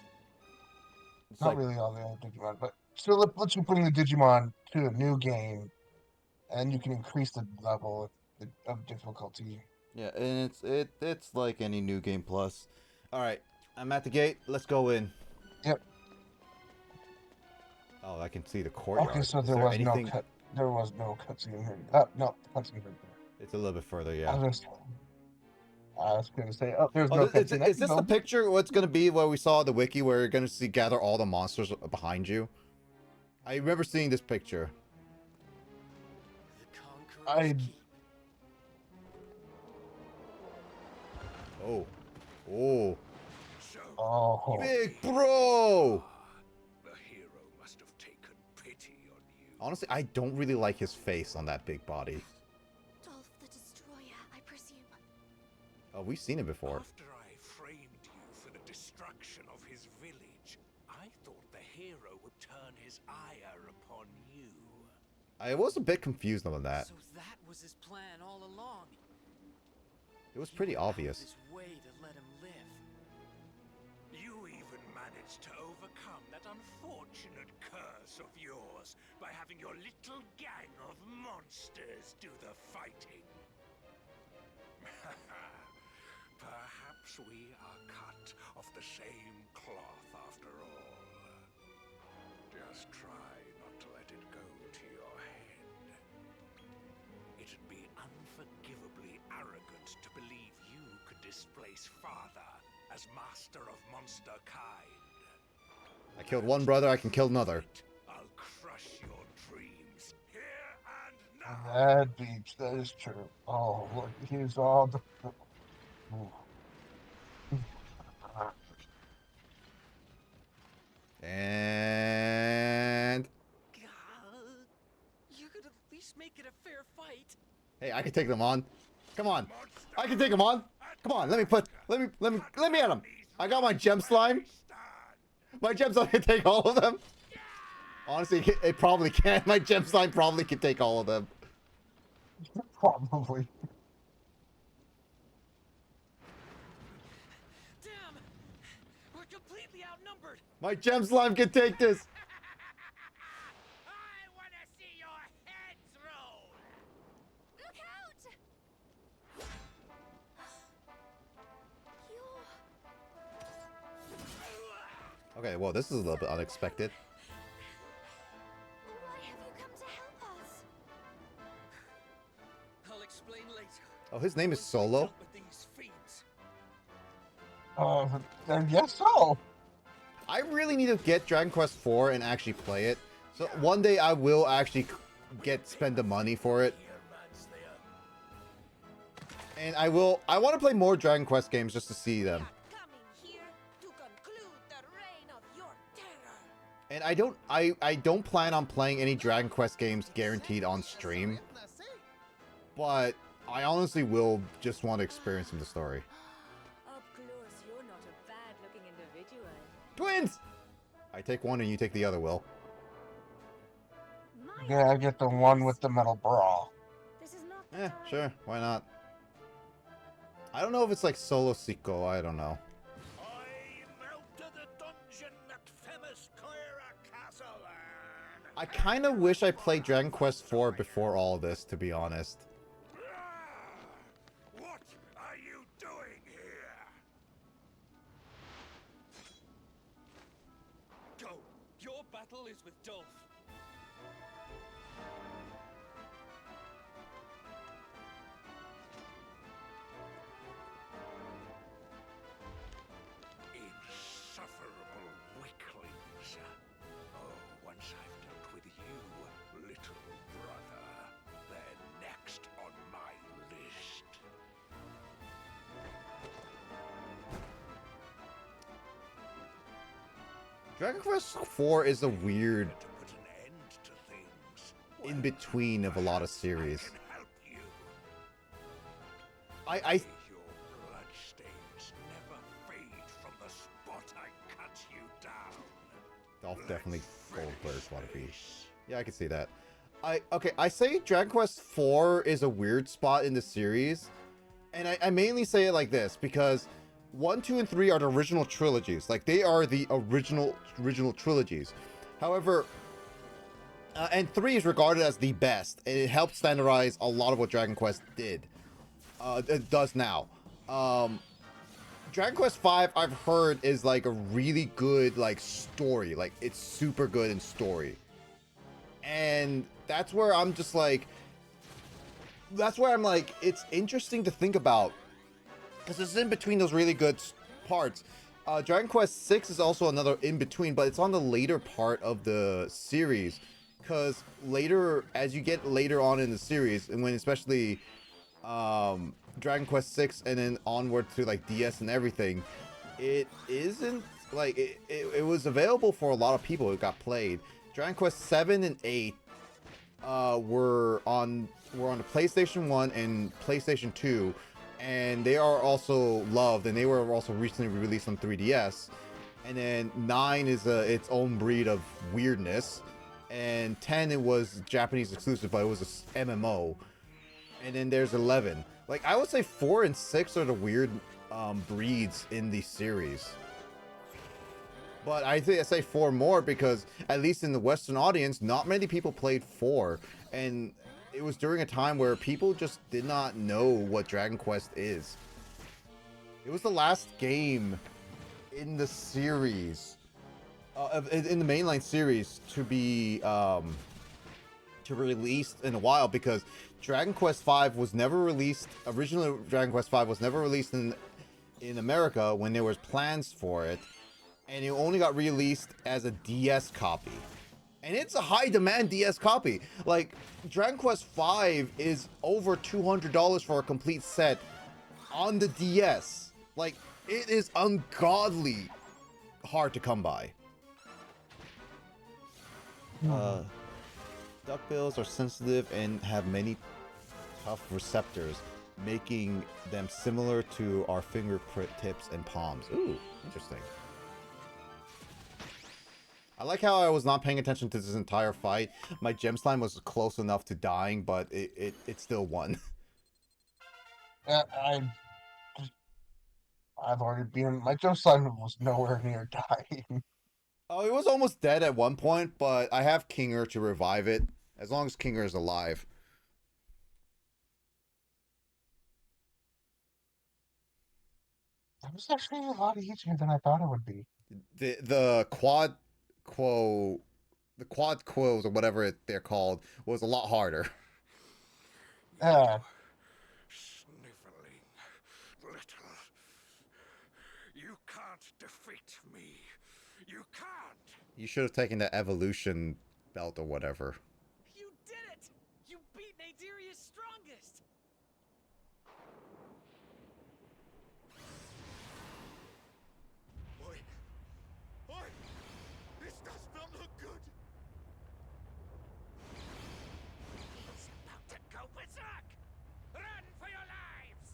It's Not like really all the other Digimon, but still it lets you bring the Digimon to a new game, and you can increase the level of difficulty. yeah, and it's like any new game plus. All right, I'm at the gate. Let's go in. Yep. Oh, I can see the Okay, courtyard. so Is there there was no anything? cut. There was no cutscene here. No, cutscene right there. It's a little bit further, I yeah. was, I was gonna say, oh, there's Oh, no cutscene. I is can this the go. picture? What's gonna be where we saw the wiki where you're gonna see gather all the monsters behind you? I remember seeing this picture. The Conqueror's I Keep. Oh, oh, So, oh, big bro. the hero must have taken pity on you. Honestly, I don't really like his face on that big body. Dolph the Destroyer, I presume. Oh, we've seen it before. After I framed you for the destruction of his village, I thought the hero would turn his ire upon you. I was a bit confused on that. So that was his plan all along. It was pretty He went out of obvious. his way to let him live. You even managed to overcome that unfortunate curse of yours by having your little gang of monsters do the fighting. Perhaps we are cut of the same cloth after all. Just try not to let it go to your head. It'd be unforgivably arrogant to believe you could displace Father as master of monster kind. I killed one brother, I can kill another. I'll crush your dreams here and now. that beats. That is true. Oh, look, here's all the. Ooh. And God, you could at least make it a fair fight. hey, I can take them on. Come on, I can take them on. Come on, let me at him. I got my gem slime. My gem slime can take all of them. Honestly, it probably can. My gem slime probably can take all of them. Probably. Damn! We're completely outnumbered! My gem slime can take this. I want to see your heads roll. Look out! Okay, well, this is a little bit unexpected. Why have you come to help us? I'll explain later. Oh, his name is Once we've Solo? dealt with these fiends. I guess so. I really need to get Dragon Quest IV and actually play it. So one day I will actually spend the money for it. And I want to play more Dragon Quest games just to see them. Coming here to conclude the reign of your terror. And I don't plan on playing any Dragon Quest games guaranteed on stream. But I honestly will just want to experience the story. Up close, you're not a bad-looking individual. Twins! I take one and you take the other, Will. My Yeah, I get the one with the metal bra. This is not the Eh, time. sure, why not? I don't know if it's like Solo Sequel, I don't know. I'm out to the dungeon at famous Clara Castle. I kind of wish I played Dragon Quest IV before all this, to be honest. What are you doing here? Go. Your battle is with Dolph. Insufferable weaklings. Oh, once I've dealt with you, little brother, they're next on my list. Dragon Quest IV is a weird To put an end to things. in between of a lot of series. I can help you. I May your bloodstains never fade from the spot I cut you down. Dolph definitely Let's Goldberg finish want to be. this. Yeah, I can see that. I say Dragon Quest IV is a weird spot in the series, and I mainly say it like this because 1, 2, and 3 are the original trilogies. Like they are the original trilogies. However, and 3 is regarded as the best, and it helped standardize a lot of what Dragon Quest did. It does now. Dragon Quest V, I've heard, is like a really good like story. Like it's super good in story. And that's where I'm just like, it's interesting to think about because it's in between those really good parts. Dragon Quest VI is also another in between, but it's on the later part of the series because later, as you get later on in the series, and when especially Dragon Quest VI and then onward to like DS and everything, it isn't like it was available for a lot of people. It got played. Dragon Quest 7 and 8 were on the PlayStation 1 and PlayStation 2, and they are also loved, and they were also recently released on 3DS. And then 9 is its own breed of weirdness, and 10 it was Japanese exclusive, but it was a MMO. And then there's 11. Like I would say 4 and 6 are the weird breeds in the series. But I think I say 4 more because, at least in the Western audience, not many people played 4. And it was during a time where people just did not know what Dragon Quest is. It was the last game in the series, in the mainline series, to be released in a while because Dragon Quest V was never released. Originally, Dragon Quest V was never released in America when there was plans for it. And it only got released as a DS copy. And it's a high demand DS copy. Like, Dragon Quest V is over $200 for a complete set on the DS. Like, it is ungodly hard to come by. Duckbills are sensitive and have many tough receptors, making them similar to our fingerprint tips and palms. Ooh, interesting. I like how I was not paying attention to this entire fight. My gem slime was close enough to dying, but it still won. I've already been. My Joe Simon was nowhere near dying. Oh, it was almost dead at one point, but I have Kinger to revive it. As long as Kinger is alive. That was actually a lot easier than I thought it would be. The quad quos or whatever they're called was a lot harder. Yeah. Sniveling little. You can't defeat me. You can't. You should have taken the evolution belt or whatever. You did it! You beat Nadiria's strongest! Oi! Oi! This does not look good! He's about to go berserk! Run for your lives!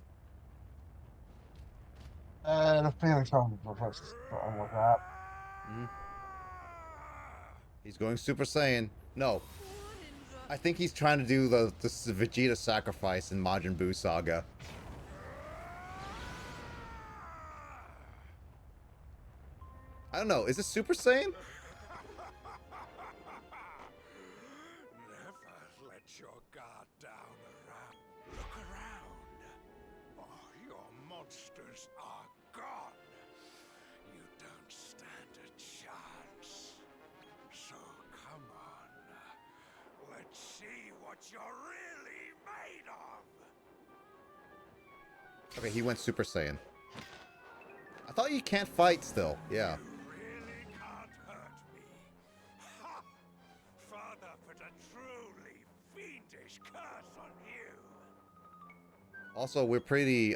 The feeling something was wrong with that. Mhm. He's going Super Saiyan. No, I think he's trying to do the Vegeta sacrifice in Majin Buu Saga. I don't know. Is this Super Saiyan? Never let your guard down around. Look around. Oh, your monsters are gone. You don't stand a chance. So come on. Let's see what you're really made of. Okay, he went Super Saiyan. I thought you can't fight still. Yeah. You really can't hurt me. Ha! Father put a truly fiendish curse on you. Also, we're pretty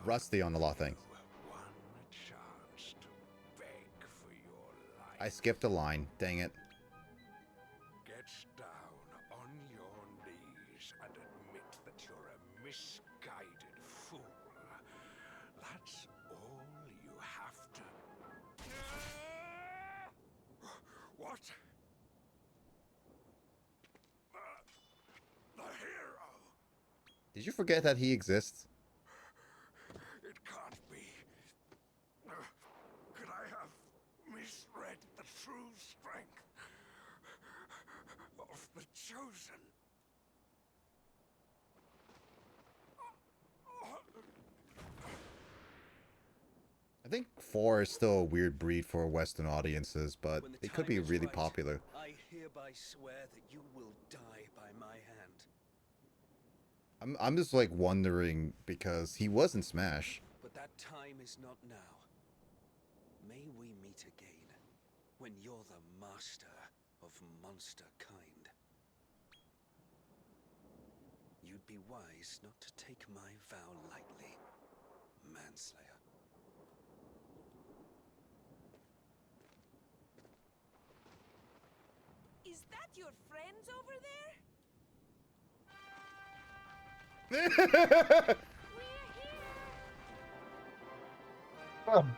rusty on a lot of things. One chance to beg for your life. I skipped a line. Dang it. Get down on your knees and admit that you're a misguided fool. That's all you have to. What? The hero? Did you forget that he exists? It can't be. Could I have misread the true strength of the chosen? I think 4 is still a weird breed for Western audiences, but it could be really popular. I hereby swear that you will die by my hand. I'm just like wondering because he was in Smash. But that time is not now. May we meet again, when you're the master of monster kind. You'd be wise not to take my vow lightly, manslayer. Is that your friends over there?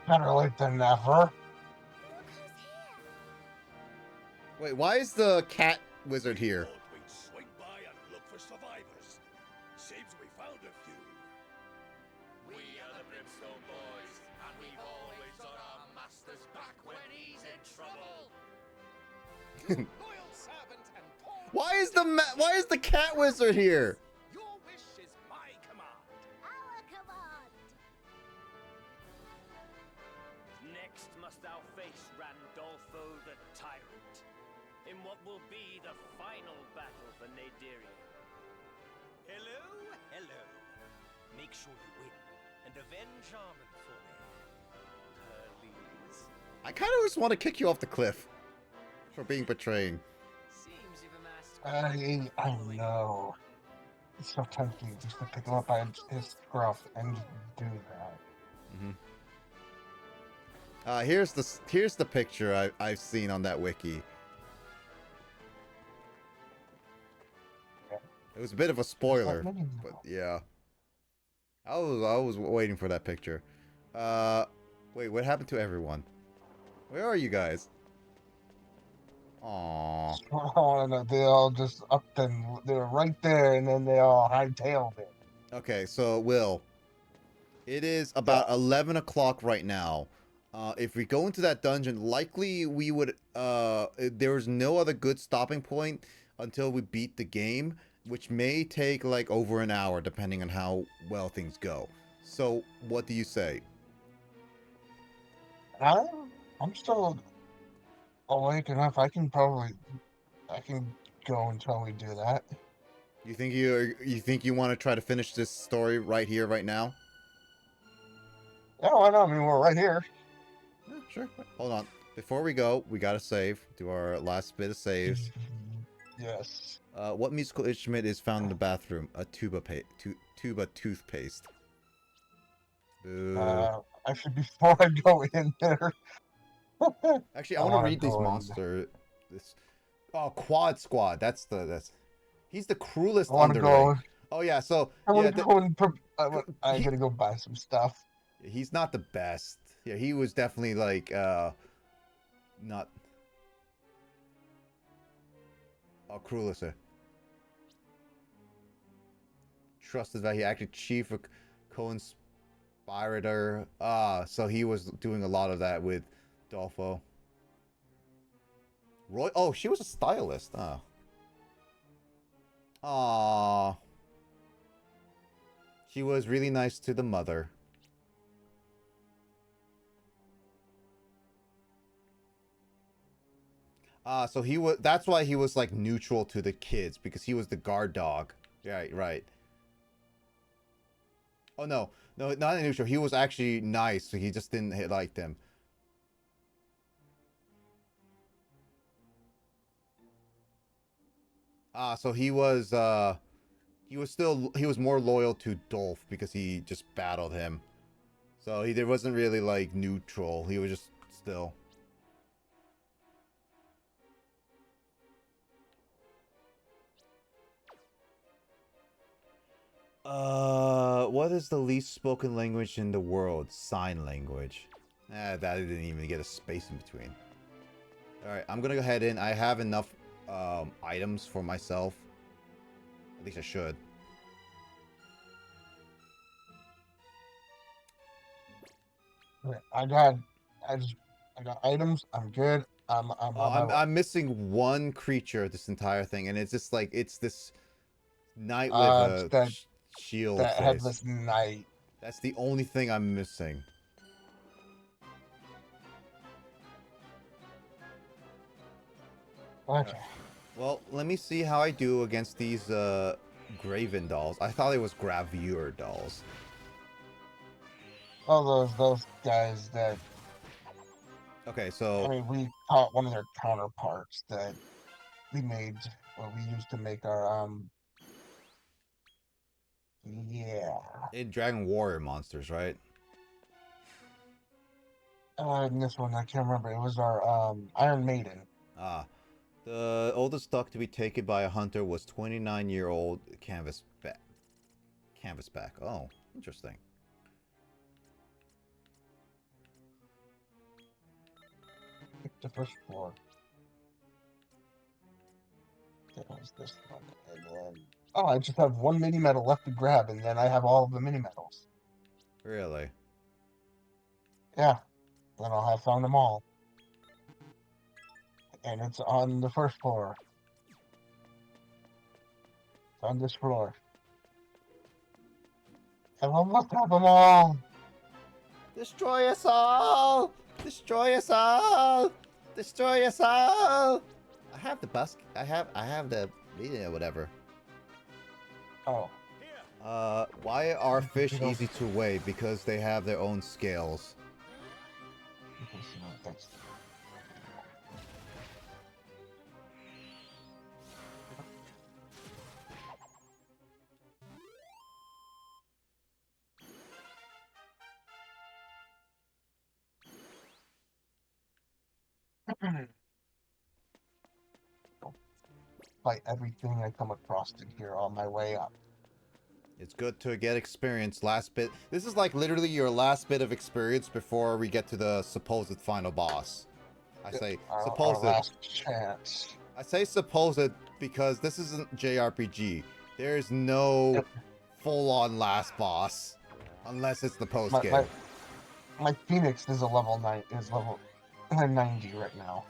Better late than never. Look who's here. Wait, why is the cat wizard here? Thought we'd swing by and look for survivors. Seems we found a few. We are the Brimstone Boys, and we've always got our master's back when he's in trouble. Loyal servant and poor. Why is the cat wizard here? Your wish is my command. Our command. Next must thou face Randolfo the Tyrant, in what will be the final battle for Nadiria. Hello, hello. Make sure you win and avenge Armin for me. Please. I kind of just want to kick you off the cliff for being betraying. Seems you've amassed I know. It's so tempting just to pick him up by his scruff and do that. Here's the picture I've seen on that wiki. It was a bit of a spoiler, but yeah. I was waiting for that picture. Wait, what happened to everyone? Where are you guys? Aww. Oh, no, they all just up and they were right there, and then they all hightailed it. Okay, so Will, it is about 11 o'clock right now. If we go into that dungeon, likely we would. There is no other good stopping point until we beat the game, which may take like over an hour, depending on how well things go. So, what do you say? I'm still awake enough. I can go until we do that. You think you want to try to finish this story right here, right now? Yeah, why not? I mean, we're right here. Yeah, sure. Hold on. Before we go, we gotta save. Do our last bit of saves. Yes. What musical instrument is found in the bathroom? A tuba toothpaste. Boo. Actually, before I go in there, Actually, I I want to want to read these go in. monster. This. Oh, Quad Squad. That's. He's the cruelest I want to underling. go. Oh yeah. So I yeah, want to go and. I'm he gonna go buy some stuff. he's not the best. Yeah, he was definitely like not. Oh, cruelest. Trusted that he acted chief of co-inspirator. So he was doing a lot of that with Dolfo. Roy. Oh, she was a stylist. Oh. Aww. She was really nice to the mother. So he was. That's why he was like neutral to the kids because he was the guard dog. Right, right. Oh no, no, not neutral. He was actually nice. So he just didn't like them. So he was. He was more loyal to Dolph because he just battled him. So there wasn't really like neutral. He was just still. What is the least spoken language in the world? Sign language. That didn't even get a space in between. Alright, I'm gonna go ahead and I have enough items for myself. At least I should. I got, I got items. I'm good. I'm Oh, on my way. I'm missing one creature this entire thing, and it's just like it's this knight with It's a shield that face. headless knight. That's the only thing I'm missing. Okay. Well, let me see how I do against these Graven dolls. I thought it was Gravure dolls. Oh, those guys that. Okay, so I mean, we caught one of their counterparts that we made. What we used to make our Yeah. in Dragon Warrior monsters, right? In this one, I can't remember. It was our Iron Maiden. Ah, the oldest duck to be taken by a hunter was 29-year-old Canvasback. Oh, interesting. Pick the first floor. That was this one, and then oh, I just have one mini medal left to grab, and then I have all of the mini medals. Really? Yeah, then I'll have found them all, and it's on the first floor. It's on this floor. I almost have them all. Destroy us all! Destroy us all! Destroy us all! I have the bus. I have the whatever. Oh. Why are fish easy to weigh? Because they have their own scales. Okay, so that's fight everything I come across in here on my way up. It's good to get experience. Last bit. This is like literally your last bit of experience before we get to the supposed final boss. I say Our supposed. last chance. I say supposed because this isn't JRPG. There is no full-on last boss unless it's the post My, game. my my Phoenix is a level 90 right now.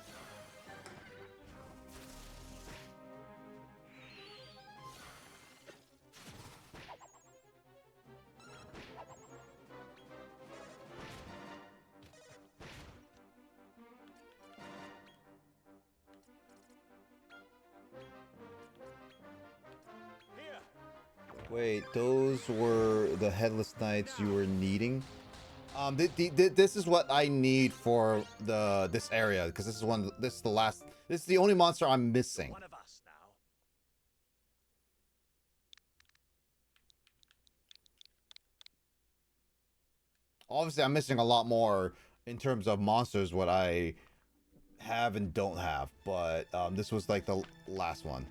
Wait, those were the headless knights you were needing. This is what I need for this area because this is one. This is the last. This is the only monster I'm missing. One of us now. Obviously, I'm missing a lot more in terms of monsters. What I have and don't have, but this was like the last one.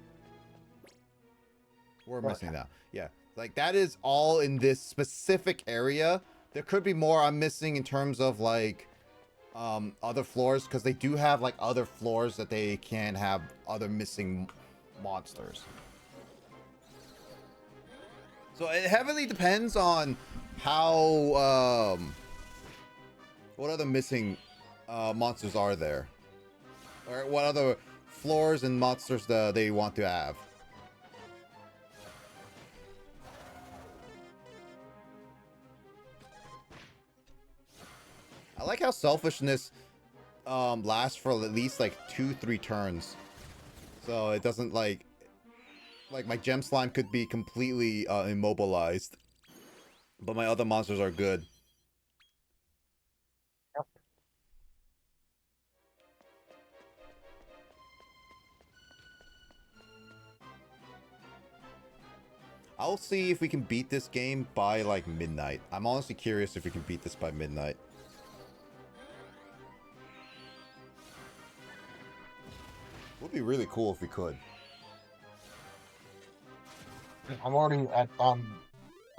We're missing now. Yeah, like that is all in this specific area. There could be more I'm missing in terms of like other floors because they do have like other floors that they can have other missing monsters. So it heavily depends on how what other missing monsters are there, or what other floors and monsters they want to have. I like how selfishness lasts for at least like 2-3 turns, so it doesn't like my gem slime could be completely immobilized, but my other monsters are good. Yep. I'll see if we can beat this game by like midnight. I'm honestly curious if we can beat this by midnight. Would be really cool if we could. I'm already on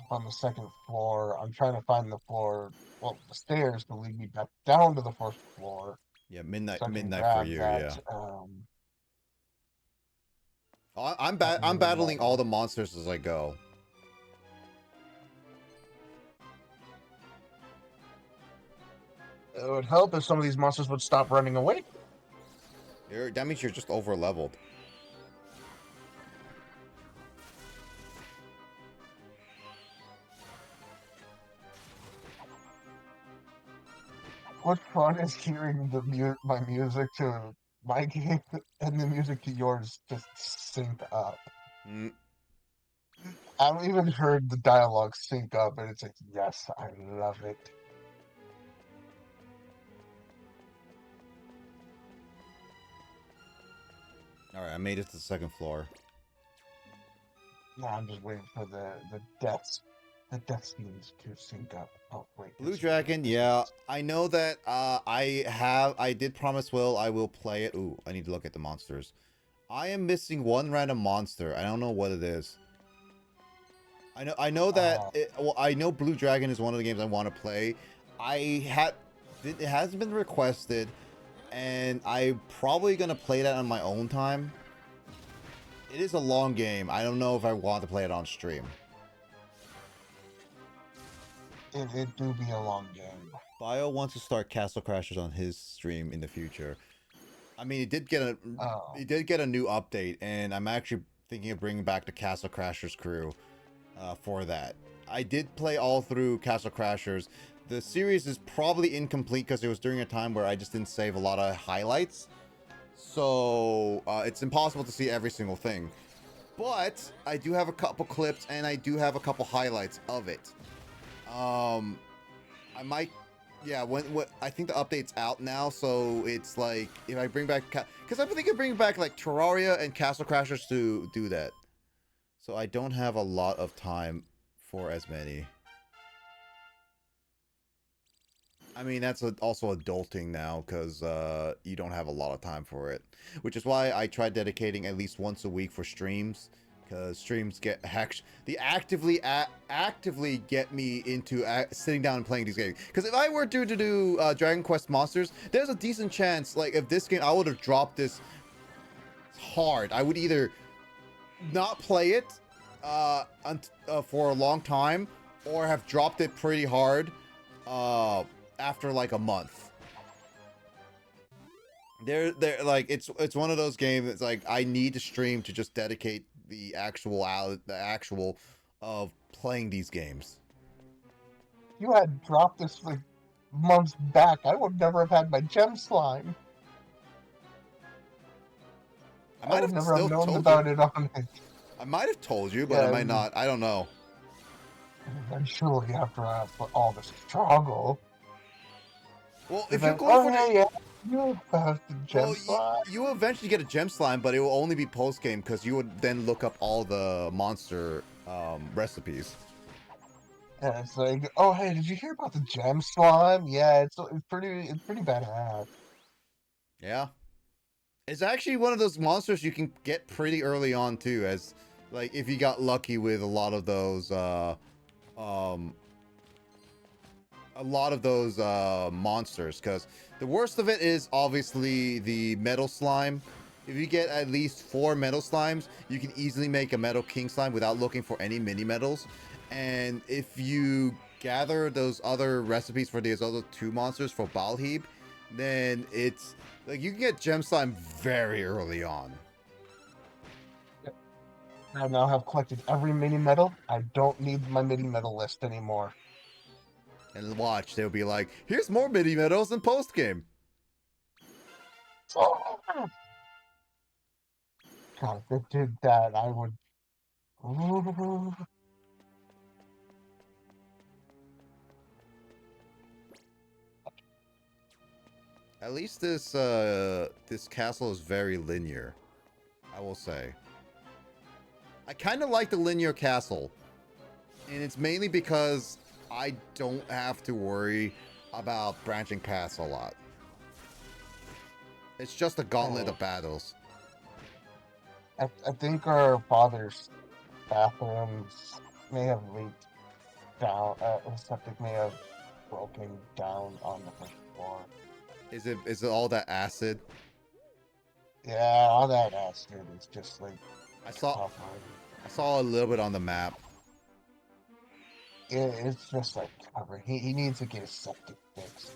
the second floor. I'm trying to find the floor, well, the stairs to lead me back down to the first floor. Yeah, midnight So I can midnight for grab you, that. yeah. I'm Midnight. battling all the monsters as I go. It would help if some of these monsters would stop running away. That means you're just over leveled. What's fun is hearing my music to my game and the music to yours just sync up. Mm. I haven't even heard the dialogue sync up, and it's like, yes, I love it. Alright, I made it to the second floor. Now I'm just waiting for the deaths scenes to sync up. Oh wait, Blue Dragon, yeah. I know that I did promise Will I will play it. Ooh, I need to look at the monsters. I am missing one random monster. I don't know what it is. I know that well, I know Blue Dragon is one of the games I want to play. It has been requested, and I'm probably gonna play that on my own time. It is a long game. I don't know if I want to play it on stream. It do be a long game. Bio wants to start Castle Crashers on his stream in the future. I mean, it did get a new update, and I'm actually thinking of bringing back the Castle Crashers crew for that. I did play all through Castle Crashers. The series is probably incomplete because it was during a time where I just didn't save a lot of highlights. So it's impossible to see every single thing. But I do have a couple clips, and I do have a couple highlights of it. I might, yeah. When I think the update's out now, so it's like if I bring back, because I'm thinking of bringing back like Terraria and Castle Crashers to do that. So I don't have a lot of time for as many. I mean, that's also adulting now because you don't have a lot of time for it, which is why I try dedicating at least once a week for streams. Because streams actively get me into sitting down and playing these games. Because if I were to do Dragon Quest Monsters, there's a decent chance, like, if this game, I would have dropped this hard. I would either not play it for a long time, or have dropped it pretty hard after, like, a month. They're like, it's one of those games that's like, I need to stream to just dedicate the actual of playing these games. You had dropped this like months back. I would never have had my gem slime. I might would have never still have known told about you. it on it. I might have told you, but I Yeah, might not. I don't know. eventually after all the struggle. Well, And if you're then, going oh for the... yeah, you have the Well, gem slot. you eventually get a gem slime, but it will only be post-game because you would then look up all the monster recipes. And it's like, oh hey, did you hear about the gem slime? Yeah, it's pretty badass. Yeah. It's actually one of those monsters you can get pretty early on too, as like if you got lucky with um a lot of those monsters, because the worst of it is obviously the metal slime. If you get at least 4 metal slimes, you can easily make a metal king slime without looking for any mini metals. And if you gather those other recipes for these other 2 monsters for Balheeb, then it's like you can get gem slime very early on. I now have collected every mini medal. I don't need my mini medal list anymore. And watch, they'll be like, here's more mini metals in post game. Oh, God, if it did that, I would. At least this castle is very linear, I will say. I kind of like the linear castle, and it's mainly because I don't have to worry about branching paths a lot. It's just a gauntlet of battles. I think our father's bathrooms may have leaked down. The septic may have broken down on the first floor. Is it all that acid? Yeah, all that acid is just like I saw covering. I saw a little bit on the map. It's just like covering. He needs to get his septic fixed.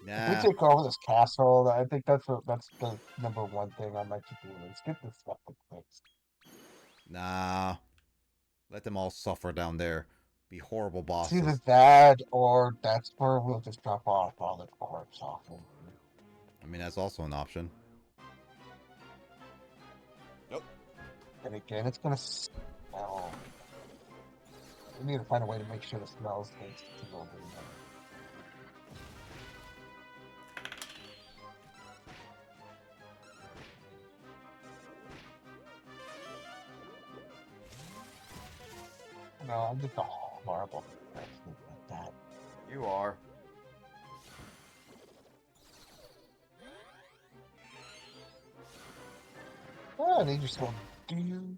If we Nah, take over this castle, I think that's the number one thing I'd like to do is get this septic fixed. nah. Let them all suffer down there. Be horrible It's either bosses. that or that's where we'll just drop off all the corpse off of. I mean, that's also an option. Nope. And again, it's gonna smell. We need to find a way to make sure the smell stays to go over there. No, I'm just a horrible person like that. You are. Oh, and he just go, do you?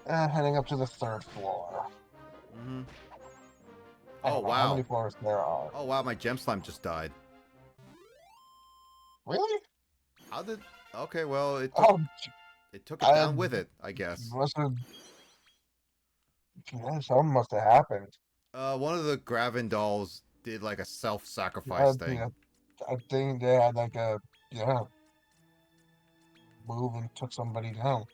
Heading up to the third floor. Mm-hmm. I Oh, don't know how wow. many floors there are. Oh, wow, my gem slime just died. Really? How did... Okay, well, Oh, it took it I down with it, I guess. must have. Yeah, something must have happened. One of the Gravin dolls did like a I, self-sacrifice thing. yeah, I think they had like a move and took somebody down.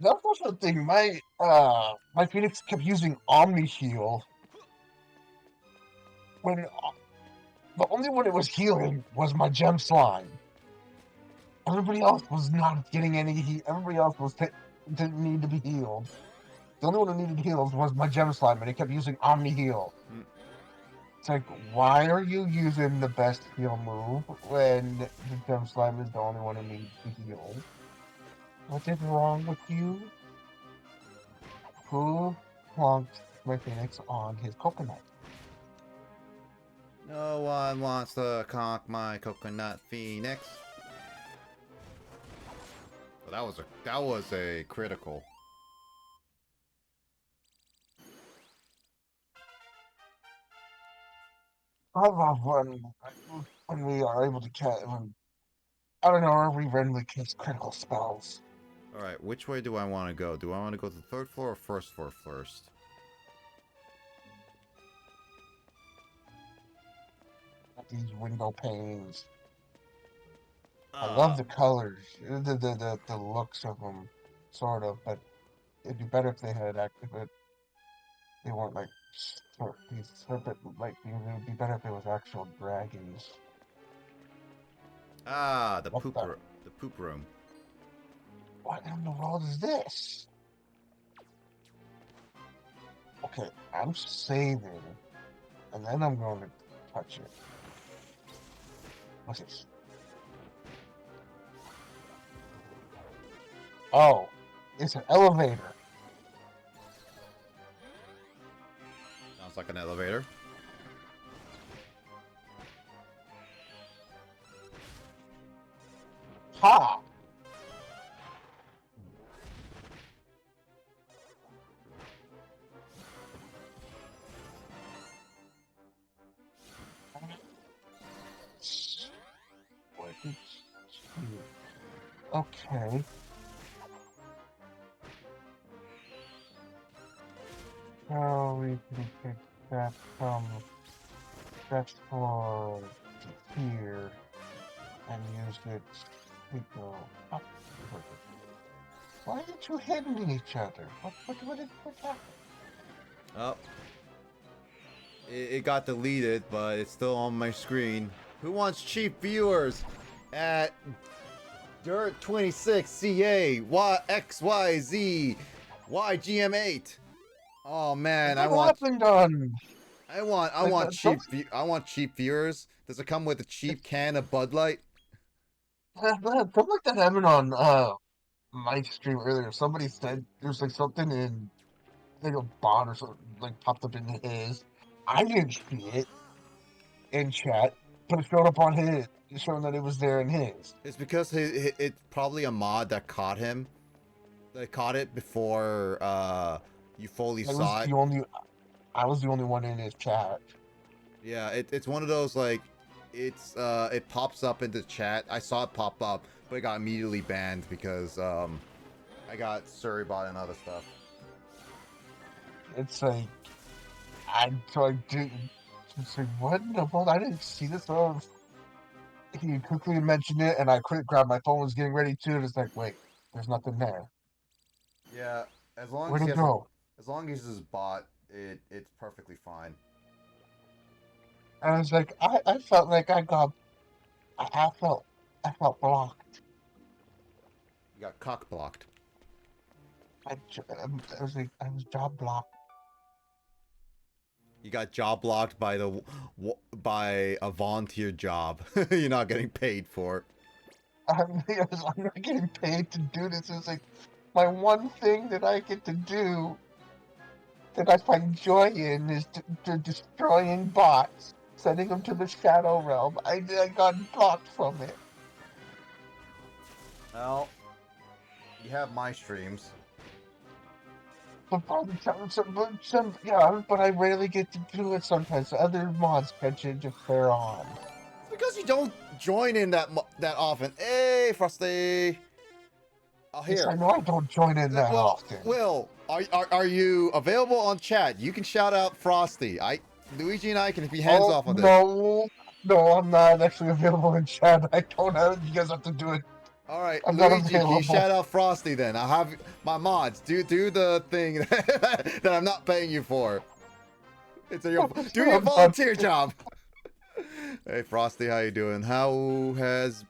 That was the thing. My Phoenix kept using Omni Heal when the only one it was healing was my Gem Slime. Everybody else was not getting any heal. Everybody else didn't need to be healed. The only one who needed heals was my Gem Slime, and it kept using Omni Heal. Mm. It's like, why are you using the best heal move when the Gem Slime is the only one who needs to heal? What is wrong with you? Who plunked my Phoenix on his coconut? No one wants to conk my coconut phoenix. Well, that was a critical. I love when we are able to catch. I don't know, we randomly cast critical spells. All right, which way do I want to go? Do I want to go to the third floor or first floor first? These window panes. I love the colors, the looks of them. sort of, but it'd be better if they had if they weren't like these serpent-like things. It would be better if it was actual dragons. Ah, What the? the poop room. What in the world is this? Okay, I'm saving, and then I'm going to touch it. What's this? Oh, it's an elevator. Sounds like an elevator. Ha! What is here? Okay. So we can take that from that floor to here and use it to go up. Why are the two hitting each other? What happened? Oh. It got deleted, but it's still on my screen. Who wants cheap viewers at Dirt26CA YXYZ YGM8? Oh man, I What happened on? want cheap viewers. Does it come with a cheap can of Bud Light? Something like that happened on my stream earlier. Somebody said there's like something in like a bot or something like popped up in his. I didn't see it in chat, but it showed up on his, showing that it was there in his. It's because it's probably a mod that caught him. They caught it before you fully saw it. I was the only one in his chat. Yeah, it's one of those like it pops up into chat. I saw it pop up, but it got immediately banned because I got Surrybot and other stuff. It's like I did. It's like what in the world? I didn't see this. So he quickly mentioned it, and I quick grabbed my phone, was getting ready to. And it's like, wait, there's nothing there. Yeah, as long Where'd as he it has go? as long as he's bot, it's perfectly fine. And I was like, I felt like I felt blocked. You got cock blocked. I was like, I was job blocked. You got job blocked by by a volunteer job. You're not getting paid for. I'm not getting paid to do this. It's like my one thing that I get to do that I find joy in is to destroying bots, sending them to the shadow realm. I got blocked from it. Well, you have my streams. But yeah, but I rarely get to do it sometimes. Other mods catch it if they're on. It's because you don't join in that often. Hey, Frosty. Oh, Yes, here. I know I don't join in that often. Will, are you available on chat? You can shout out Frosty. Luigi and I can be hands off on this. No, I'm not actually available in chat. I don't have. You guys have to do it. All right, I'm Luigi, not available. can you shout out Frosty then? I'll have my mods do the thing that I'm not paying you for. Do your volunteer job. Hey Frosty, how you doing? How has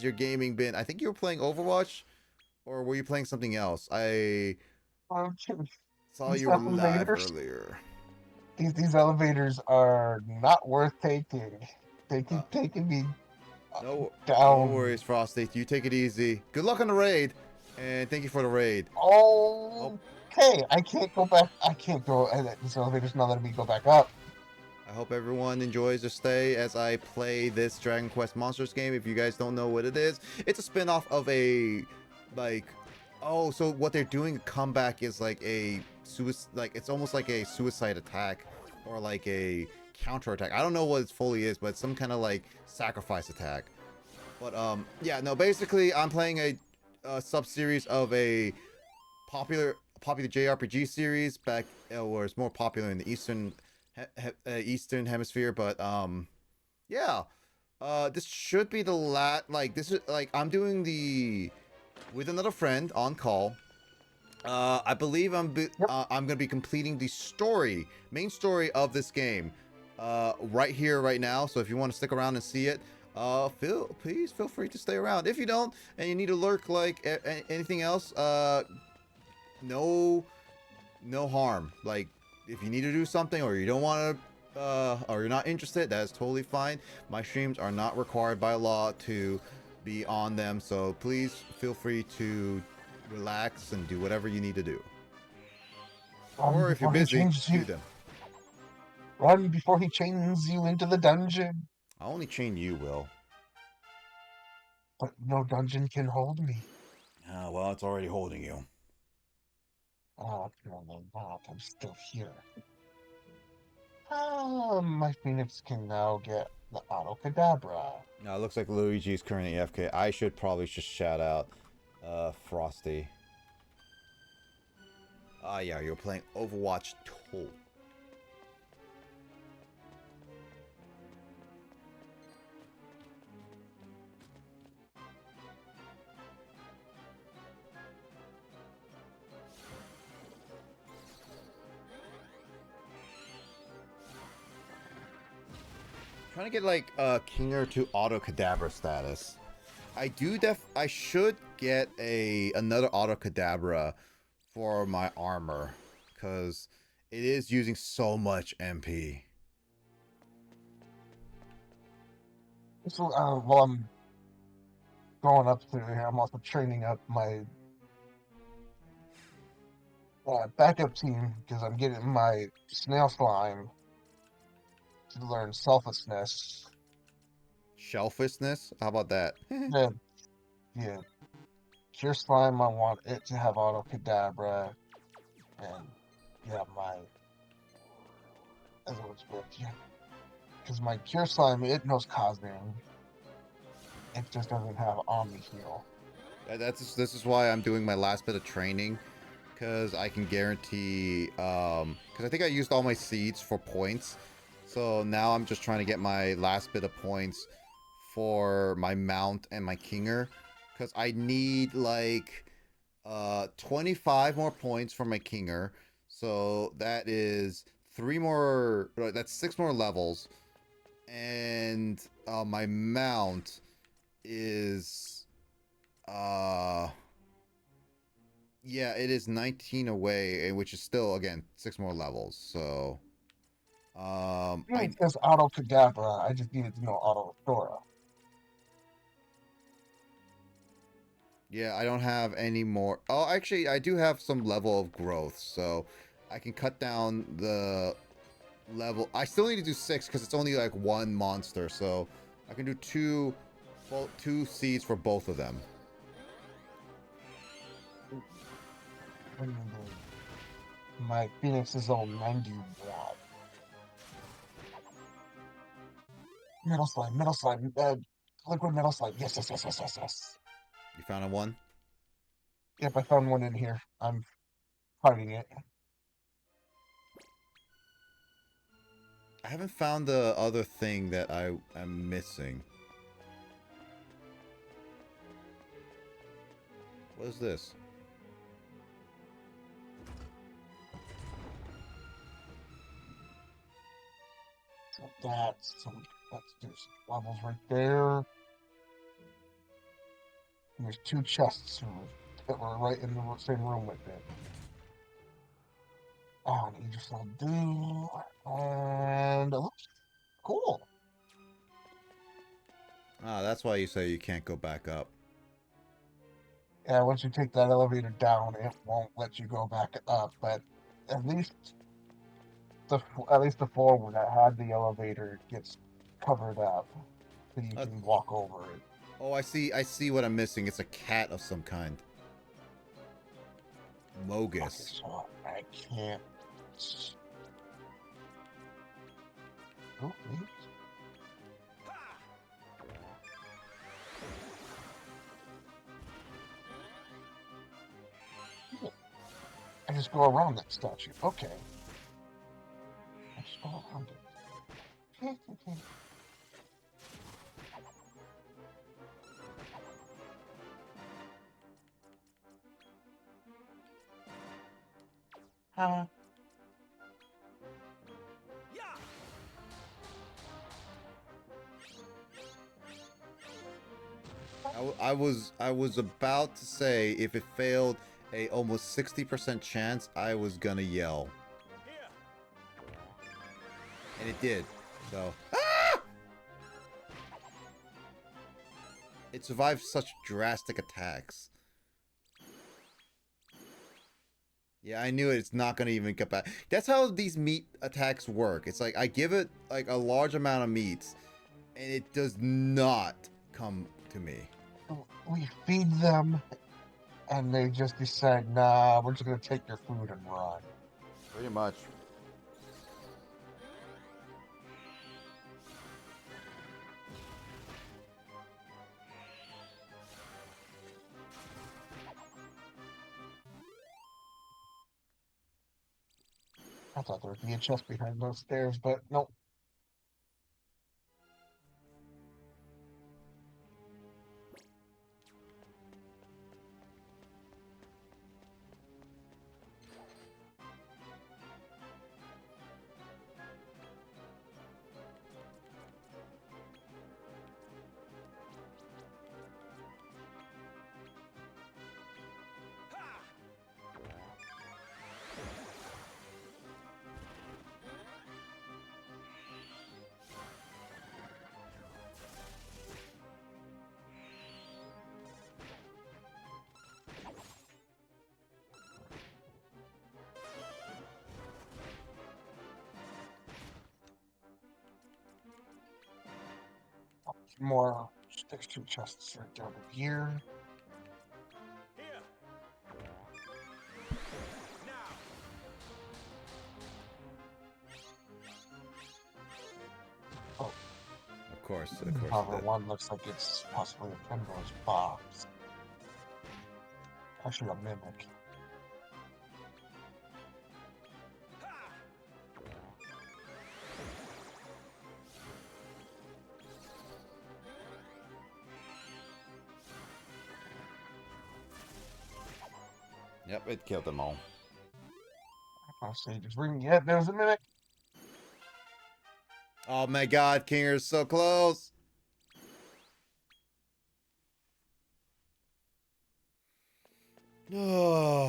your gaming been? I think you were playing Overwatch, or were you playing something else? I saw you were live earlier. These elevators are not worth taking. They keep taking me No down. worries, Frosty. You take it easy. Good luck on the raid, and thank you for the raid. Okay, I can't go back. I can't go. This elevator's not letting me go back up. I hope everyone enjoys their stay as I play this Dragon Quest Monsters game. If you guys don't know what it is, it's a spin-off of a, like, oh, so what they're doing, a comeback is like a it's almost like a suicide attack or like a counter attack. I don't know what it fully is, but it's some kind of like sacrifice attack. But yeah, no, basically I'm playing a sub-series of a popular JRPG series back, or it's more popular in the Eastern Hemisphere, but yeah, this should be the this is like I'm doing the with another friend on call. I believe I'm gonna be completing the main story of this game, right here, right now. So if you want to stick around and see it, please feel free to stay around. If you don't, and you need to lurk like anything else, no harm. Like, if you need to do something or you don't want to, or you're not interested, that's totally fine. My streams are not required by law to be on them, so please feel free to relax and do whatever you need to do. Or if you're Before he busy, changes do you, them. run before he chains you into the dungeon. I only chain you, Will. But no dungeon can hold me. Well, it's already holding you. Oh, apparently not. I'm still here. My Phoenix can now get the Auto Cadabra. Now, it looks like Luigi's currently AFK. I should probably just shout out Frosty. Yeah, you're playing Overwatch 2. Trying to get like Kinger to Auto Cadabra status. I should get another Auto Cadabra for my armor, because it is using so much MP. So, while I'm going up through here, I'm also training up my backup team because I'm getting my snail slime to learn selflessness. Shelfishness? How about that? Yeah, yeah. Cure slime, I want it to have Auto Cadabra, and yeah, as it was with yeah, because my cure slime it knows Cosming, it just doesn't have Omni Heal. This is why I'm doing my last bit of training, because I can guarantee, because I think I used all my seeds for points, so now I'm just trying to get my last bit of points for my mount and my kinger, because I need like 25 more points for my kinger, so that is that's 6 more levels, and my mount is yeah, it is 19 away, which is still, again, 6 more levels. So It says Auto Cadabra, I just needed to know Auto Restore. yeah, I don't have any more. Oh, actually, I do have some level of growth, so I can cut down the level. I still need to do 6 because it's only like one monster, so I can do two seeds for both of them. My Phoenix is on 91. Metal slime, liquid metal slime. Yes, yes, yes, yes, yes, yes. You found a one? Yep, I found one in here. I'm fighting it. I haven't found the other thing that I am missing. What is this? So let's do some levels right there. And there's 2 chests that were right in the same room with it. Oh, and Aegis will do. And it looks cool. Ah, that's why you say you can't go back up. Yeah, once you take that elevator down, it won't let you go back up. But at least the floor that had the elevator gets covered up, so you can walk over it. Oh, I see what I'm missing. It's a cat of some kind. Mogus. Okay, so I can't. Oh, wait. I just go around that statue. Okay. I just go around it. Okay. Yeah. I was about to say if it failed a almost 60% chance, I was gonna yell. Here. And it did. So it survived such drastic attacks. Yeah, I knew it's not gonna even get back. That's how these meat attacks work. It's like I give it like a large amount of meats, and it does not come to me. We feed them, and they just decide, nah, we're just gonna take your food and run. Pretty much. I thought there would be a chest behind those stairs, but nope. More sticks to chests right down here. Here. Now. Of course However, it did. one looks like it's possibly a Penrose box. Actually, a mimic. Yep, it killed them all. I'll say just ring. Yeah, there's a mimic. Oh my god, Kinger's so close! Still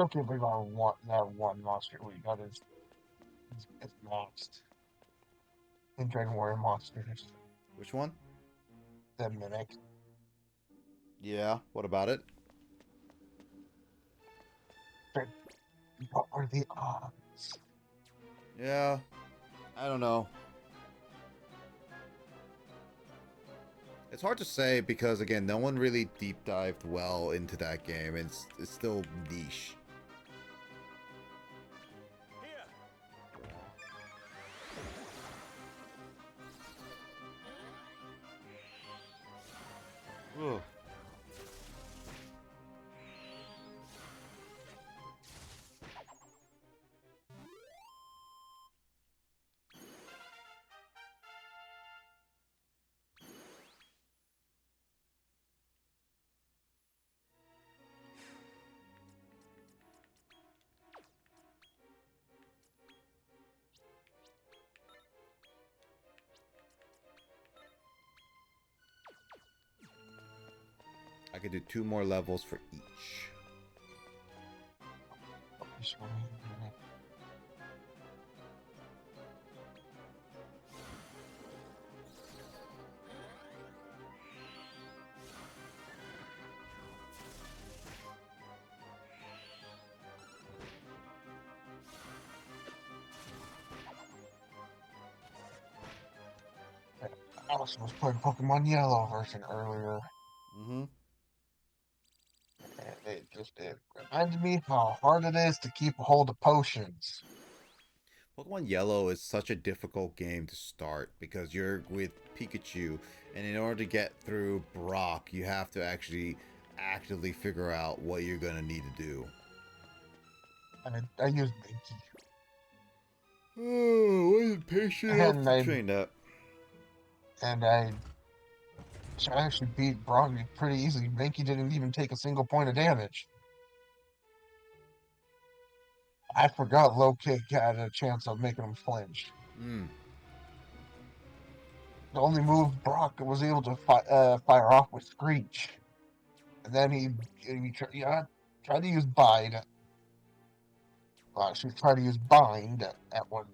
can't believe I want that one monster we got is lost in Dragon Warrior Monsters. Which one? The mimic. Yeah, what about it? What are the odds? Yeah, I don't know. It's hard to say because, again, no one really deep dived well into that game. It's still niche. Ugh. I could do 2 more levels for each. Allison was playing Pokemon Yellow version earlier. Mm-hmm. And it reminds me how hard it is to keep a hold of potions. Pokemon Yellow is such a difficult game to start because you're with Pikachu, and in order to get through Brock, you have to actually actively figure out what you're gonna need to do. I used Minky. Oh, wasn't patient enough to train that. And I actually beat Brock pretty easily. Minky didn't even take a single point of damage. I forgot low kick had a chance of making him flinch. Hmm. The only move Brock was able to fire off was Screech, and then tried to use Bide. She tried to use Bind at one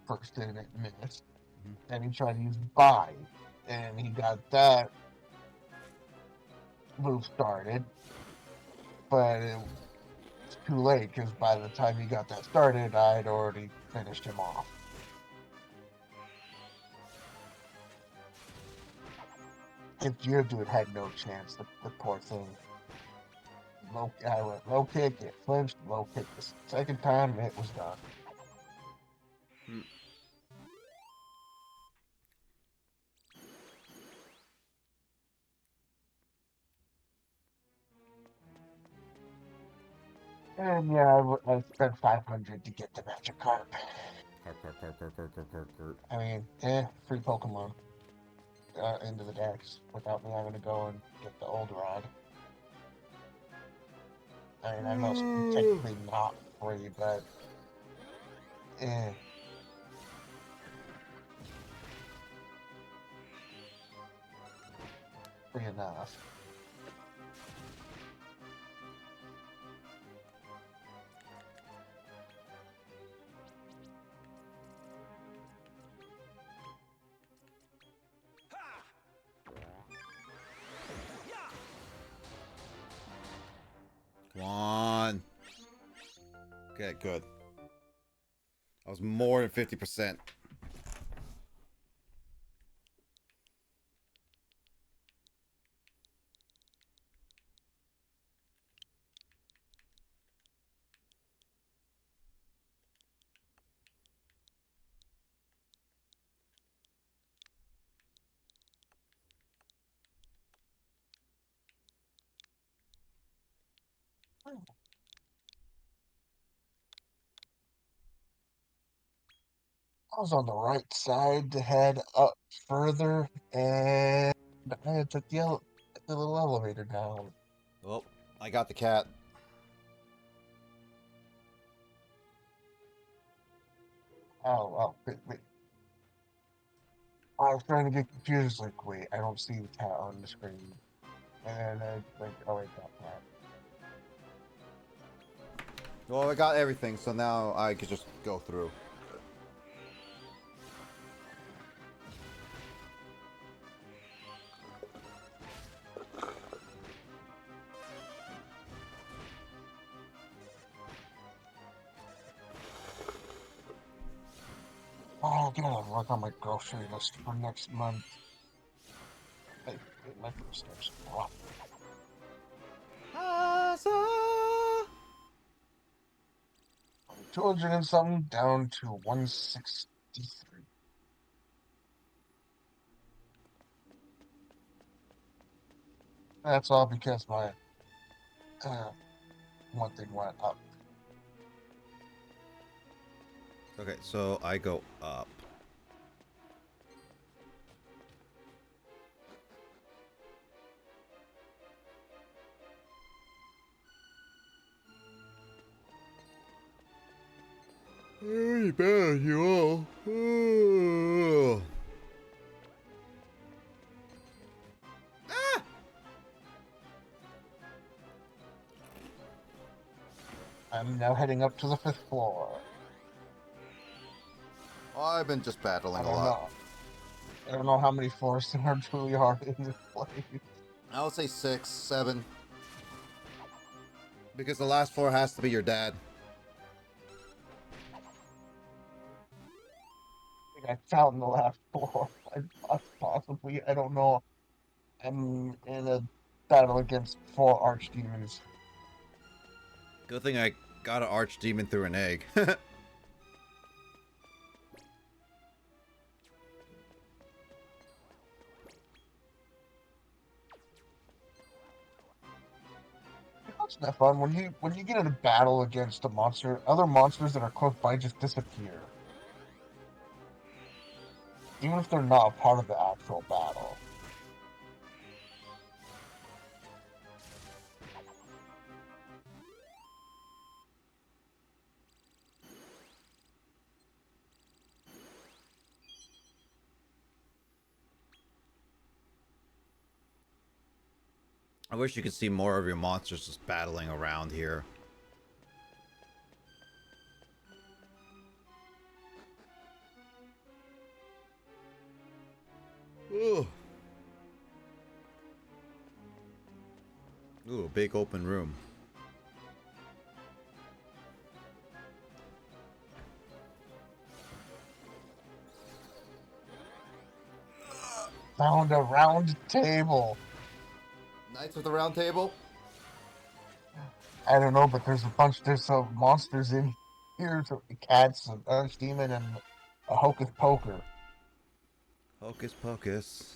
first and it missed. Mhm. Then he tried to use Bide, and he got that move started, but it was too late because by the time he got that started, I'd already finished him off. If Geodude had no chance, the poor thing. I went low kick, it flinched, low kick the second time, it was done. Hmm. And yeah, I spent 500 to get the Magikarp. I mean, free Pokemon into the decks without me having to go and get the old rod. I mean, I know it's technically not free, but eh. Free enough. Come on. Okay, good. I was more than 50%. I was on the right side to head up further, and I took the little elevator down. Oh, I got the cat. Oh, wait. I was trying to get confused, like, wait, I don't see the cat on the screen. And then I like, oh, wait, that cat. Well, I got everything, so now I could just go through. Oh, I gotta work on my grocery list for next month. Hey, my footsteps. Oh, Huzzah! 200 and something down to 163. That's all because my one thing went up. Okay, so I go up. Hey, bad you all. Oh. Ah! I'm now heading up to the 5th floor. I've been just battling I a don't lot. know. I don't know how many floors there are truly are in this place. I would say 6, 7. Because the last floor has to be your dad. I think I found the last floor. Possibly, I don't know. I'm in a battle against 4 archdemons. Good thing I got an archdemon through an egg. It's not fun when you get in a battle against a monster. Other monsters that are close by just disappear, even if they're not a part of the actual battle. I wish you could see more of your monsters just battling around here. Ooh. Ooh, big open room. Found a round table. Knights with the round table? I don't know, but there's some monsters in here, some cats, an archdemon, and a hocus poker. Hocus pocus.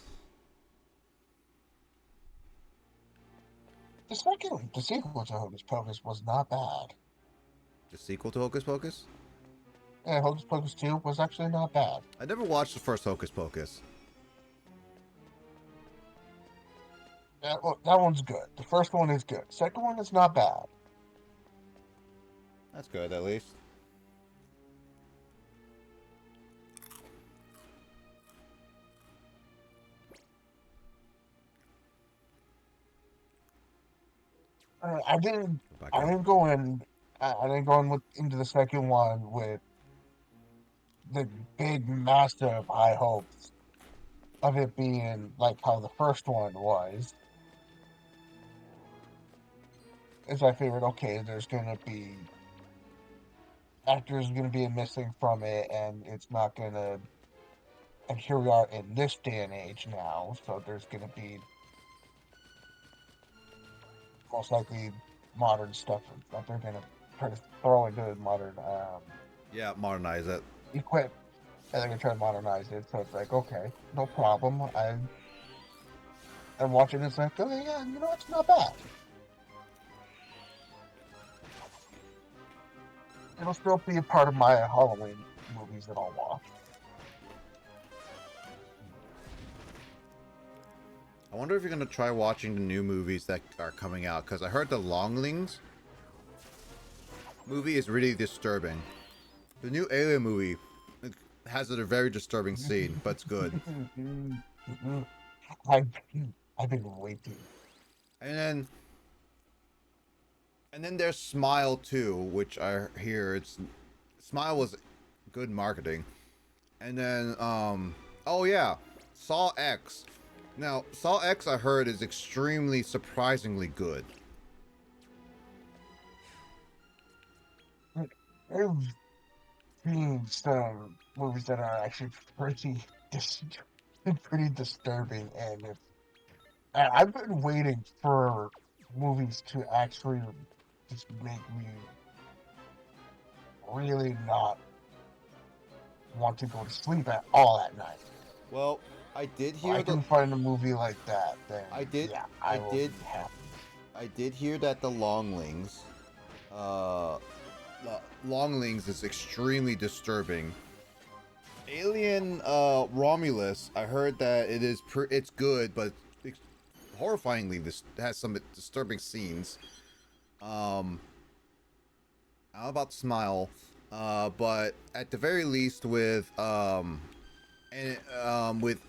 The sequel to Hocus Pocus was not bad. The sequel to Hocus Pocus? Yeah, Hocus Pocus 2 was actually not bad. I never watched the first Hocus Pocus. Yeah, well, that one's good. The first one is good. Second one is not bad. That's good, at least. I didn't. I didn't go in. I didn't go in into the second one with the big, massive high hopes of it being like how the first one was. As I figured, okay, there's gonna be actors gonna be missing from it, and it's not gonna. And here we are in this day and age now, so there's gonna be most likely modern stuff that they're gonna try to throw into modern Yeah, modernize it. equip, and they're gonna try to modernize it. So it's like, okay, no problem. I'm watching this, like, oh yeah, you know, it's not bad. It'll still be a part of my Halloween movies that I'll watch. I wonder if you're gonna try watching the new movies that are coming out, because I heard the Longlings movie is really disturbing. The new Alien movie has a very disturbing scene, but it's good. I've been waiting. And then there's Smile 2, which I hear Smile was good marketing. And then oh yeah, Saw X. Now, Saw X I heard is extremely surprisingly good. I've seen some movies that are actually pretty disturbing, and I've been waiting for movies to actually just make me really not want to go to sleep at all at night. Well, I did If hear I can find a movie like that, then yeah, I will be happy. I did hear that the Longlings is extremely disturbing. Alien Romulus, I heard that it's good, but it's horrifyingly this has some disturbing scenes. I'm about to Smile, but at the very least with with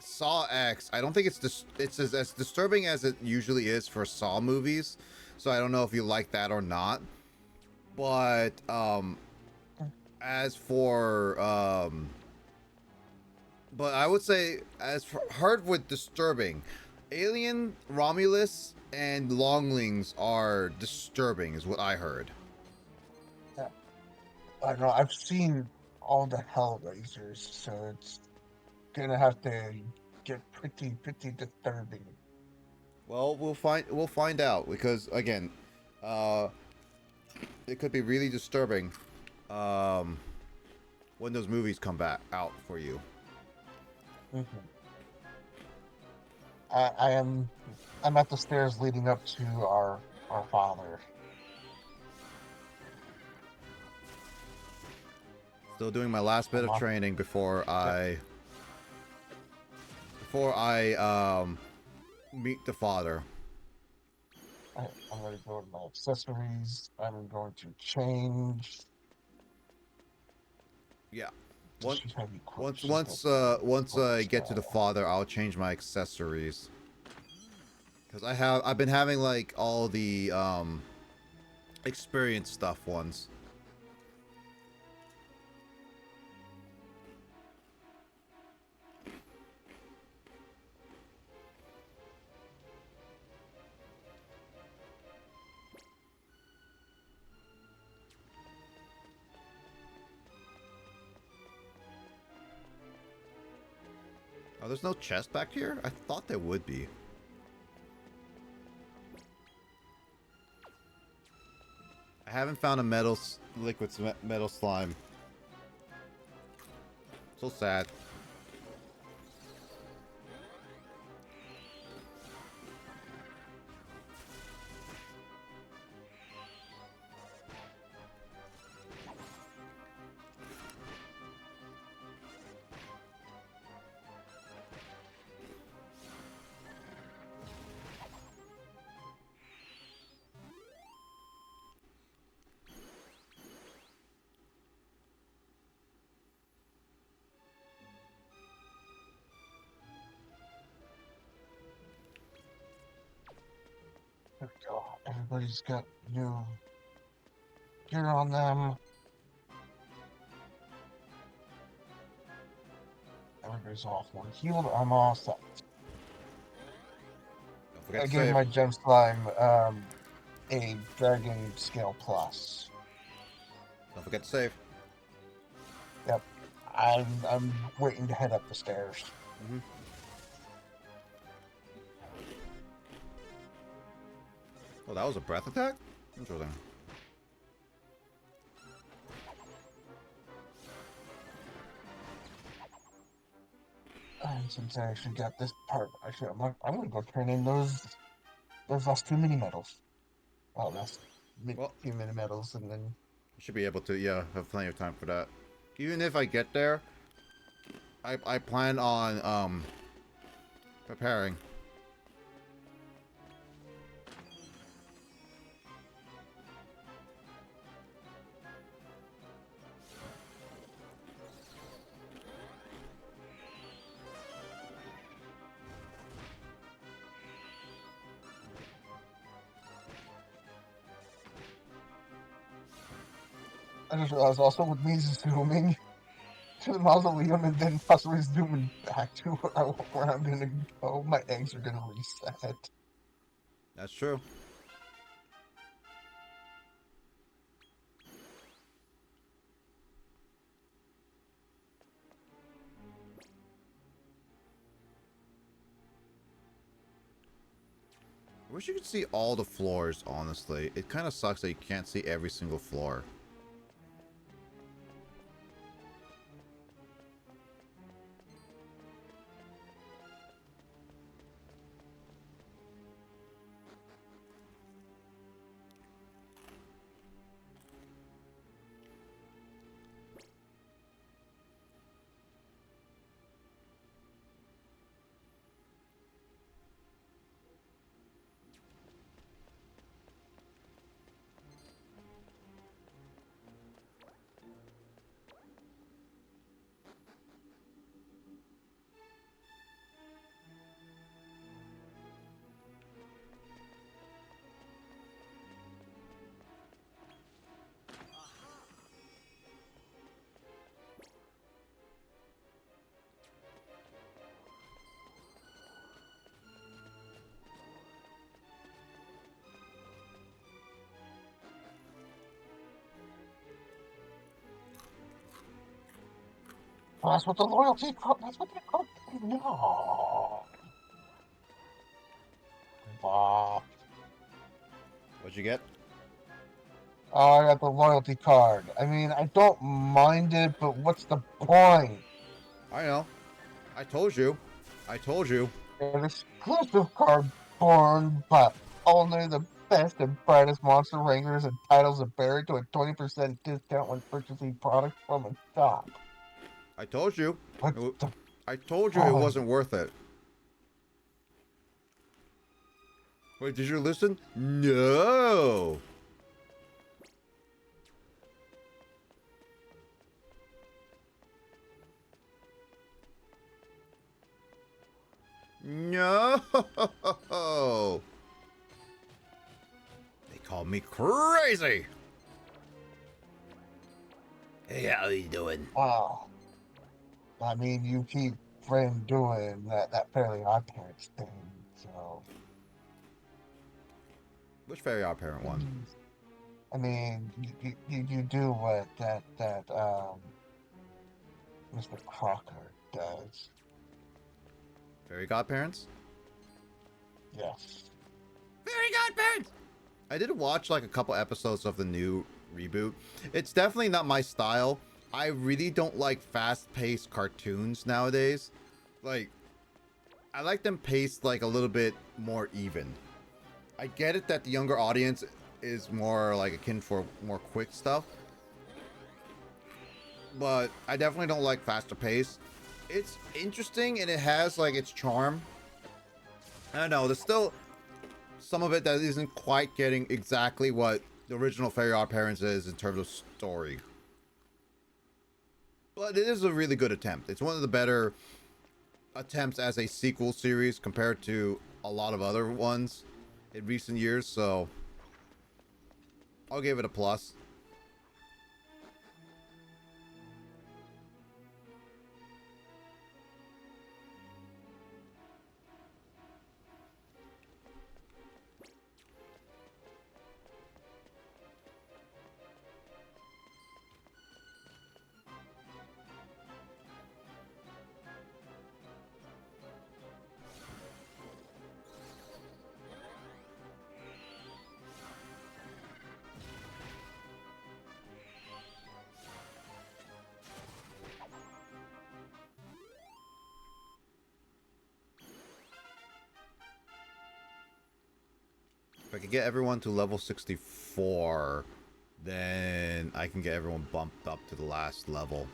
Saw X, I don't think it's as disturbing as it usually is for Saw movies. So I don't know if you like that or not. But as for but I would say as for heard with disturbing, Alien, Romulus, and Longlings are disturbing, is what I heard. Yeah. I don't know. I've seen all the Hellraisers, so it's gonna have to get pretty disturbing. Well, we'll find out because again, uh, it could be really disturbing, when those movies come back out for you. Mm-hmm. I'm at the stairs leading up to our father. Still doing my last bit of training before I meet the father. I'm going to go to my accessories. I'm going to change. Yeah. Once Once I get to the father, I'll change my accessories. Because I've been having like all the experience stuff ones. Oh, there's no chest back here? I thought there would be. I haven't found a liquid metal slime. So sad. There we go. Everybody's got new gear on them. Everybody's off one healed. I'm all set. Don't forget I to gave save. my gem slime a dragon scale plus. Don't forget to save. Yep. I'm waiting to head up the stairs. Mm-hmm. Oh, that was a breath attack? Interesting. And since I actually got this part, I'm gonna go turn in those last two mini medals. Well, few mini medals, and then You should be able to, yeah, have plenty of time for that. Even if I get there, I plan on preparing. I just realized also with me zooming to the mausoleum and then possibly zooming back to where I'm gonna go, my eggs are gonna reset. That's true. I wish you could see all the floors, honestly. It kind of sucks that you can't see every single floor. Oh, that's what the loyalty card. That's what they called. No. Bah. What'd you get? Oh, I got the loyalty card. I mean, I don't mind it, but what's the point? I know. I told you. I told you. An exclusive card born by only the best and brightest monster wranglers and titles are buried to a 20% discount when purchasing products from a shop. I told you. What's the I told you it point? wasn't worth it. Wait, did you listen? No. No. me crazy. Hey, how you doing? Wow. I mean, you keep friend doing that Fairly Odd Parents thing, so. Which Fairy Odd Parent one? I mean, you do what Mr. Crocker does. Fairy Godparents? Yes. Fairy Godparents! I did watch like a couple episodes of the new reboot. It's definitely not my style. I really don't like fast-paced cartoons nowadays. Like, I like them paced like a little bit more even. I get it that the younger audience is more like akin for more quick stuff, but I definitely don't like faster pace. It's interesting and it has like its charm. I don't know, there's still some of it that isn't quite getting exactly what the original Fairy Odd Parents is in terms of story. But it is a really good attempt. It's one of the better attempts as a sequel series compared to a lot of other ones in recent years, so I'll give it a plus. If I could get everyone to level 64, then I can get everyone bumped up to the last level.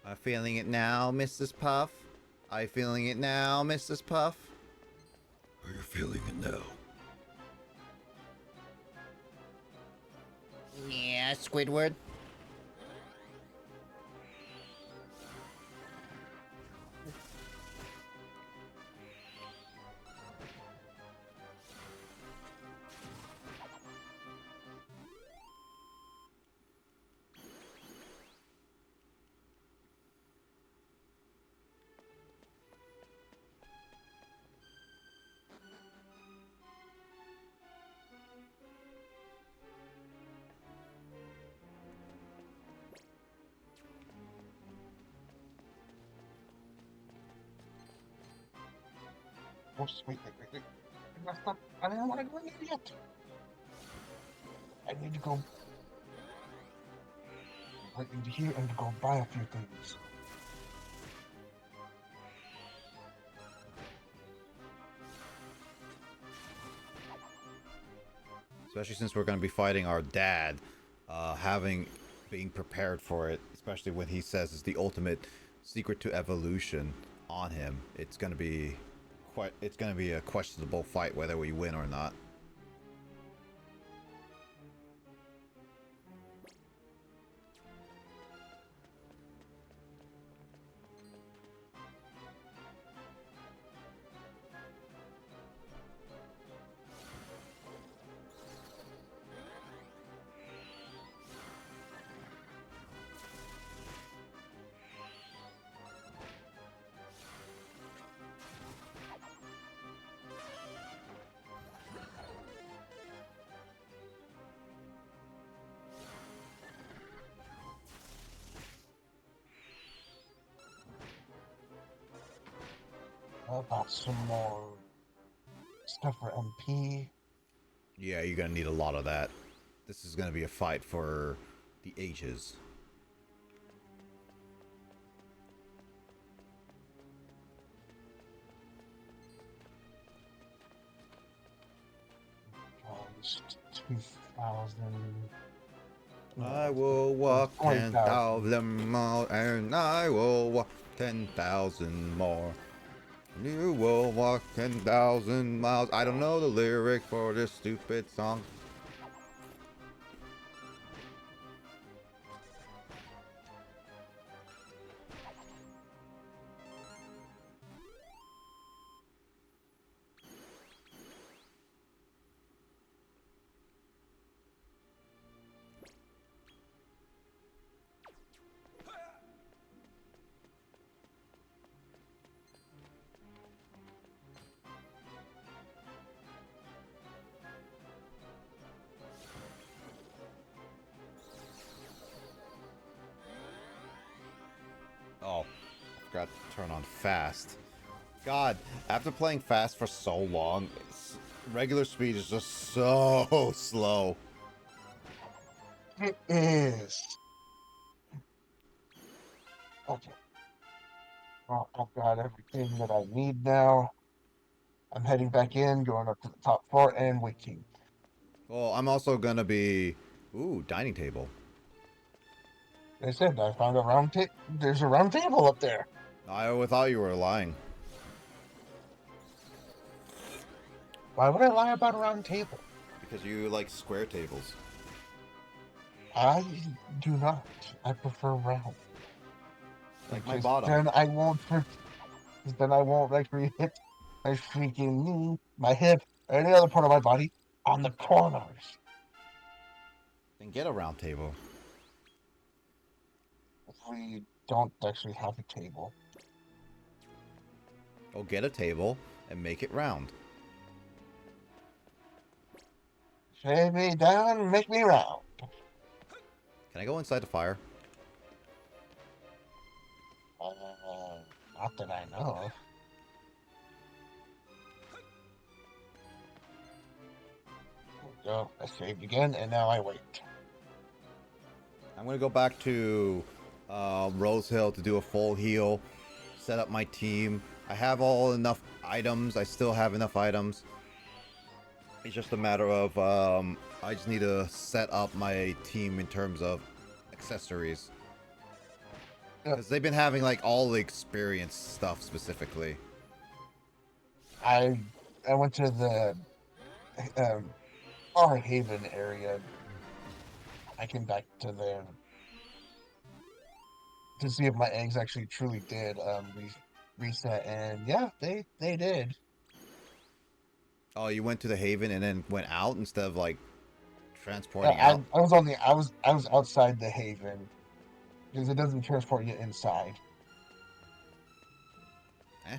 I'm feeling it now, Mrs. Puff. Are you feeling it now, Mrs. Puff? Are you feeling it now? Yeah, Squidward. Oh, wait. I messed up. I didn't want to go in there yet. I need to go right into here and go buy a few things. Especially since we're going to be fighting our dad, being prepared for it, especially when he says it's the ultimate secret to evolution on him. It's going to be a questionable fight whether we win or not. I bought some more stuff for MP. Yeah, you're gonna need a lot of that. This is gonna be a fight for the ages. Almost 2,000. I will walk 20,000. 10,000 miles, and I will walk 10,000 more. You will walk 10,000 miles. I don't know the lyric for this stupid song. Oh, I forgot to turn on fast. God, after playing fast for so long, regular speed is just so slow. It is. Okay. Well, I've got everything that I need now. I'm heading back in, going up to the top floor, and waiting. Well, I'm also gonna be... Ooh, dining table. They said I found a round table. There's a round table up there. I thought you were lying. Why would I lie about a round table? Because you like square tables. I do not. I prefer round. Like my Because bottom. then I won't. Then I won't actually hit my freaking knee, my hip, or any other part of my body on the corners. Then get a round table. We don't actually have a table. Or get a table and make it round. Shave me down, make me round. Can I go inside the fire? Uh, Not that I know of. Go. I saved again, and now I wait. I'm gonna go back to Rose Hill to do a full heal, set up my team. I have all enough items. I still have enough items. It's just a matter of I just need to set up my team in terms of accessories. Because they've been having like all the experience stuff specifically. I went to the Upper Haven area. I came back to there to see if my eggs actually truly did reset, and yeah, they did. Oh, you went to the Haven and then went out instead of like I, transporting I out? I was on the I was outside the Haven because it doesn't transport you inside. Eh?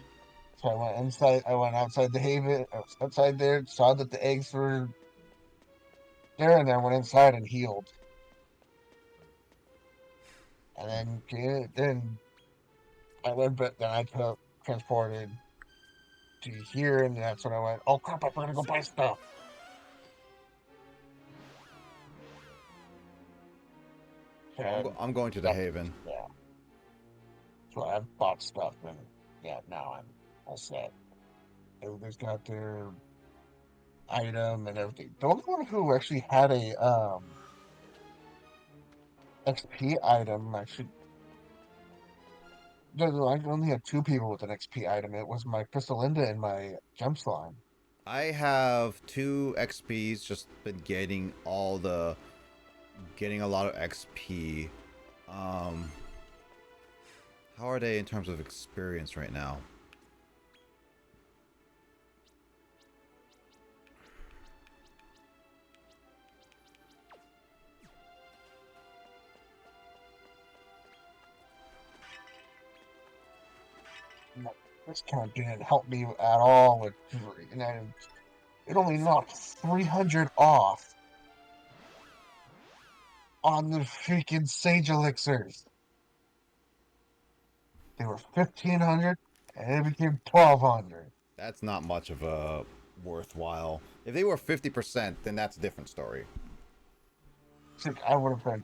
So I went inside. I went outside the Haven. I was outside there. Saw that the eggs were there, and then went inside and healed. And then I went, but then I transported to here, and that's when I went. Oh crap! I forgot to go buy stuff. And I'm going to the that, Haven. yeah. So I bought stuff, and yeah, now I'm all set. Everybody's got their item and everything. The only one who actually had a XP item actually. No, I only had two people with an XP item. It was my Crystallinda and my Gem Slime. I have 2 XPs, just been getting a lot of XP. Um, how are they in terms of experience right now? This count didn't help me at all with, and it only knocked 300 off on the freaking Sage Elixirs. They were 1,500, and it became 1,200. That's not much of a worthwhile. If they were 50%, then that's a different story. It's like I would have been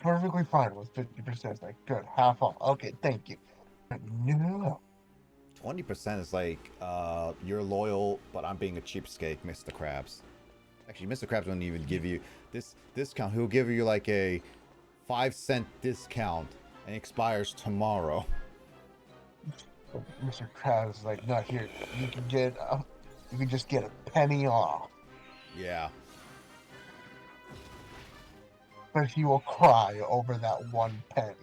perfectly fine with 50%. Like, good, half off. Okay, thank you. But no. 20% is like, you're loyal, but I'm being a cheapskate, Mr. Krabs. Actually, Mr. Krabs won't even give you this discount. He'll give you like a 5-cent discount and it expires tomorrow. So Mr. Krabs is like, no, here, you can get, you can just get a penny off. Yeah. But he will cry over that 1 penny.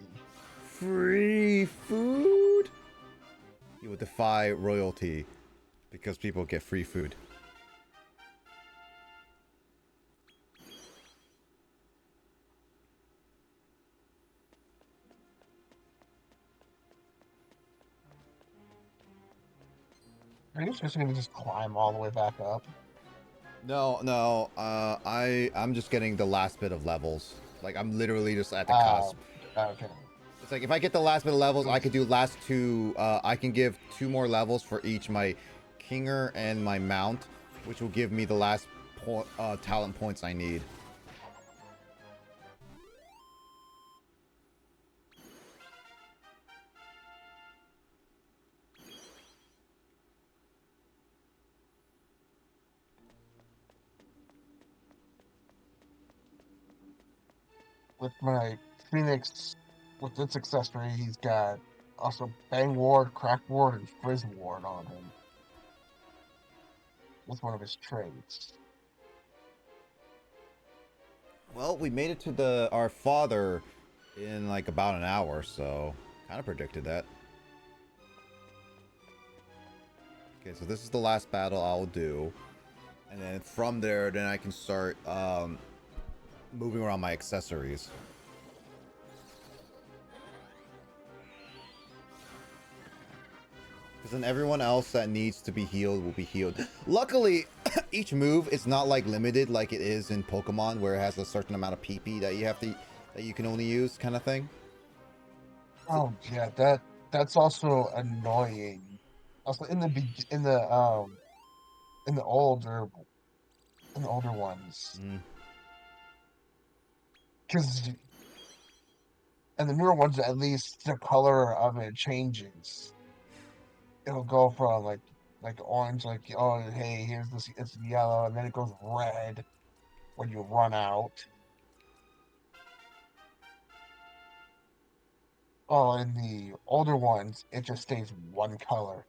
Free food? He will defy royalty because people get free food. Are you just gonna just climb all the way back up? No, I'm just getting the last bit of levels. Like, I'm literally just at the cusp. Okay. It's like, if I get the last bit of levels, I could do last 2, I can give 2 more levels for each my Kinger and my Mount, which will give me the last talent points I need. With my Phoenix, with its accessory, he's got also Bang Ward, Crack Ward, and Frizz Ward on him. That's one of his traits. Well, we made it to our father in like about an hour, so kind of predicted that. Okay, so this is the last battle I'll do. And then from there, then I can start moving around my accessories. Because then everyone else that needs to be healed will be healed. Luckily, each move is not like limited like it is in Pokemon, where it has a certain amount of PP that you can only use, kind of thing. Oh yeah, that's also annoying. Also in the older ones, because and the newer ones at least the color of it changes. It'll go from like orange, like, oh hey, here's this, it's yellow, and then it goes red when you run out. Oh, in the older ones, it just stays one color,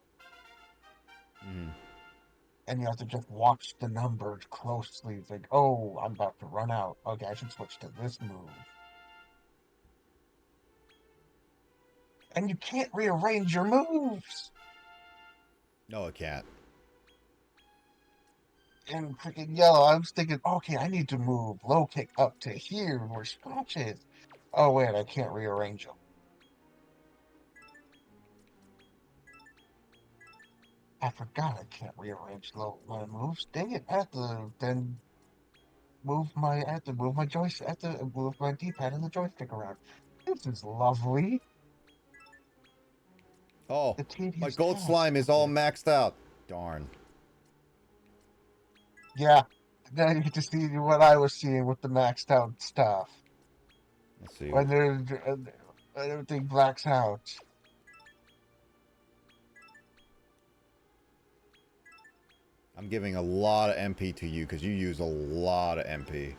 and you have to just watch the numbers closely. It's like, oh, I'm about to run out. Okay, I should switch to this move. And you can't rearrange your moves. No, it can't. In freaking yellow, I was thinking, okay, I need to move low kick up to here where Scratch is. Oh wait, I can't rearrange them. I forgot I can't rearrange my moves. Dang it! I have to then I have to move my joystick. I have to move my D-pad and the joystick around. This is lovely. Oh, The my tedious gold task slime is of all this. maxed out. Darn. Yeah, now you get to see what I was seeing with the maxed out stuff. Let's see. When when everything blacks out. I'm giving a lot of MP to you because you use a lot of MP.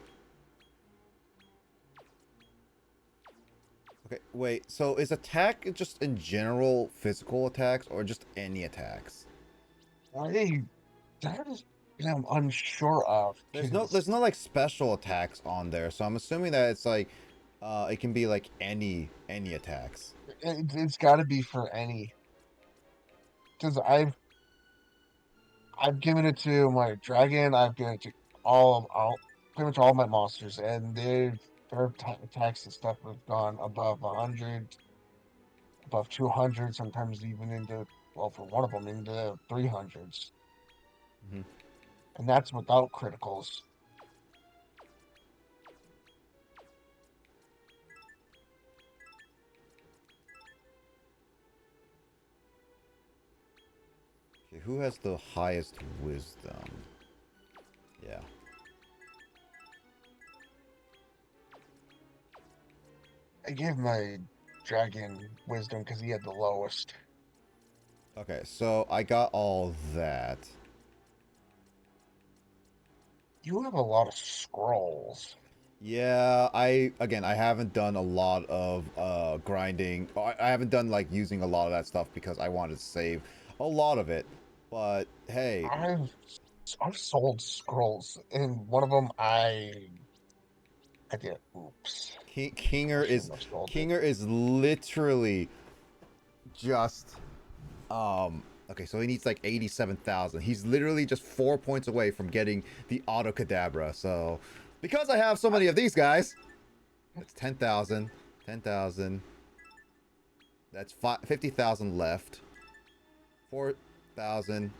Okay, wait. So is attack just in general physical attacks or just any attacks? That is I'm unsure of There's because no like special attacks on there, so I'm assuming that it's like, it can be like any attacks. it's got to be for any. Because I've given it to my dragon, I've given it to all pretty much all my monsters, and their attacks and stuff have gone above 100, above 200, sometimes even into, well, for one of them into 300s, and that's without criticals. Okay, who has the highest wisdom? Yeah. I gave my dragon wisdom because he had the lowest. Okay, so I got all that. You have a lot of scrolls. Yeah, I haven't done a lot of grinding. I haven't done like using a lot of that stuff because I wanted to save a lot of it. But hey, I've sold scrolls, and one of them I did. Oops. I Kinger shouldn't is have sold it. Kinger is literally just okay, so he needs like 87,000. He's literally just 4 points away from getting the auto cadabra. So because I have so many of these guys, that's 10,000. 10,000. That's 50,000 left. 4,000.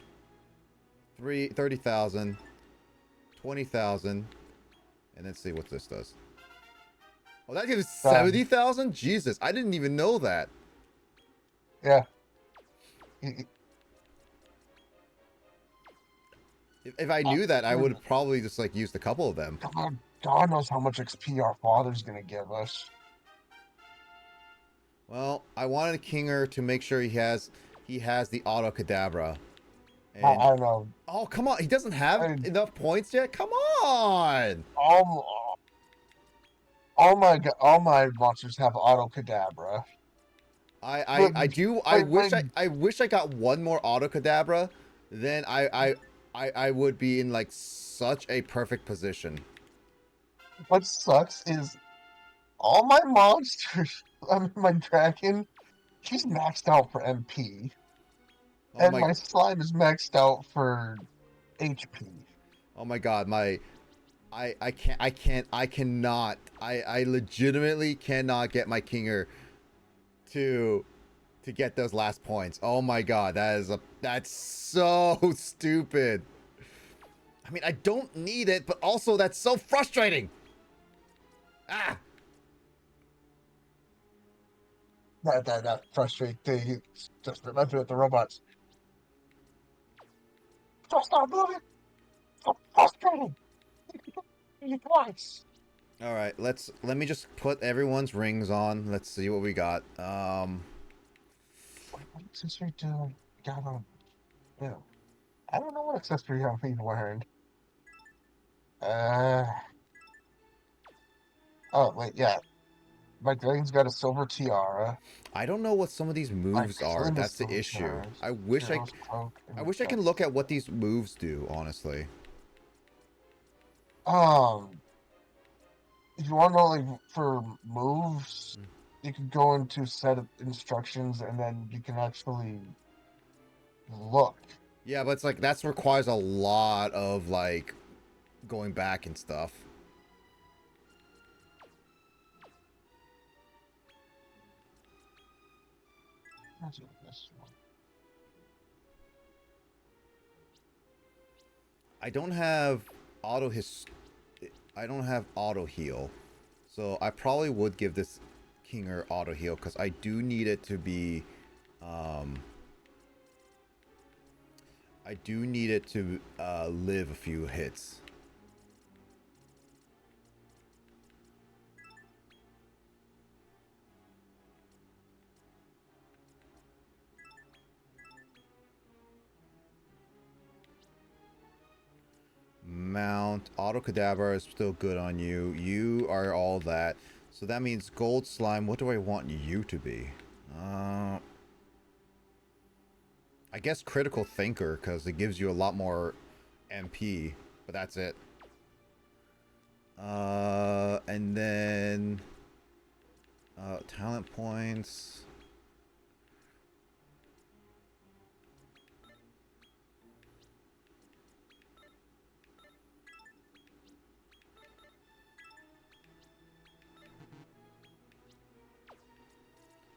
30,000. 20,000. And let's see what this does. Oh, that gives 70,000? Jesus, I didn't even know that. Yeah. If I knew that, I would have probably just like used a couple of them. God knows how much XP our father's gonna give us. Well, I wanted Kinger to make sure he has the auto cadabra. I And don't know. oh, come on, he doesn't have enough points yet. Come on. All my monsters have auto cadabra. I wish I got one more auto cadabra, then I would be in like such a perfect position. What sucks is all my monsters. I mean, my dragon, she's maxed out for MP, Oh and my my slime is maxed out for HP. Oh my god, I cannot. I legitimately cannot get my Kinger to get those last points. Oh my god, that's so stupid. I mean, I don't need it, but also that's so frustrating. Ah. That frustrates me. Just reminds me of the robots. Just stop moving. So frustrating. You twice. All right, let me just put everyone's rings on. Let's see what we got. What accessory do I got on? Yeah. I don't know what accessory I'm even wearing. Uh. Oh wait, yeah. My dragon's got a silver tiara. I don't know what some of these My moves are. Flynn is That's the silver issue. tiaras. I wish Hero's cloak and I can look at what these moves do, honestly. If you want to know, like, for moves, you can go into set of instructions and then you can actually look. Yeah, but it's like that requires a lot of like going back and stuff. That's this one. I don't have I don't have auto heal. So I probably would give this Kinger auto heal because I do need it to be I do need it to live a few hits. Mount auto cadaver is still good on you. You are all that. So that means gold slime. What do I want you to be? I guess critical thinker because it gives you a lot more MP, but that's it. And then talent points.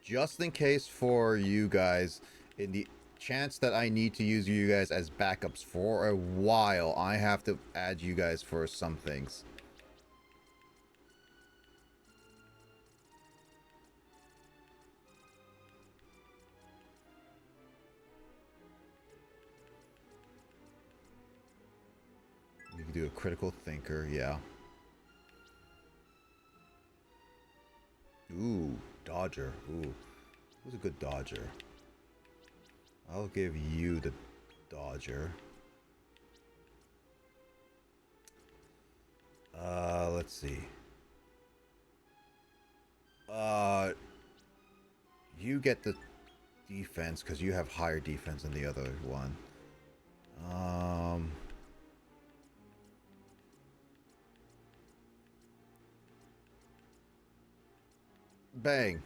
Just in case for you guys, in the chance that I need to use you guys as backups for a while, I have to add you guys for some things. do a critical thinker, yeah. Ooh, dodger. Ooh, who's a good dodger? I'll give you the dodger. Let's see. You get the defense because you have higher defense than the other one. Bang.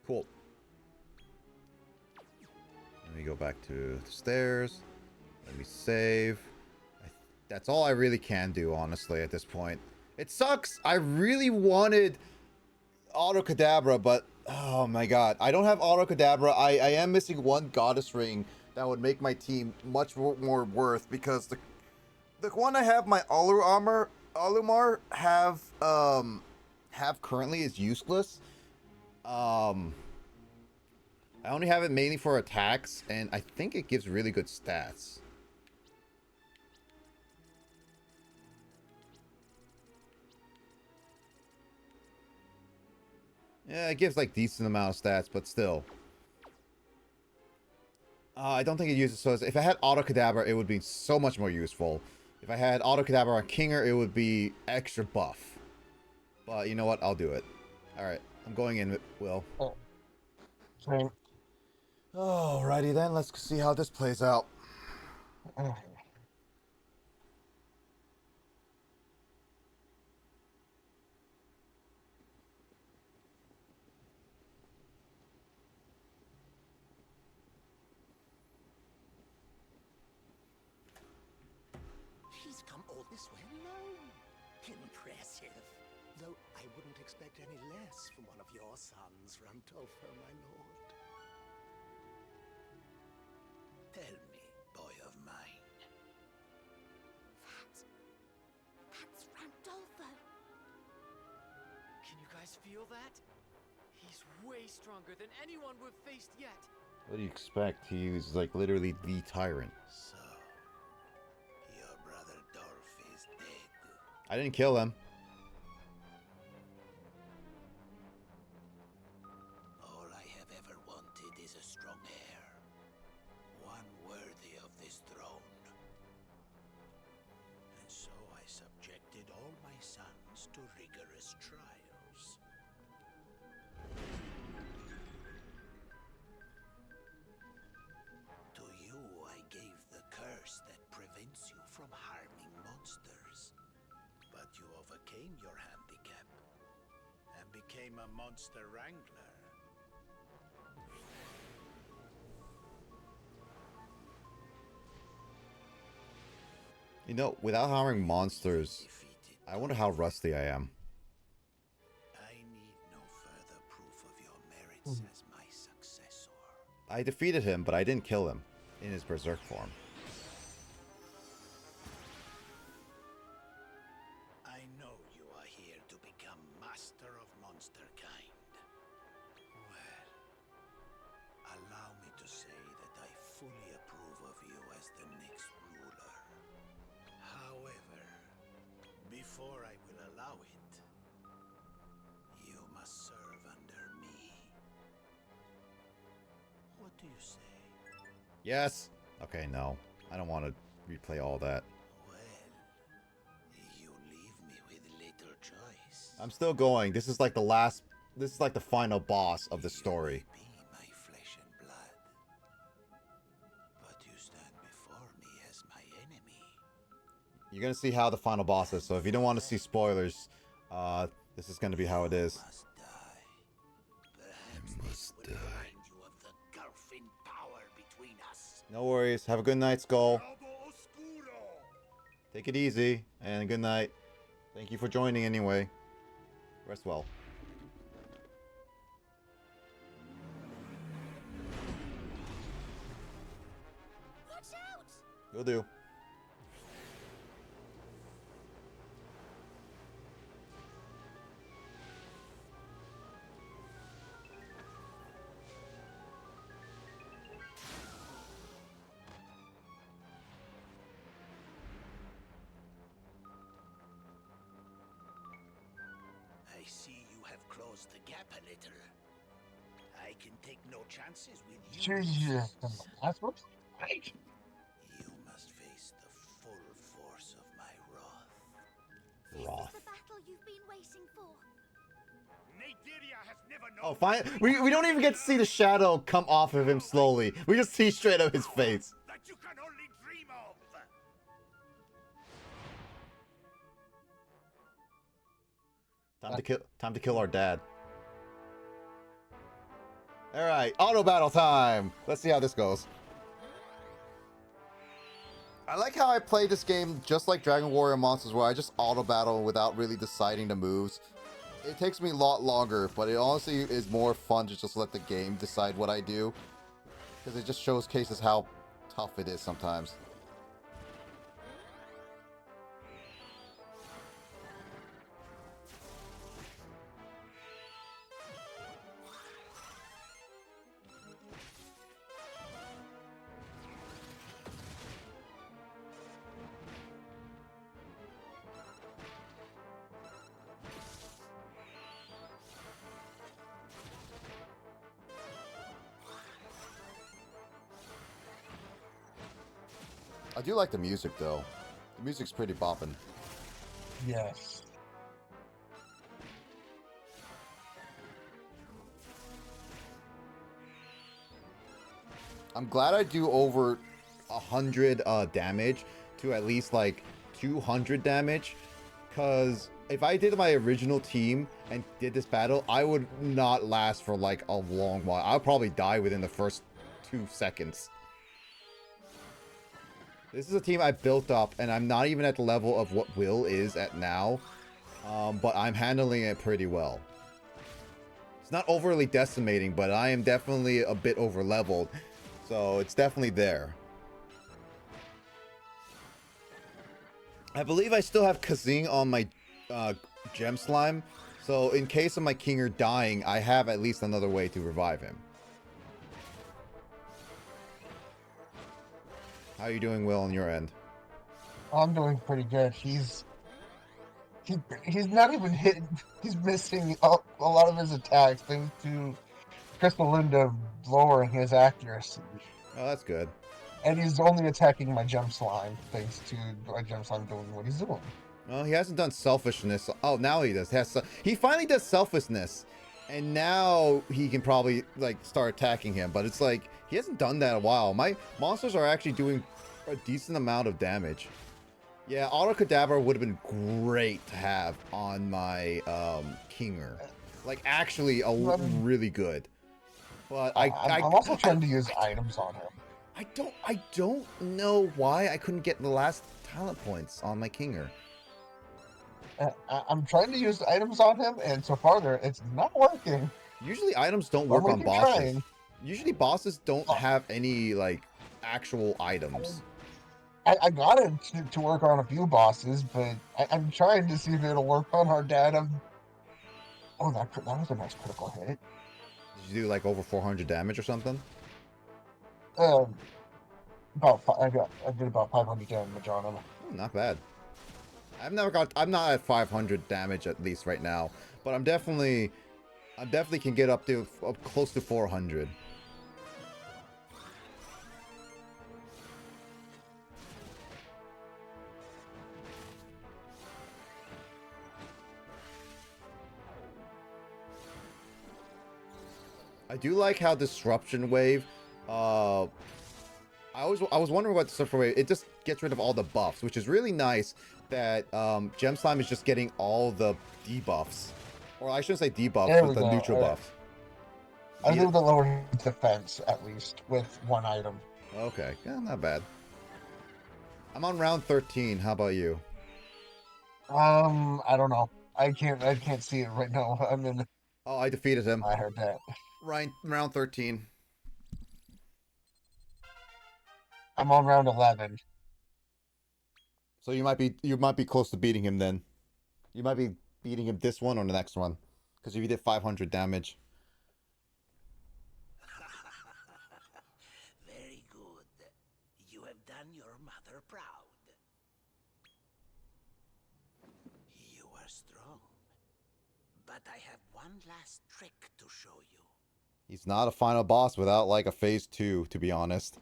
Cool. Let me go back to the stairs. Let me save. That's all I really can do, honestly, at this point. It sucks. I really wanted Auto Kadabra, but oh my god. I don't have Auto Kadabra. I am missing one Goddess Ring that would make my team much more worth, because the one I have, my Alumar have currently is useless. I only have it mainly for attacks, and I think it gives really good stats. Yeah, it gives like decent amount of stats, but still. I don't think it uses, so if I had Auto Kadabra, it would be so much more useful. If I had Auto Kadabra on Kinger, it would be extra buff. But you know what? I'll do it. Alright, I'm going in, Will. Oh. Same. Alrighty then, let's see how this plays out. He's come all this way alone. Impressive. Though I wouldn't expect any less from one of your sons, Randolpho, my lord. Tell me, boy of mine. That's Randolpho. Can you guys feel that? He's way stronger than anyone we've faced yet. What do you expect? He's like literally the tyrant. So, your brother Dolph is dead. I didn't kill him. All I have ever wanted is a strong heir. One worthy of this throne. And so I subjected all my sons to rigorous trials. To you I gave the curse that prevents you from harming monsters. But you overcame your handicap and became a monster wrangler. You know, without harming monsters, I wonder how rusty I am. I need no further proof of your merits as my successor. I defeated him, but I didn't kill him in his berserk form. I know you are here to become master of monster kind. Well, allow me to say that I fully approve of you as the next ruler. However, before I will allow it, you must serve under me. What do you say? Yes! Okay, no. I don't want to replay all that. Well, you leave me with little choice. I'm still going. This is like the last... This is like the final boss of the story. Be my flesh and blood, but you stand before me as my enemy. You're gonna see how the final boss is, so if you don't want to see spoilers, this is gonna be how it is. Must die. Perhaps this would remind you of the gulf in power between us. No worries. Have a good night, Skull. Take it easy, and good night. Thank you for joining anyway. Rest well. Watch out! Will do. close the gap a little. I can take no chances with you. Jesus, that's what's right. You must face the full force of my wrath. This Wrath. is the battle you've been waiting for. Naderia has never known. Oh, fine. We don't even get to see the shadow come off of him slowly. We just see straight up his face. That you can only dream of. Time to kill our dad. All right, auto battle time. Let's see how this goes. I like how I play this game just like Dragon Warrior Monsters, where I just auto battle without really deciding the moves. It takes me a lot longer, but it honestly is more fun to just let the game decide what I do, because it just showcases how tough it is sometimes. I do like the music though. The music's pretty boppin'. Yes. I'm glad I do over 100 damage to at least like 200 damage, because if I did my original team and did this battle, I would not last for like a long while. I'll probably die within the first 2 seconds. This is a team I built up, and I'm not even at the level of what Will is at now, but I'm handling it pretty well. It's not overly decimating, but I am definitely a bit over leveled, so it's definitely there. I believe I still have Kazing on my gem slime, so in case of my Kinger dying, I have at least another way to revive him. How are you doing, Will, on your end? I'm doing pretty good. He's not even hitting. He's missing a lot of his attacks thanks to Crystal Linda lowering his accuracy. Oh, that's good. And he's only attacking my gem slime thanks to my gem slime doing what he's doing. Well, he hasn't done selfishness. Oh, now he does. He finally does selflessness, and now he can probably like start attacking him. But it's like he hasn't done that in a while. My monsters are actually doing a decent amount of damage. Yeah, Auto Cadaver would have been great to have on my Kinger. Like actually really good. But I'm also trying to use items on him. I don't know why I couldn't get the last talent points on my Kinger. I'm trying to use items on him, and so far it's not working. Usually items don't work on bosses. Trying. Usually bosses don't have any like actual items. I got it to work on a few bosses, but I'm trying to see if it'll work on our dad. Oh, that was a nice critical hit. Did you do like over 400 damage or something? I did about 500 damage on him. Oh, not bad. I'm not at 500 damage at least right now, but I definitely can get up close to 400. I do like how Disruption Wave, I was wondering about Disruption Wave. It just gets rid of all the buffs, which is really nice that Gem Slime is just getting all the debuffs. Or I shouldn't say debuffs, but the neutral buffs. I was able to lower his defense, at least, with one item. Okay, yeah, not bad. I'm on round 13, how about you? I don't know. I can't see it right now. I'm in. Oh, I defeated him. I heard that. Round 13. I'm on round 11. So you might be close to beating him then. You might be beating him this one or the next one, because if you did 500 damage. Very good. You have done your mother proud. You are strong, but But I have one last trick to show you. He's not a final boss without like a phase 2, to be honest.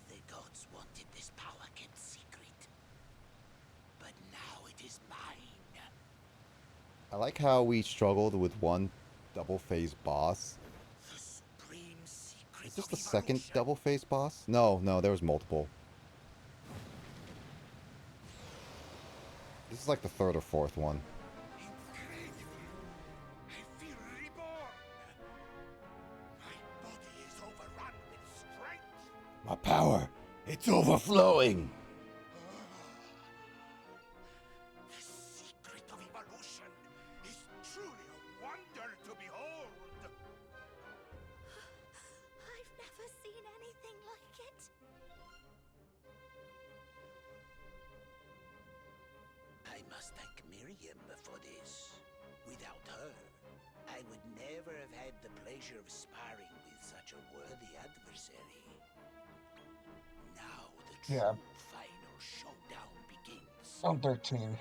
The gods wanted this power kept secret. But now it is mine. I like how we struggled with one double phase boss. The supreme secret Is this of the second evolution. double phase boss? No, there was multiple. This is like the third or fourth one. Incredible. I feel reborn. My body is overrun with strength. My power, it's overflowing. The secret of evolution is truly a wonder to behold. I've never seen anything like it. I must thank Miriam for this. Without her, I would never have had the pleasure of sparring with such a worthy adversary. Now the true final showdown begins. I'm 13.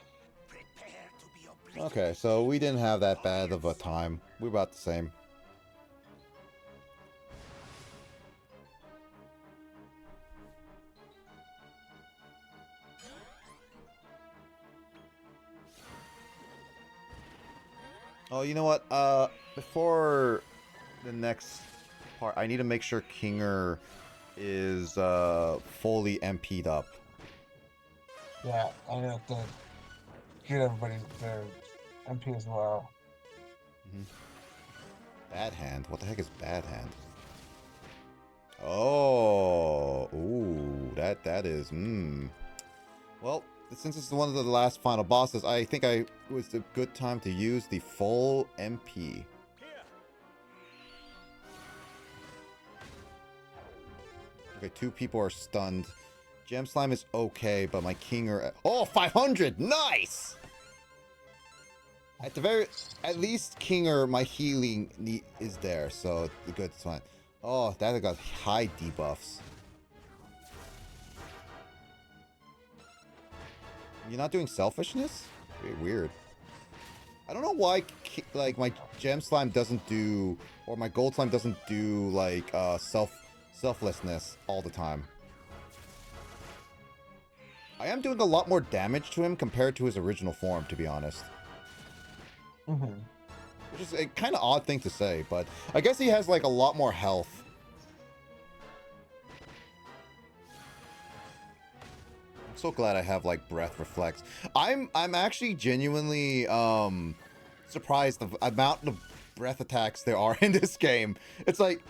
Prepare to be obliterated. Okay, so we didn't have that bad of a time. We're about the same. Oh, you know what? Before the next part, I need to make sure Kinger is fully MP'd up. Yeah, I have to get everybody their MP as well. Bad hand? What the heck is bad hand? Oh, ooh, that is, Well, since this is one of the last final bosses, I think it was a good time to use the full MP. Okay, 2 people are stunned. Gem Slime is okay, but my Kinger... Oh, 500! Nice! At least Kinger, my healing is there, so the good is fine. Oh, that got high debuffs. You're not doing selfishness? Very weird. I don't know why, like, my gem slime doesn't do, or my gold slime doesn't do, like, selflessness all the time. I am doing a lot more damage to him compared to his original form, to be honest. Which is a kind of odd thing to say, but I guess he has, like, a lot more health. I'm so glad I have, like, breath reflex. I'm actually genuinely surprised the amount of breath attacks there are in this game. It's like,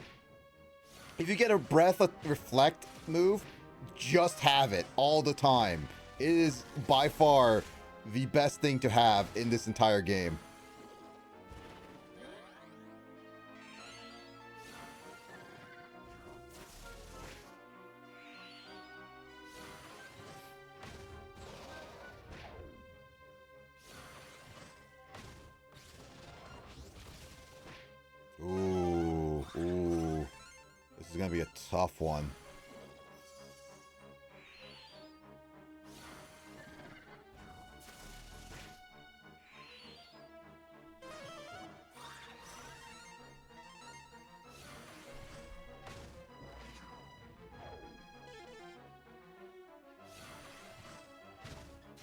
if you get a breath reflect move, just have it all the time. It is by far the best thing to have in this entire game. Ooh. This is gonna be a tough one.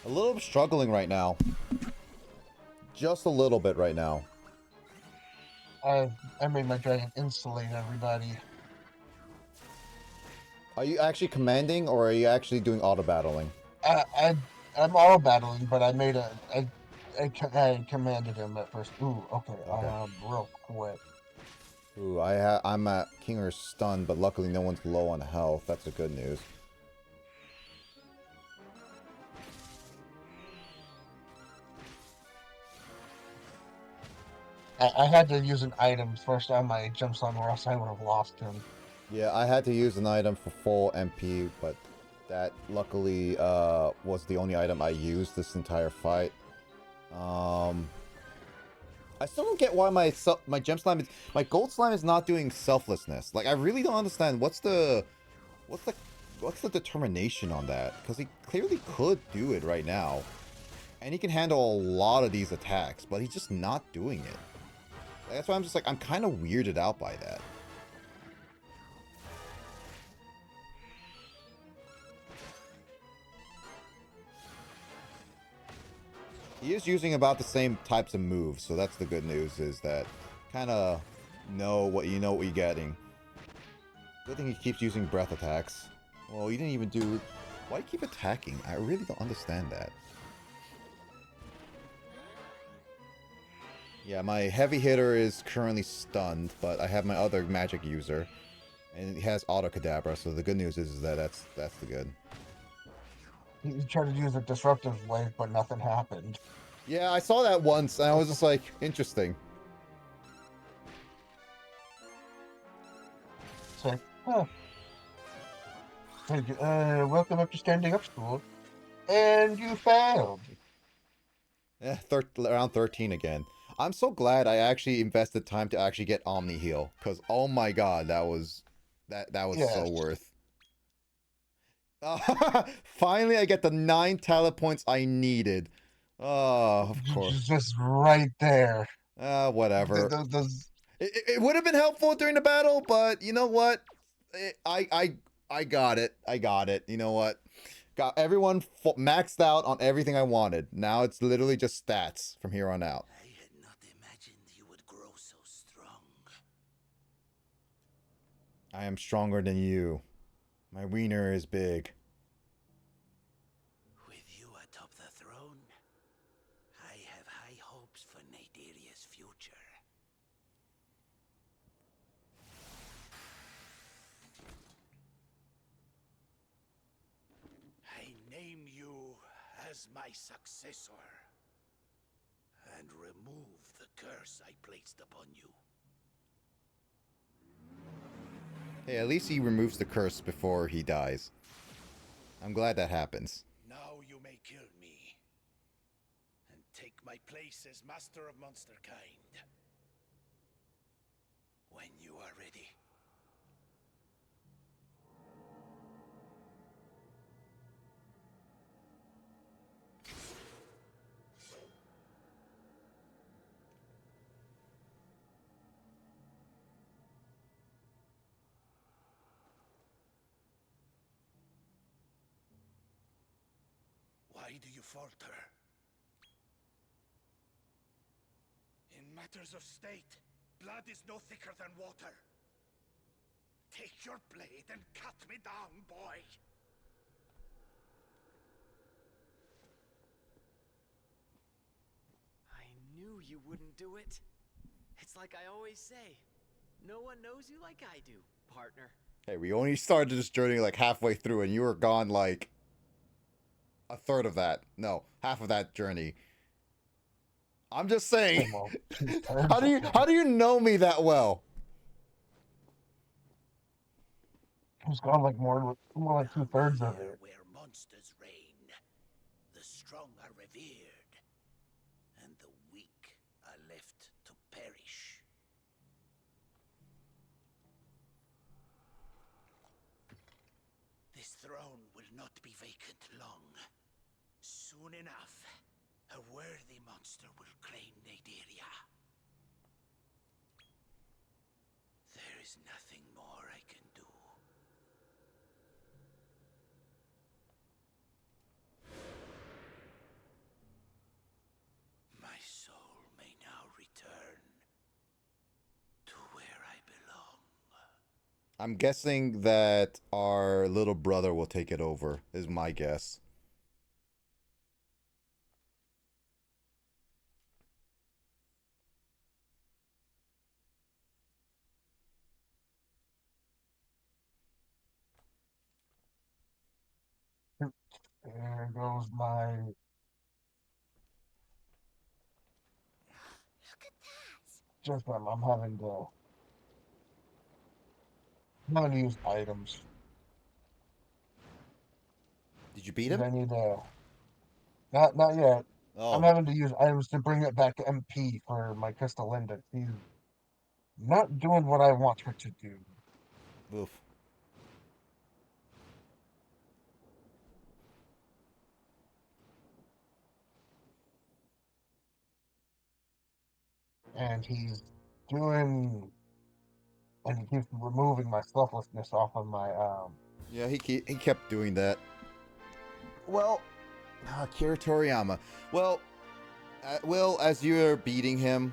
A little struggling right now. Just a little bit right now. I made my dragon insulate everybody. Are you actually commanding, or are you actually doing auto battling? I'm auto battling, but I made I commanded him at first. Ooh, okay. Real quick. Ooh, I'm at Kinger's stunned, but luckily no one's low on health. That's the good news. I had to use an item first on my jump slime, or else I would have lost him. Yeah, I had to use an item for full MP, but that luckily was the only item I used this entire fight. I I still don't get why my gem slime is my gold slime is not doing selflessness. Like I really don't understand what's the determination on that? Because he clearly could do it right now, and he can handle a lot of these attacks, but he's just not doing it. Like, that's why I'm just like I'm kind of weirded out by that. He is using about the same types of moves, so that's the good news, is that kind of know what you're getting. Good thing he keeps using breath attacks. Well, he didn't even do... Why do you keep attacking? I really don't understand that. Yeah, my heavy hitter is currently stunned, but I have my other magic user, and he has auto Kadabra, so the good news is that that's the good. He tried to use a disruptive wave, but nothing happened. Yeah, I saw that once, and I was just like, interesting. It's like, huh. Welcome up to standing up school. And you failed. Yeah, around 13 again. I'm so glad I actually invested time to actually get Omni Heal, because oh my god, that was so worth. Finally, I get the 9 talent points I needed. Oh, of course. Just right there. Whatever. Those... It would have been helpful during the battle, but you know what? I got it. I got it. You know what? Got everyone maxed out on everything I wanted. Now it's literally just stats from here on out. I had not imagined you would grow so strong. I am stronger than you. My wiener is big. With you atop the throne, I have high hopes for Naderia's future. I name you as my successor, and remove the curse I placed upon you. Hey, at least he removes the curse before he dies. I'm glad that happens. Now you may kill me, and take my place as Master of Monsterkind. When you are ready. Why do you falter? In matters of state, blood is no thicker than water. Take your blade and cut me down, boy. I knew you wouldn't do it. It's like I always say, no one knows you like I do, partner. Hey, we only started this journey like halfway through, and you were gone like a third of that. No, half of that journey. I'm just saying. How do you know me that well? He's gone like more like 2/3 of it. Where monsters reign, the strong are revered, and the weak are left to perish. This throne will not be vacant long. Soon enough, a worthy monster will claim Naderia. There is nothing more I can do. My soul may now return to where I belong. I'm guessing that our little brother will take it over, is my guess. There goes my... Look at that! Just I'm having to use items. Did you beat him? I need not yet. I'm Oh, having to use items to bring it back to MP for my Castellinda. She's not doing what I want her to do. oof. And he's doing, and he keeps removing my selflessness off of my, Yeah, he kept doing that. Well, Kira Toriyama. Well, Will, as you're beating him,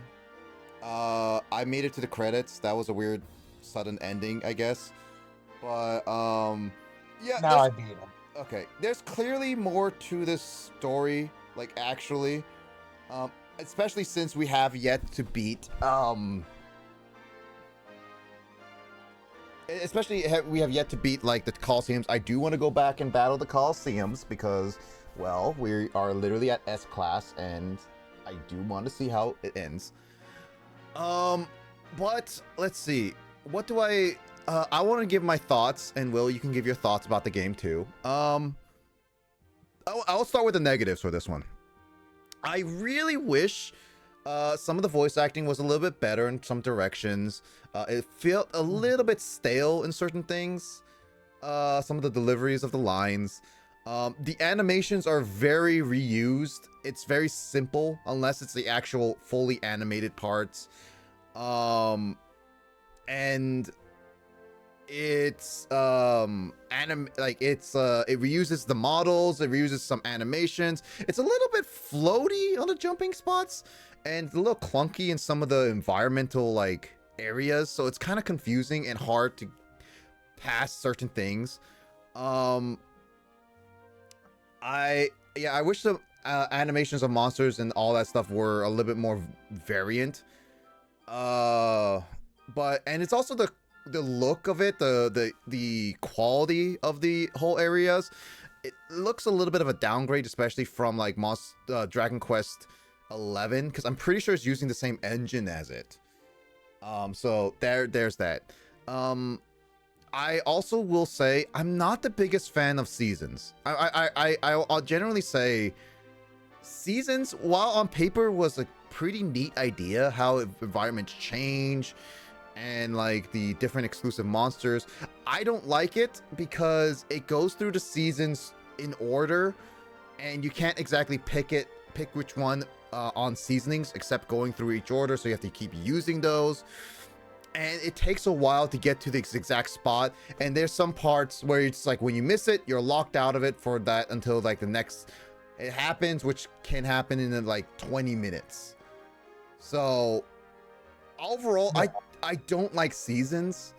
I made it to the credits. That was a weird, sudden ending, I guess. But yeah, now I beat him. okay. There's clearly more to this story, like actually, especially since we have yet to beat especially we have yet to beat like the Colosseums. I do want to go back and battle the Colosseums because, well, we are literally at S class, and I do want to see how it ends. But let's see. What do I want to give my thoughts, and Will, you can give your thoughts about the game too. I'll start with the negatives for this one. I really wish some of the voice acting was a little bit better in some directions. It felt a little bit stale in certain things. Some of the deliveries of the lines. The animations are very reused. It's very simple unless it's the actual fully animated parts. And it's it reuses the models, it reuses some animations. It's a little bit floaty on the jumping spots and a little clunky in some of the environmental like areas, so it's kind of confusing and hard to pass certain things. I wish the animations of monsters and all that stuff were a little bit more variant. But and it's also the look of it, the quality of the whole areas. It looks a little bit of a downgrade, especially from like Dragon Quest 11, because I'm pretty sure it's using the same engine as it. So there's that. I also will say I'm not the biggest fan of Seasons. I'll generally say Seasons, while on paper was a pretty neat idea, how environments change and like the different exclusive monsters, I don't like it because it goes through the seasons in order and you can't exactly pick which one on seasonings except going through each order, so you have to keep using those, and it takes a while to get to the exact spot. And there's some parts where it's like when you miss it, you're locked out of it for that until like the next it happens, which can happen in like 20 minutes. So overall, I don't like Seasons.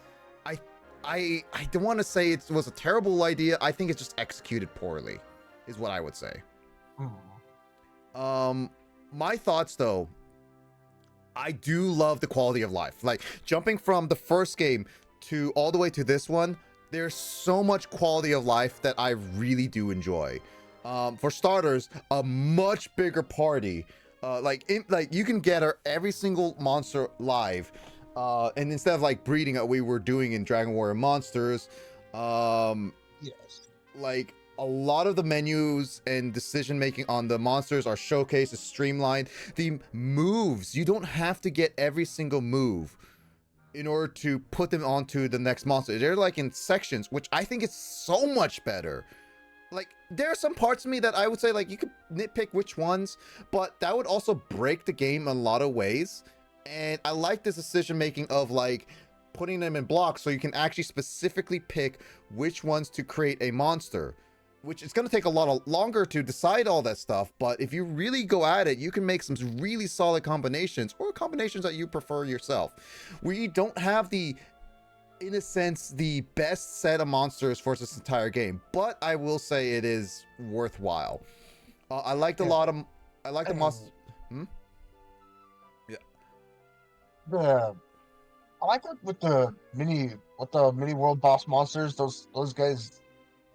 I don't want to say it was a terrible idea. I think it's just executed poorly, is what I would say. My thoughts though, I do love the quality of life. Like jumping from the first game to all the way to this one, there's so much quality of life that I really do enjoy. For starters, a much bigger party. Like you can get every single monster live. And instead of like breeding we were doing in Dragon Warrior Monsters, yes, like a lot of the menus and decision making on the monsters are showcased, is streamlined. The moves, you don't have to get every single move in order to put them onto the next monster. They're like in sections, which I think is so much better. Like there are some parts of me that I would say like you could nitpick which ones, but that would also break the game in a lot of ways. And I like this decision making of like putting them in blocks so you can actually specifically pick which ones to create a monster, which is going to take a lot longer to decide all that stuff. But if you really go at it, you can make some really solid combinations, or combinations that you prefer yourself. We don't have the, in a sense, the best set of monsters for this entire game, but I will say it is worthwhile. I liked a lot of, I like the monsters. I like it with the mini world boss monsters. Those guys,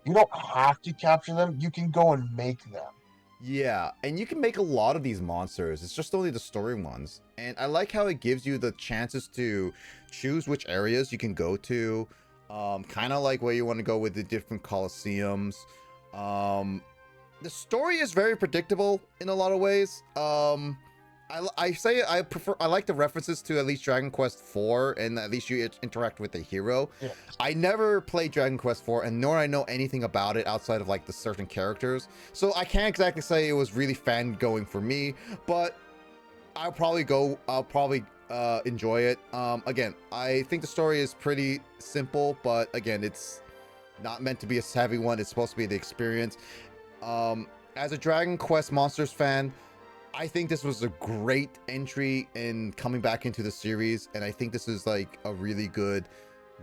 you don't have to capture them. You can go and make them. Yeah, and you can make a lot of these monsters. It's just only the story ones. And I like how it gives you the chances to choose which areas you can go to. Kind of like where you want to go with the different Colosseums. the story is very predictable in a lot of ways. I like the references to at least Dragon Quest 4, and at least you interact with the hero. Yeah. I never played Dragon Quest 4, and nor I know anything about it outside of like the certain characters. So I can't exactly say it was really fan-going for me, but I'll probably enjoy it. Again, I think the story is pretty simple, but again, it's not meant to be a savvy one. It's supposed to be the experience. As a Dragon Quest Monsters fan, I think this was a great entry in coming back into the series, and I think this is like a really good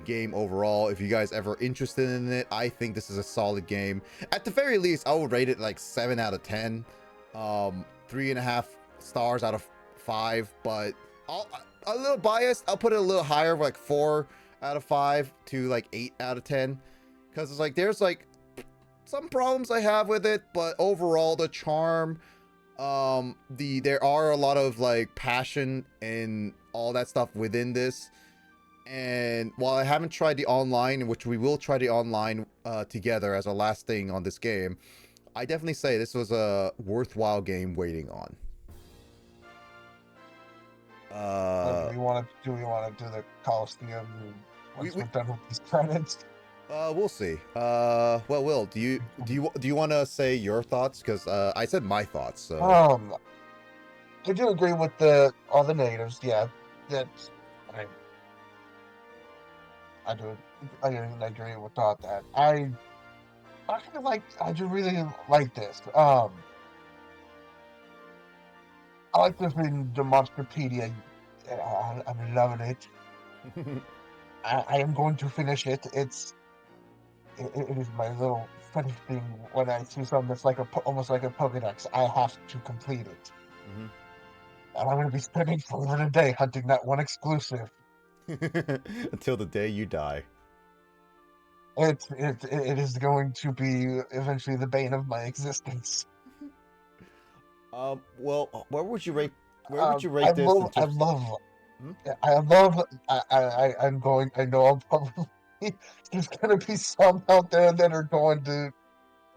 game overall. If you guys ever interested in it, I think this is a solid game. At the very least, I would rate it like 7 out of 10, 3.5 stars out of 5. But a little biased, I'll put it a little higher, like 4 out of 5 to like 8 out of 10, because it's like there's like some problems I have with it, but overall the charm, there are a lot of like passion and all that stuff within this. And while I haven't tried the online, which we will try the online together as our last thing on this game, I definitely say this was a worthwhile game waiting on. Do we want to do the Coliseum once we're done with these credits? We'll see. Well, Will, do you want to say your thoughts? Because I said my thoughts. So I do agree with all the negatives. Yeah, that's I do agree with all that. I feel like I do really like this. I like this in the Monsterpedia. I'm loving it. I am going to finish it. It is my little funny thing when I see something that's like almost like a Pokédex. I have to complete it. Mm-hmm. And I'm going to be spending forever a day hunting that one exclusive. Until the day you die. It is going to be eventually the bane of my existence. Well, where would you rate? Where would you I rate this? love. I'm going. I know I'm probably. There's going to be some out there that are going to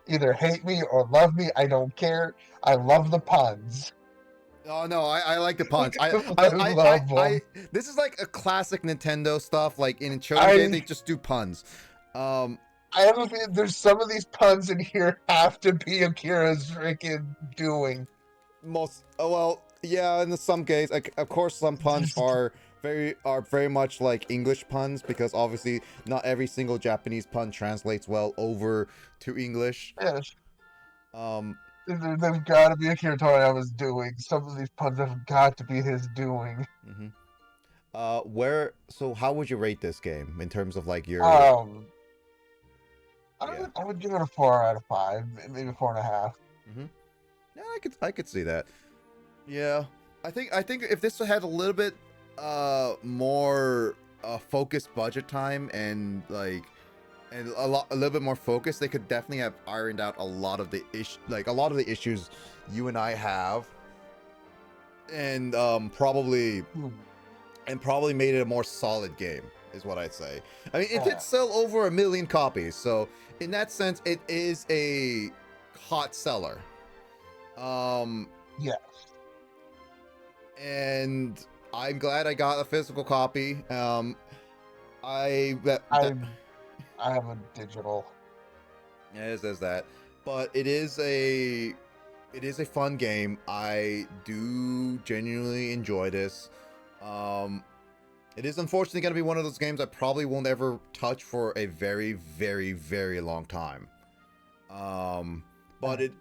either hate me or love me. I don't care. I love the puns. Oh no, I like the puns. I love them. This is like a classic Nintendo stuff. Like in Shonen, they just do puns. I have a feeling there's some of these puns in here have to be Akira's freaking doing. Well, yeah, in some case, like, of course, some puns are very much like English puns, because obviously not every single Japanese pun translates well over to English. Yes. There's got to be Akira Toriyama's doing. Some of these puns have got to be his doing. Mm-hmm. So how would you rate this game in terms of like your? I would give it a 4 out of 5, maybe 4.5. Mm-hmm. Yeah, I could see that. Yeah, I think if this had a little bit more focused budget time and a little bit more focus, they could definitely have ironed out a lot of the issues you and I have, and probably made it a more solid game, is what I'd say. I mean, it did sell over 1 million copies, so in that sense, it is a hot seller. Yes. And I'm glad I got a physical copy. I have a digital. Yeah, there's that. But it is a fun game. I do genuinely enjoy this. It is unfortunately going to be one of those games I probably won't ever touch for a very, very, very long time. But it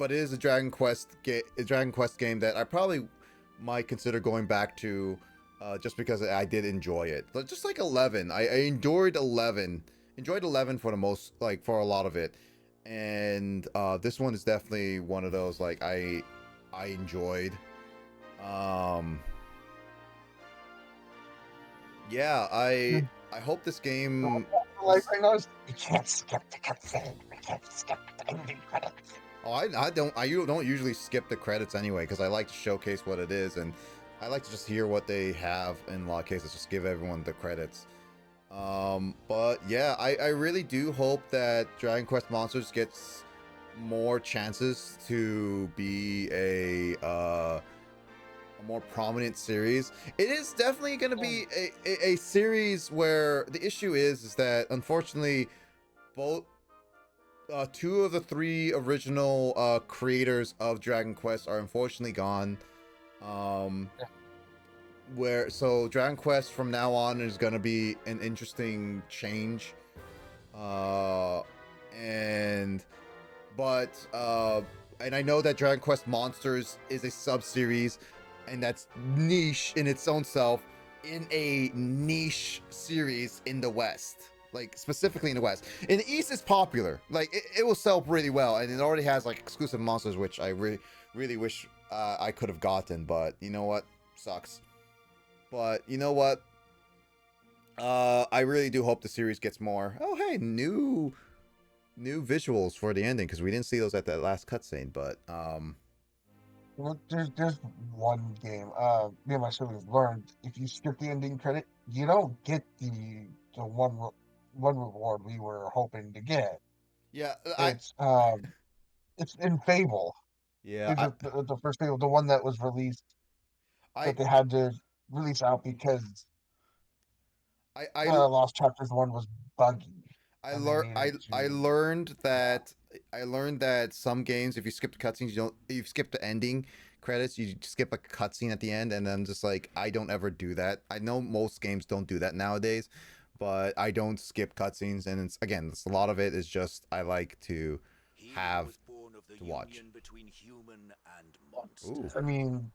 is a Dragon Quest game that I probably might consider going back to, just because I did enjoy it. But just like 11, I enjoyed 11. Enjoyed 11 for the most, like, for a lot of it. And this one is definitely one of those, like, I enjoyed. Yeah, I hope this game. Like, I know you can't skip the cutscene. You can't skip the ending credits. Oh, I don't usually skip the credits anyway, because I like to showcase what it is, and I like to just hear what they have. In a lot of cases, just give everyone the credits. But yeah, I really do hope that Dragon Quest Monsters gets more chances to be a more prominent series. It is definitely going to be a series where the issue is that unfortunately both two of the three original creators of Dragon Quest are unfortunately gone. Where so Dragon Quest from now on is going to be an interesting change. And but and I know that Dragon Quest Monsters is a sub-series and that's niche in its own self in a niche series in the West, like specifically in the West. In the East is popular, like it will sell really well, and it already has like exclusive monsters, which I really wish I could have gotten, but you know what, sucks. But you know what, I really do hope the series gets more. Oh hey, new visuals for the ending, because we didn't see those at that last cutscene, but Well, there's one game. Me and my siblings learned if you skip the ending credit, you don't get the one reward we were hoping to get. yeah, It's in Fable. yeah, It's the first Fable, the one that was released I that they had to release out because I I Lost Chapters 1 was buggy, I and they learned needed I to. learned Yeah. that some games, if you skip the cutscenes, you don't, if you skip the ending credits, you skip a cutscene at the end, and then just like I don't ever do that. I know most games don't do that nowadays, but I don't skip cutscenes, and it's a lot of it is just I like to have to watch. Between human and monster. Ooh, I mean,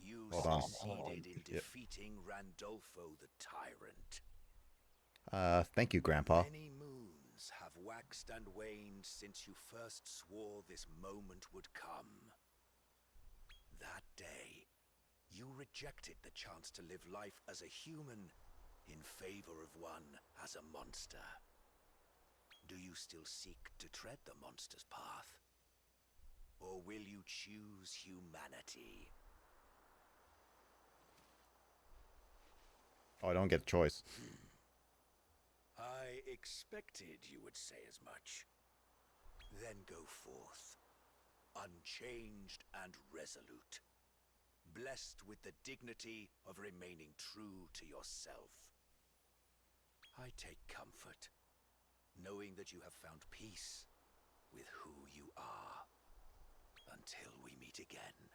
You hold on. succeeded in Yep. defeating Randolfo the Tyrant. Thank you, Grandpa. Many moons have waxed and waned since you first swore this moment would come. That day, you rejected the chance to live life as a human in favor of one as a monster. Do you still seek to tread the monster's path? Or will you choose humanity? Oh, I don't get a choice. I expected you would say as much. Then go forth, unchanged and resolute, blessed with the dignity of remaining true to yourself. I take comfort, knowing that you have found peace with who you are, until we meet again.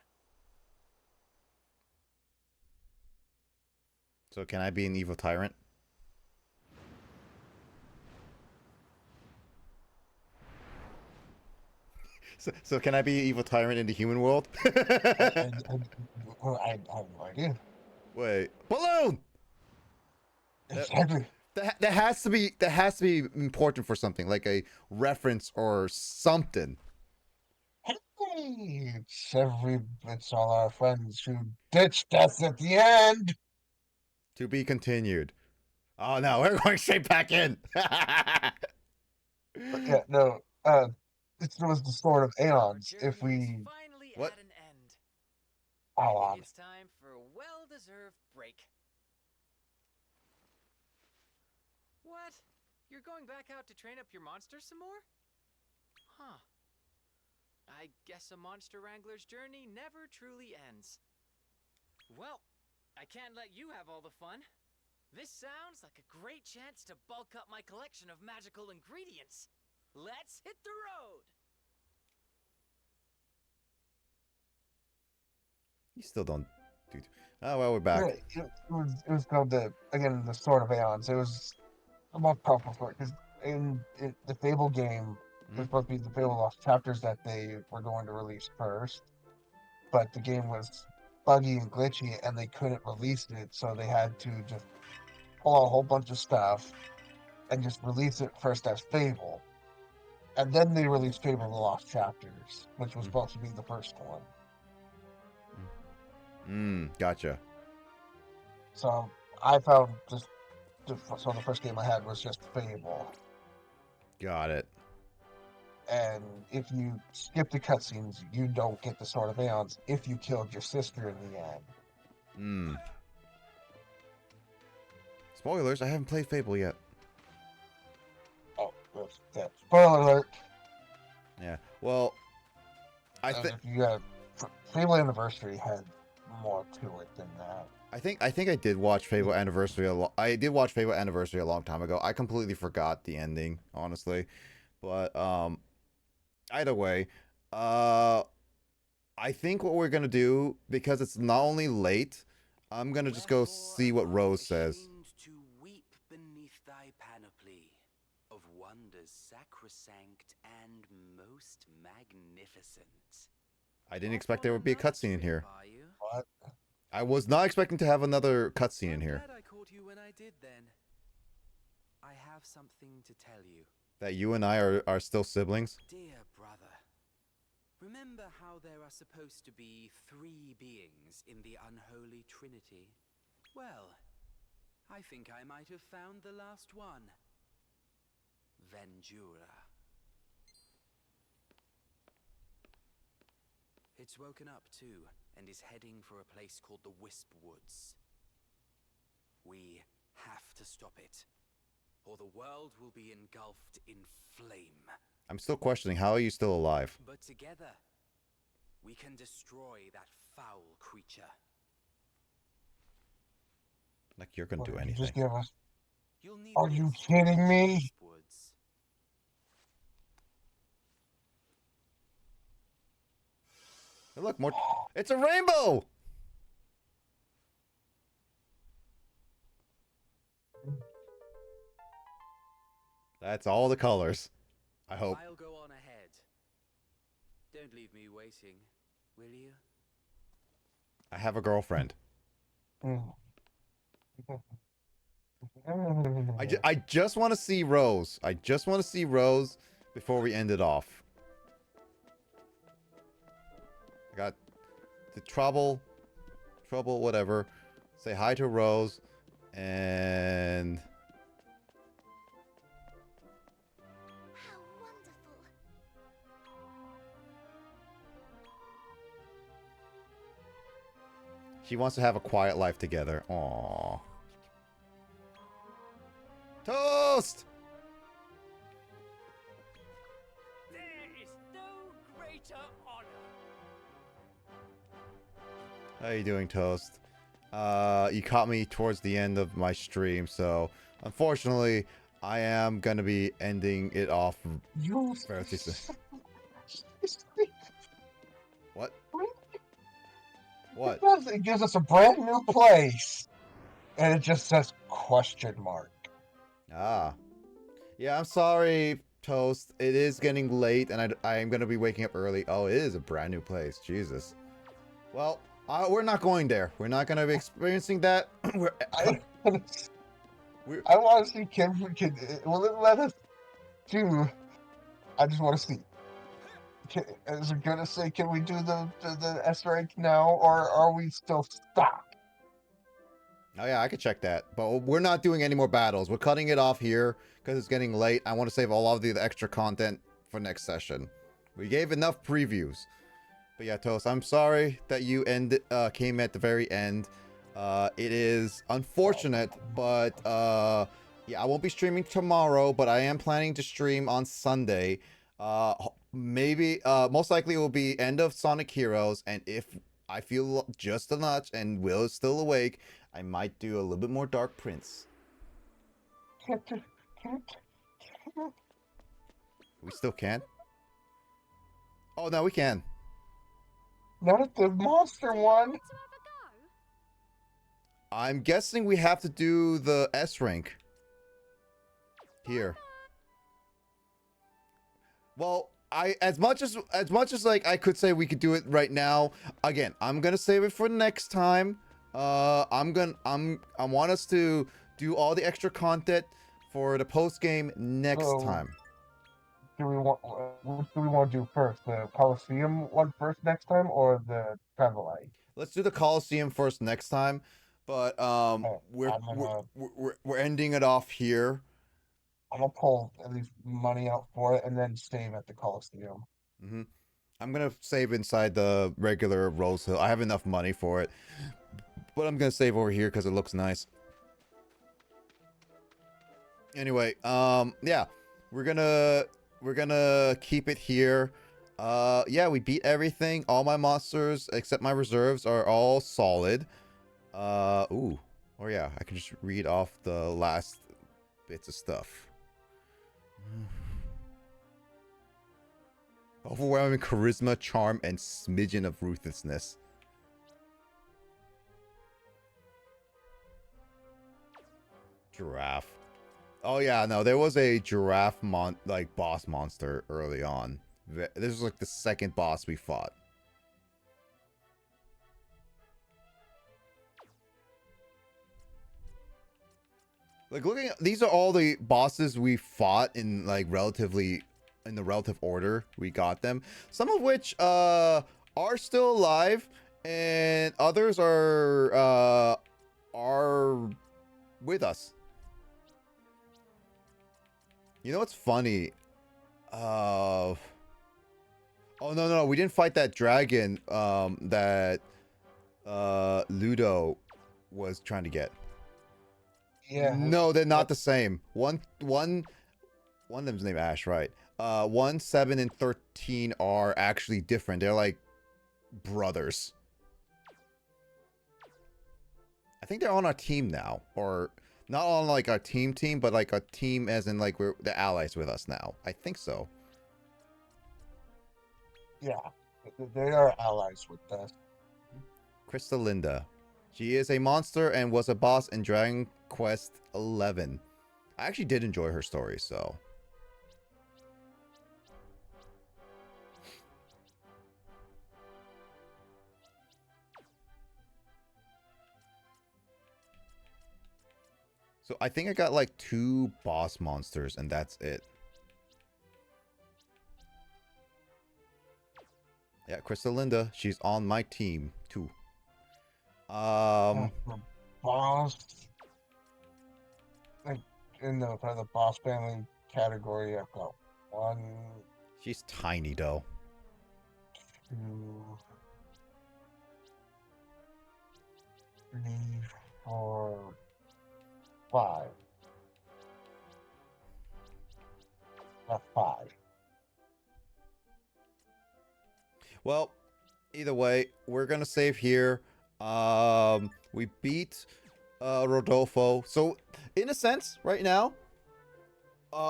So can I be an evil tyrant? So can I be an evil tyrant in the human world? I have no idea. Wait, balloon. Exactly. That has to be important for something like a reference or something. Hey, it's all our friends who ditched us at the end. To be continued. Oh no, we're going straight back in. But yeah, no. It was the Sword of Aeons. If we Finally What? at an end. hold I on, think it's time for a well-deserved break. What? You're going back out to train up your monsters some more? Huh. I guess a monster wrangler's journey never truly ends. Well, I can't let you have all the fun. This sounds like a great chance to bulk up my collection of magical ingredients. Let's hit the road! You still don't, dude. Oh well, we're back. yeah, it was called the Sword of Aeons. It was a more powerful sword because in the Fable game, it was Mhm. supposed to be the Fable Lost Chapters that they were going to release first, but the game was buggy and glitchy, and they couldn't release it, so they had to just pull out a whole bunch of stuff and just release it first as Fable. And then they released Fable: The Lost Chapters, which was supposed to be the first one. Gotcha. So I found so the first game I had was just Fable. Got it. And if you skip the cutscenes, you don't get the Sword of Aeons if you killed your sister in the end. Spoilers, I haven't played Fable yet. Oh, oops. Yeah. Spoiler alert. Yeah. Well, I think Fable Anniversary had more to it than that. I think I did watch Fable Anniversary I did watch Fable Anniversary a long time ago. I completely forgot the ending, honestly. But either way, I think what we're gonna do, because it's not only late, I'm gonna just go see what Rose says. To weep beneath thy panoply of wonders sacrosanct and most magnificent. I didn't expect there would be a cutscene in here. What? I was not expecting to have another cutscene in here. Glad I caught you when I did then. I have something to tell you. That you and I are still siblings? Dear brother, remember how there are supposed to be 3 beings in the unholy trinity? Well, I think I might have found the last one. Venjura. It's woken up too, and is heading for a place called the Wisp Woods. We have to stop it, or the world will be engulfed in flame. I'm still questioning, how are you still alive? But together, we can destroy that foul creature. Like you're gonna do You anything. just give us. You'll need Are you this to kidding reach me? Wisp Woods. Hey, look, more. It's a rainbow! That's all the colors. I hope. I'll go on ahead. Don't leave me waiting, will you? I have a girlfriend. I just want to see Rose. I just want to see Rose before we end it off. I got the trouble, whatever. Say hi to Rose, and How wonderful. she wants to have a quiet life together. Aww. Toast! There is no greater honor. How you doing, Toast? You caught me towards the end of my stream, so unfortunately, I am gonna be ending it off fairly soon. What? What? It gives us a brand new place, and it just says question mark. Ah. Yeah, I'm sorry, Toast. It is getting late, and I am gonna be waking up early. Oh, it is a brand new place. Jesus. Well, we're not going there. We're not gonna be experiencing that. I want to see will it let us do? I just want to see. Is it gonna say, can we do the S rank now, or are we still stuck? Oh yeah, I could check that. But we're not doing any more battles. We're cutting it off here because it's getting late. I want to save all of the extra content for next session. We gave enough previews. But yeah, Toast, I'm sorry that you came at the very end. It is unfortunate, but yeah, I won't be streaming tomorrow, but I am planning to stream on Sunday. Maybe, most likely it will be end of Sonic Heroes, and if I feel just a notch and Will is still awake, I might do a little bit more Dark Prince. We still can? Oh, no, we can. Not at the monster one. I'm guessing we have to do the S rank. Here. Well, as much as like I could say we could do it right now, again, I'm gonna save it for next time. I want us to do all the extra content for the post game next time. What do we want to do first? The Coliseum one first next time, or the Travel Light? Let's do the Coliseum first next time, but we're ending it off here. I'm gonna pull at least money out for it and then save at the Coliseum. I'm gonna save inside the regular Rose Hill. I have enough money for it, but I'm gonna save over here because it looks nice. Anyway, yeah. we're gonna keep it here. Yeah, we beat everything. All my monsters except my reserves are all solid. Ooh. Oh yeah, I can just read off the last bits of stuff. Overwhelming charisma, charm, and smidgen of ruthlessness. Giraffe. Oh yeah, no, there was a giraffe boss monster early on. This was like the second boss we fought. Like looking at, these are all the bosses we fought in like in the relative order we got them. Some of which are still alive and others are with us. You know what's funny? Oh no, we didn't fight that dragon that Ludo was trying to get. Yeah. No, they're not the same. One of them's named Ash, right? 1, 7, and 13 are actually different. They're like brothers. I think they're on our team now, or not on like our team, but like a team as in like the allies with us now. I think so. Yeah, they are allies with us. Crystalinda. She is a monster and was a boss in Dragon Quest 11. I actually did enjoy her story, so. So I think I got like 2 boss monsters and that's it. Yeah, Crystalinda, she's on my team too. The boss, like in the kind of the boss family category, I've got 1. She's tiny though. 2, 3, 4, 5. That's 5. Well, either way, we're gonna save here. We beat Rodolfo. So, in a sense, right now,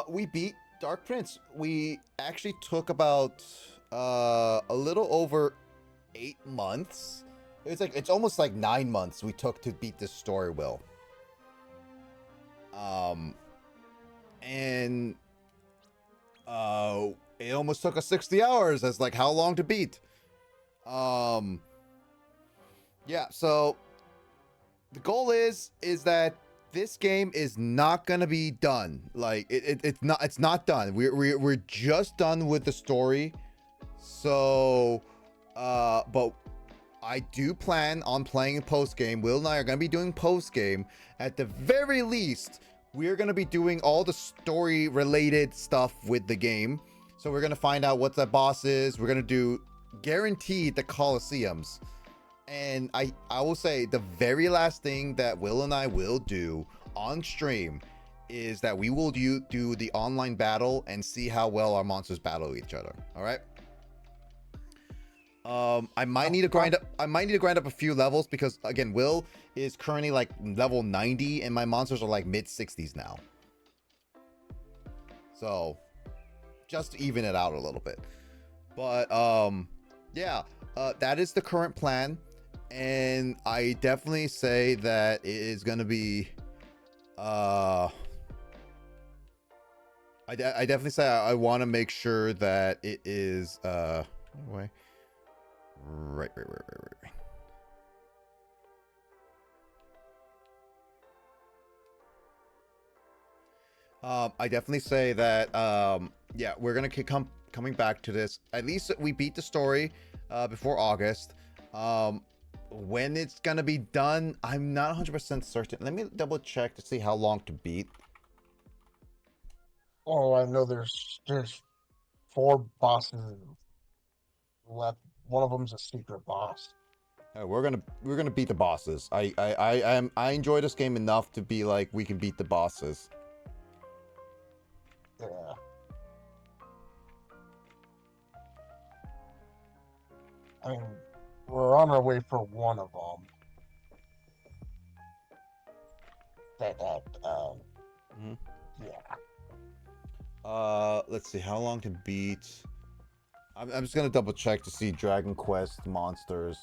we beat Dark Prince. We actually took about a little over 8 months. It's almost like 9 months we took to beat this story, Will. And it almost took us 60 hours as like how long to beat. Yeah, so the goal is that this game is not gonna be done. Like it's not done. We're just done with the story. So but I do plan on playing post game. Will and I are gonna be doing post game. At the very least, we're gonna be doing all the story related stuff with the game. So we're gonna find out what the boss is. We're gonna do guaranteed the Colosseums. And I will say the very last thing that Will and I will do on stream is that we will do the online battle and see how well our monsters battle each other. All right. I might need to grind up a few levels because again, Will is currently like level 90 and my monsters are like mid 60s now. So just to even it out a little bit. But yeah, that is the current plan. And I definitely say that it is going to be I definitely say I want to make sure that it is anyway. Right. I definitely say that yeah, we're gonna keep coming back to this. At least we beat the story before August. When it's gonna be done, I'm not 100% certain. Let me double check to see how long to beat. Oh, I know there's 4 bosses left. One of them's a secret boss. We're gonna beat the bosses. I enjoy this game enough to be like we can beat the bosses. Yeah. I mean, we're on our way for one of them. Mhm. Yeah. Let's see, how long to beat? I'm just gonna double check to see Dragon Quest monsters.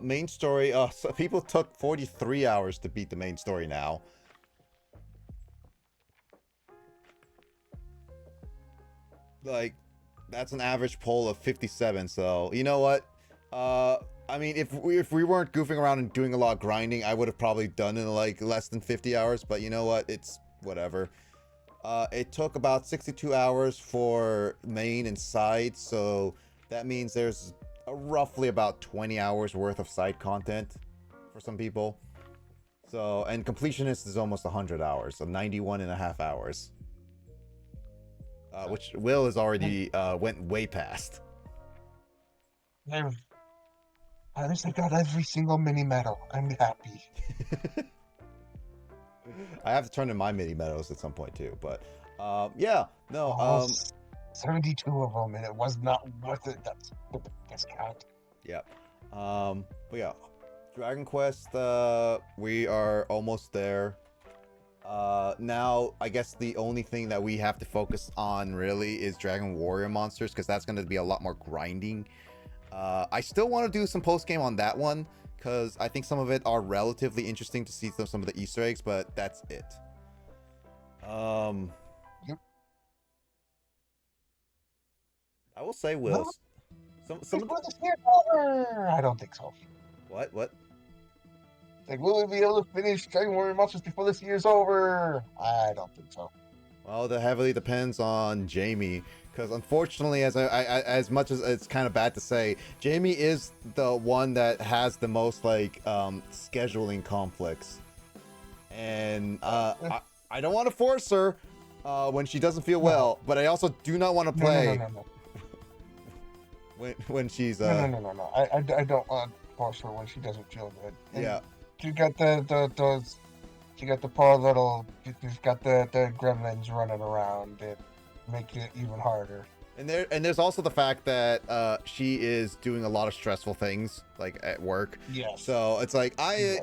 Main story. So people took 43 hours to beat the main story now. Like, that's an average poll of 57. So you know what? I mean, if we weren't goofing around and doing a lot of grinding, I would have probably done it in like less than 50 hours. But you know what? It's whatever. It took about 62 hours for main and side, so that means there's roughly about 20 hours worth of side content for some people. So, and completionist is almost 100 hours, so 91 and a half hours. Which Will has already went way past. At least I got every single mini medal. I'm happy. I have to turn in my mini medals at some point too, but yeah, no, 72 of them, and it was not worth it. That's discount. Yep. But yeah, Dragon Quest, we are almost there. Now I guess the only thing that we have to focus on really is Dragon Warrior monsters, because that's going to be a lot more grinding. I still want to do some post game on that one, because I think some of it are relatively interesting to see some of the Easter eggs, but that's it. Yep. I will say, Will, some of Before this year's over, I don't think so. What? Like, will we be able to finish Dragon Warrior Monsters before this year's over? I don't think so. Well, that heavily depends on Jamie, because unfortunately, as much as it's kind of bad to say, Jamie is the one that has the most like scheduling conflicts, and I don't want to force her when she doesn't feel well, but I also do not want to play No. when she's No. I don't want to force her when she doesn't feel good. And yeah. You got those. You got the poor little. You've got the gremlins running around that make it even harder. And there's also the fact that she is doing a lot of stressful things like at work. Yes. So it's like I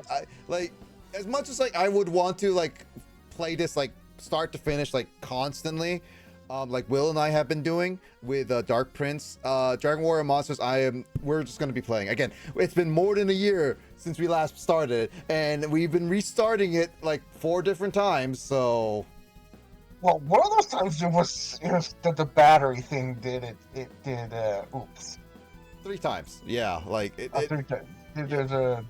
like, as much as like I would want to like play this like start to finish like constantly, like Will and I have been doing with Dark Prince, Dragon Warrior Monsters. We're just gonna be playing again. It's been more than a year since we last started, and we've been restarting it like 4 different times. So, well, one of those times it was that the battery thing did it. It did. Oops. 3 times. Yeah, like it. 3 times. There's there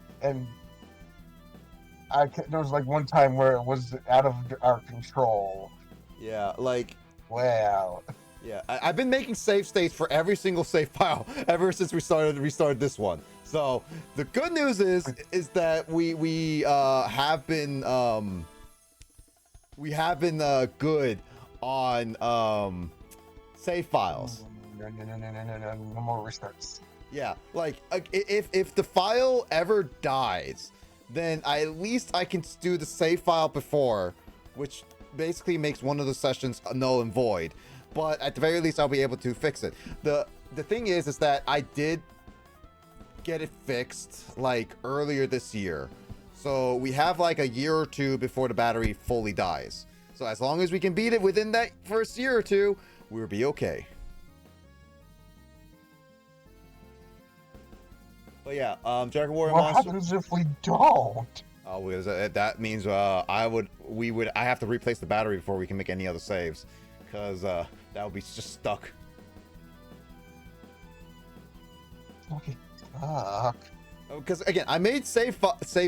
was like one time where it was out of our control. Yeah, like. Wow. Yeah, I've been making save states for every single save file ever since we restarted this one. So the good news is that we have been good on save files. No more restarts. Yeah, like if the file ever dies, then at least I can do the save file before, which basically makes one of the sessions null and void. But at the very least, I'll be able to fix it. The thing is that I did get it fixed like earlier this year, so we have like a year or 2 before the battery fully dies. So as long as we can beat it within that first year or 2, we'll be okay. But yeah, Dragon Warrior What Monster. happens if we don't? Oh, because that means I have to replace the battery before we can make any other saves, because that would be just stuck. Okay, fuck. Because again, I made save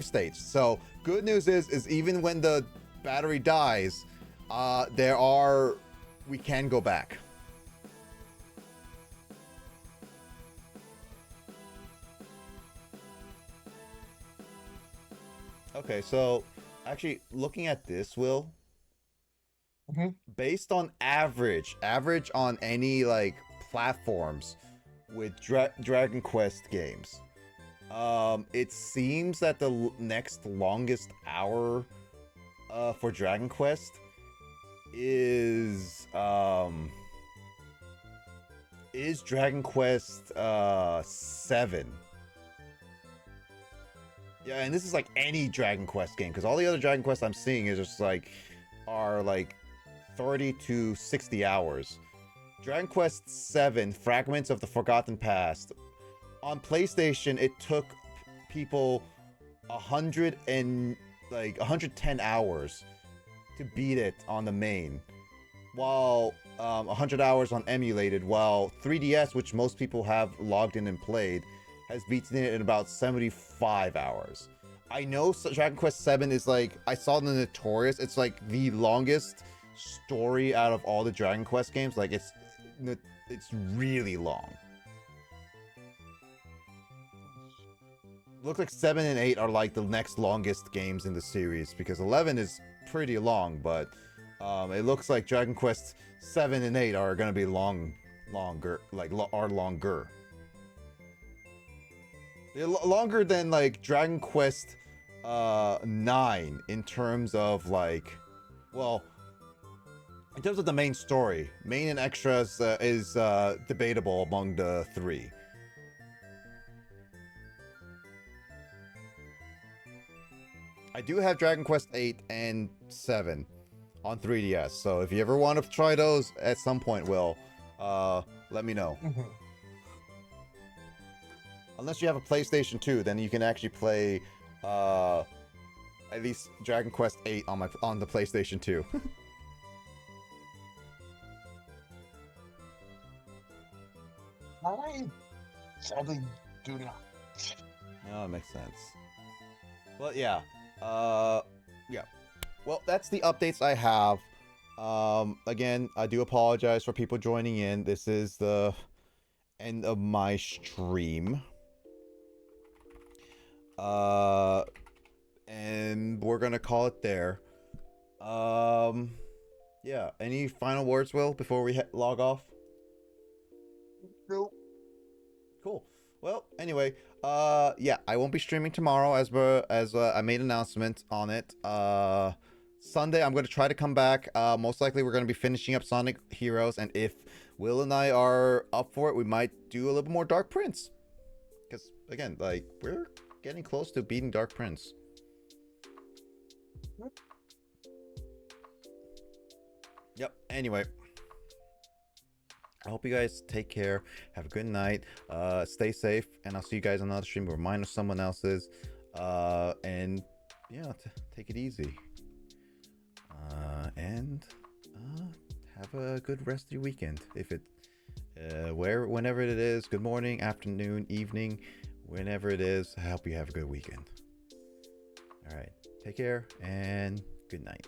states. So good news is even when the battery dies, we can go back. Okay, so actually looking at this, Will, based on average on any like platforms with Dragon Quest games, It seems that the next longest hour for Dragon Quest is Dragon Quest 7. Yeah, and this is like any Dragon Quest game, because all the other Dragon Quests I'm seeing is just like are like 30 to 60 hours. Dragon Quest 7, Fragments of the Forgotten Past. On PlayStation, it took people 110 hours to beat it on the main, while 100 hours on emulated, while 3DS, which most people have logged in and played, has beaten it in about 75 hours. I know Dragon Quest 7 is like, I saw the Notorious, it's like the longest story out of all the Dragon Quest games. Like, it's really long. Looks like 7 and 8 are like the next longest games in the series, because 11 is pretty long, but it looks like Dragon Quest 7 and 8 are gonna be longer. They're longer than like Dragon Quest 9 in terms of like, well, in terms of the main story. Main and extras is debatable among the three. I do have Dragon Quest 8 and 7 on 3DS, so if you ever want to try those at some point, Will, let me know. Unless you have a PlayStation 2, then you can actually play at least Dragon Quest 8 on the PlayStation 2. I sadly do not. Oh, that makes sense. Well, yeah. Yeah. Well, that's the updates I have. Again, I do apologize for people joining in. This is the end of my stream. And we're gonna call it there. Yeah. Any final words, Will, before we log off? Nope. Cool. Well, anyway, yeah, I won't be streaming tomorrow as I made an announcement on it. Sunday I'm going to try to come back. Most likely we're going to be finishing up Sonic Heroes, and if Will and I are up for it, we might do a little bit more Dark Prince. Because again, like, we're getting close to beating Dark Prince. Yep. Anyway, I hope you guys take care. Have a good night. Stay safe, and I'll see you guys on another stream or mine or someone else's. And yeah, take it easy. And have a good rest of your weekend. If it, whenever it is, good morning, afternoon, evening, whenever it is. I hope you have a good weekend. All right, take care and good night.